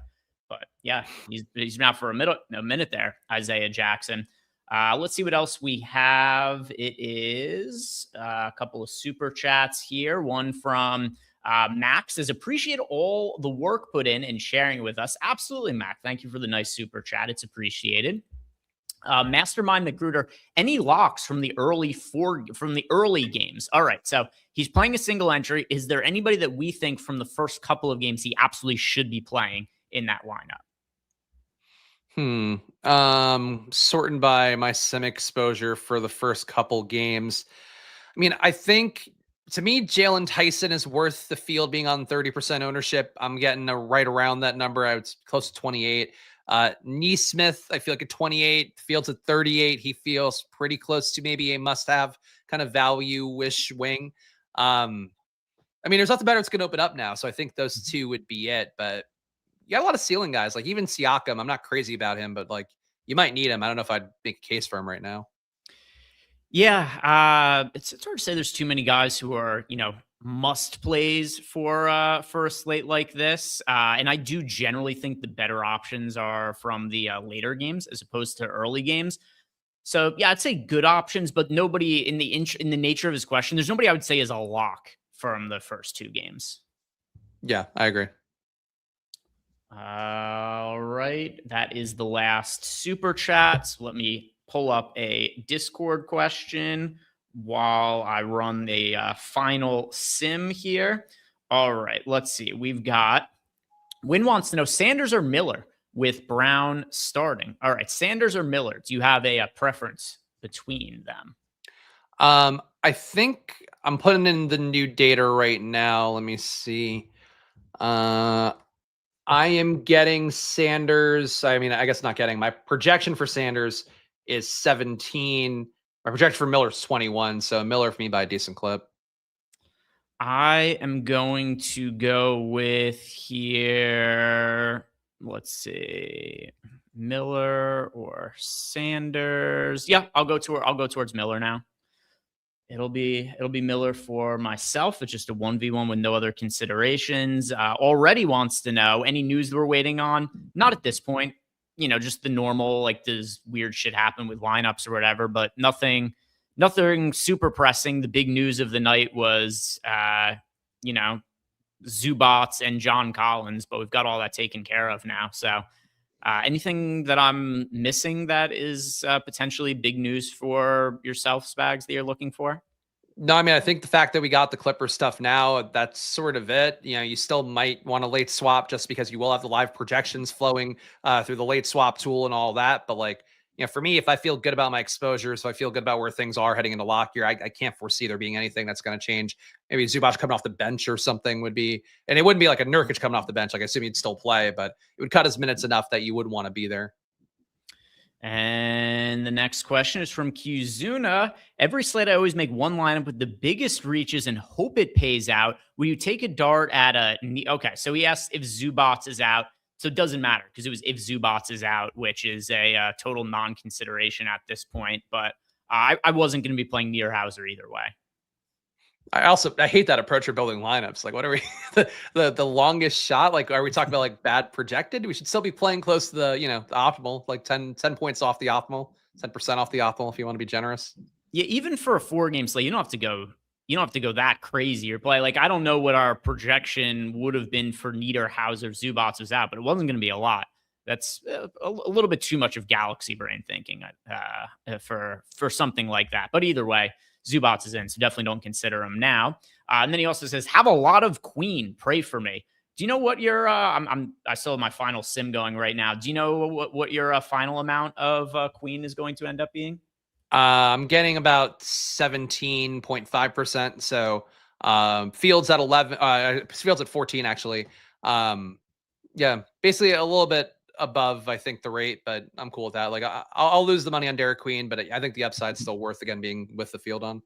But yeah, he's been out for a minute there, Isaiah Jackson. Let's see what else we have. It is a couple of super chats here. One from Max says, appreciate all the work put in and sharing it with us. Absolutely, Mac. Thank you for the nice super chat. It's appreciated. Mastermind Magruder, any locks from the early games? All right, so he's playing a single entry. Is there anybody that we think from the first couple of games he absolutely should be playing in that lineup? Sorting by my sim exposure for the first couple games. I mean, I think to me, Jalen Tyson is worth the field being on 30% ownership. I'm getting right around that number. I was close to 28. Neesmith, I feel like at 28, Fields at 38. He feels pretty close to maybe a must-have kind of value-ish wing. I mean, there's nothing better that's going to open up now, so I think those two would be it. But you got a lot of ceiling guys, like even Siakam. I'm not crazy about him, but like you might need him. I don't know if I'd make a case for him right now. Yeah, it's hard to say there's too many guys who are, must plays for a slate like this. And I do generally think the better options are from the later games as opposed to early games. So yeah, I'd say good options, but nobody in the nature of his question, there's nobody I would say is a lock from the first two games. Yeah, I agree. All right, that is the last super chat. So let me pull up a Discord question while I run the final sim here. All right, let's see. We've got Win wants to know Sanders or Miller with Brown starting. All right, Sanders or Miller? Do you have a preference between them? I think I'm putting in the new data right now. Let me see. I am getting Sanders. I mean, I guess not getting. My projection for Sanders is 17. My projection for Miller is 21. So Miller for me by a decent clip. I am going to go with here. Let's see, Miller or Sanders. Yeah, I'll go towards Miller now. It'll be Miller for myself. It's just a 1v1 with no other considerations. Already wants to know any news that we're waiting on. Not at this point. Just the normal, like, does weird shit happen with lineups or whatever, but nothing super pressing. The big news of the night was, Zubats and John Collins, but we've got all that taken care of now. So anything that I'm missing that is potentially big news for yourself, Spags, that you're looking for? No, I mean, I think the fact that we got the Clippers stuff now, that's sort of it. You still might want a late swap just because you will have the live projections flowing through the late swap tool and all that. But like, for me, if I feel good about my exposure, so I feel good about where things are heading into lock year, I can't foresee there being anything that's going to change. Maybe Zubac coming off the bench or something would be, and it wouldn't be like a Nurkic coming off the bench. Like, I assume he'd still play, but it would cut his minutes enough that you would want to be there. And the next question is from Kizuna. Every slate, I always make one lineup with the biggest reaches and hope it pays out. Will you take a dart at okay, so he asked if Zubats is out. So it doesn't matter because it was if Zubats is out, which is a total non-consideration at this point. But I wasn't going to be playing Nierhauser either way. I hate that approach for building lineups. Like, what are we, the longest shot? Like, are we talking about like bad projected? We should still be playing close to the optimal, like 10 points off the optimal, 10% off the optimal if you want to be generous. Yeah, even for a 4-game slate, you don't have to go that crazy or play. Like, I don't know what our projection would have been for Niederhauser if Zubats was out, but it wasn't going to be a lot. That's a little bit too much of galaxy brain thinking for something like that. But either way, Zubats is in, so definitely don't consider him now. And then he also says, have a lot of Queen. Pray for me. Do you know what your I still have my final sim going right now. Do you know what your final amount of Queen is going to end up being? I'm getting about 17.5%. So Fields at 11, Fields at 14 actually. Yeah, basically a little bit above, I think, the rate, but I'm cool with that. Like, I'll lose the money on Derek Queen, but I think the upside's still worth, again, being with the field on.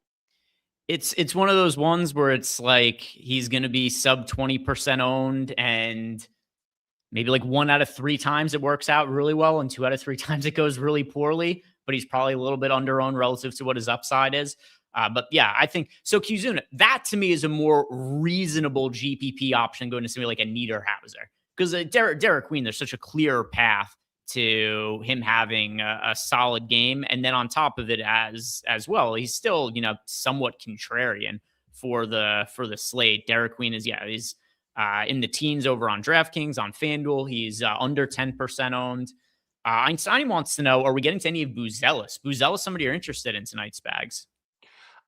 It's one of those ones where it's like he's going to be sub 20% owned, and maybe like 1 out of 3 times it works out really well, and 2 out of 3 times it goes really poorly, but he's probably a little bit under owned relative to what his upside is. But yeah, I think so. Kizuna, that to me is a more reasonable GPP option going to somebody like a Niederhauser. Because Derek Queen, there's such a clear path to him having a solid game. And then on top of it as well, he's still, somewhat contrarian for the slate. Derek Queen is, he's in the teens over on DraftKings, on FanDuel. He's under 10% owned. Einstein wants to know, are we getting to any of Buzelis? Buzelis, somebody you're interested in tonight, Spags?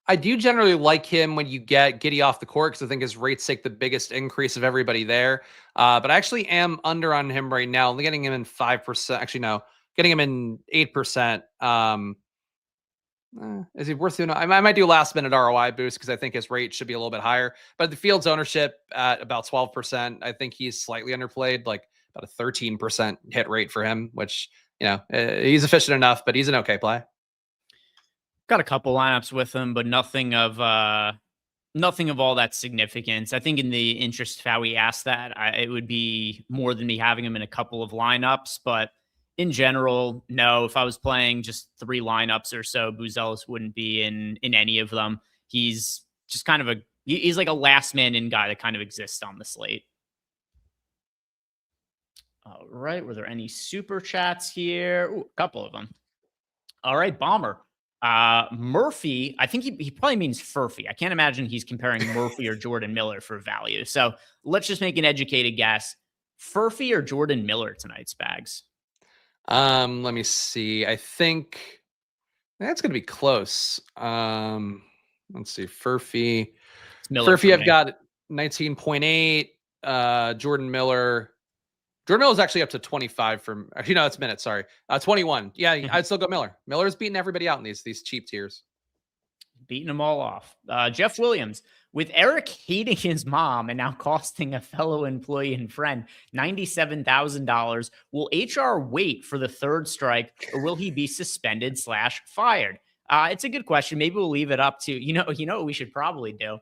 I do generally like him when you get Giddey off the court because I think his rates take the biggest increase of everybody there. But I actually am under on him right now. Only getting him in 5%. Actually, no, getting him in 8%. Is he worth doing? I might do a last minute ROI boost because I think his rate should be a little bit higher. But the Fields ownership at about 12%, I think he's slightly underplayed. Like about a 13% hit rate for him, which, he's efficient enough, but he's an okay play. Got a couple lineups with him, but nothing of all that significance. I think in the interest of how we asked that, it would be more than me having him in a couple of lineups. But in general, no. If I was playing just 3 lineups or so, Buzelis wouldn't be in any of them. He's just kind of he's like a last man in guy that kind of exists on the slate. All right. Were there any super chats here? Ooh, a couple of them. All right, Bomber. Murphy, I think he probably means Furphy. I can't imagine he's comparing Murphy or Jordan Miller for value. So let's just make an educated guess. Furphy or Jordan Miller tonight, Spags? Let me see. I think that's going to be close. Let's see. Furphy, I've got 19.8. Jordan Miller's actually up to 25 from, it's minutes. Sorry. 21. Yeah. I'd still go Miller. Miller's beating everybody out in these cheap tiers. Beating them all off. Jeff Williams, with Eric hating his mom and now costing a fellow employee and friend $97,000, will HR wait for the third strike, or will he be suspended / fired? It's a good question. Maybe we'll leave it up to, what we should probably do.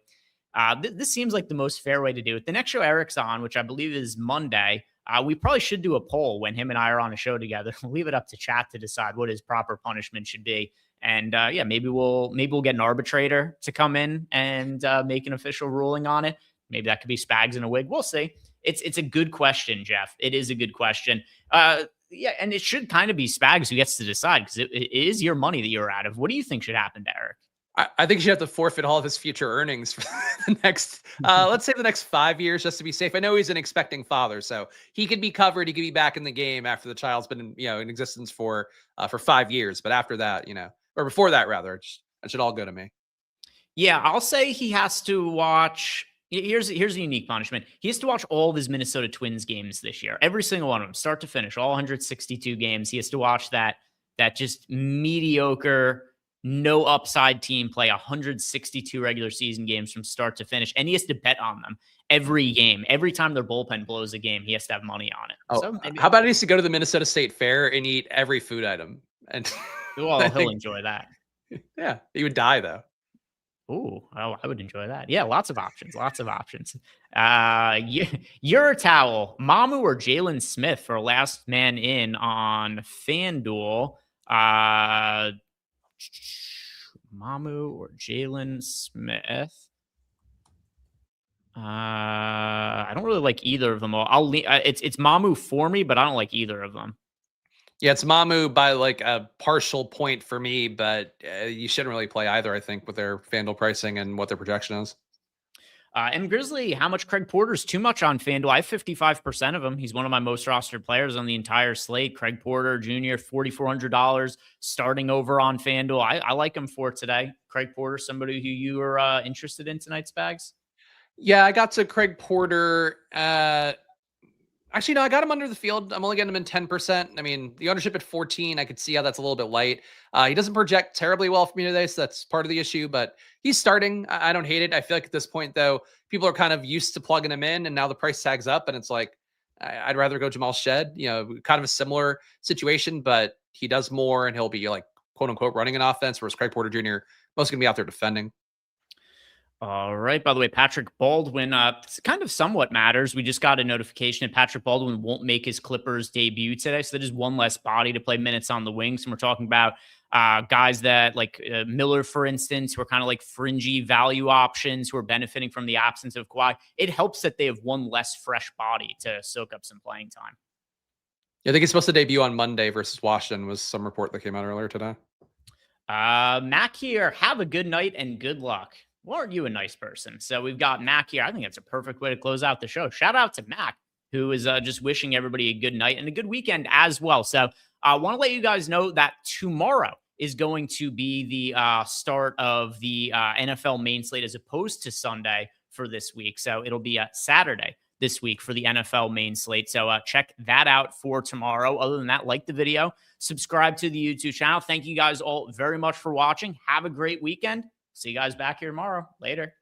This seems like the most fair way to do it. The next show Eric's on, which I believe is Monday, we probably should do a poll when him and I are on a show together. We'll leave it up to chat to decide what his proper punishment should be. And maybe we'll get an arbitrator to come in and make an official ruling on it. Maybe that could be Spags in a wig. We'll see. It's a good question, Jeff. It is a good question. And it should kind of be Spags who gets to decide, because it is your money that you're out of. What do you think should happen to Eric? I think he should have to forfeit all of his future earnings for the next, let's say the next 5 years, just to be safe. I know he's an expecting father, so he could be covered. He could be back in the game after the child's been in existence for 5 years. But after that, or before that, rather, that should all go to me. Yeah, I'll say he has to watch. Here's a unique punishment. He has to watch all of his Minnesota Twins games this year, every single one of them, start to finish, all 162 games. He has to watch that just mediocre, no upside team play 162 regular season games from start to finish. And he has to bet on them every game. Every time their bullpen blows a game, he has to have money on it. So how about he needs to go to the Minnesota State Fair and eat every food item? And well, he'll enjoy that. Yeah, he would die though. Oh, I would enjoy that. Yeah, lots of options. Your towel, Mamu or Jalen Smith for last man in on FanDuel. Mamu or Jalen Smith. I don't really like either of them. It's Mamu for me, but I don't like either of them. Yeah, it's Mamu by like a partial point for me, but you shouldn't really play either, I think, with their FanDuel pricing and what their projection is. And Grizzly, how much Craig Porter's too much on FanDuel? I have 55% of him. He's one of my most rostered players on the entire slate. Craig Porter Jr., $4,400 starting over on FanDuel. I like him for today. Craig Porter, somebody who you are interested in tonight, Spags? Yeah, I got to Craig Porter. Actually, no, I got him under the field. I'm only getting him in 10%. I mean, the ownership at 14, I could see how that's a little bit light. He doesn't project terribly well for me today, so that's part of the issue, but he's starting. I don't hate it. I feel like at this point, though, people are kind of used to plugging him in, and now the price tag's up, and it's like, I'd rather go Jamal Shed, kind of a similar situation, but he does more, and he'll be like, quote unquote, running an offense, whereas Craig Porter Jr. most going to be out there defending. All right. By the way, Patrick Baldwin, kind of somewhat matters. We just got a notification that Patrick Baldwin won't make his Clippers debut today. So that is one less body to play minutes on the wings. And we're talking about guys that like Miller, for instance, who are kind of like fringy value options who are benefiting from the absence of Kawhi. It helps that they have one less fresh body to soak up some playing time. Yeah, I think he's supposed to debut on Monday versus Washington was some report that came out earlier today. Mac here. Have a good night and good luck. Well, aren't you a nice person? So we've got Mac here. I think that's a perfect way to close out the show. Shout out to Mac, who is just wishing everybody a good night and a good weekend as well. So I want to let you guys know that tomorrow is going to be the start of the NFL main slate as opposed to Sunday for this week. So it'll be a Saturday this week for the NFL main slate. So check that out for tomorrow. Other than that, like the video, subscribe to the YouTube channel. Thank you guys all very much for watching. Have a great weekend. See you guys back here tomorrow. Later.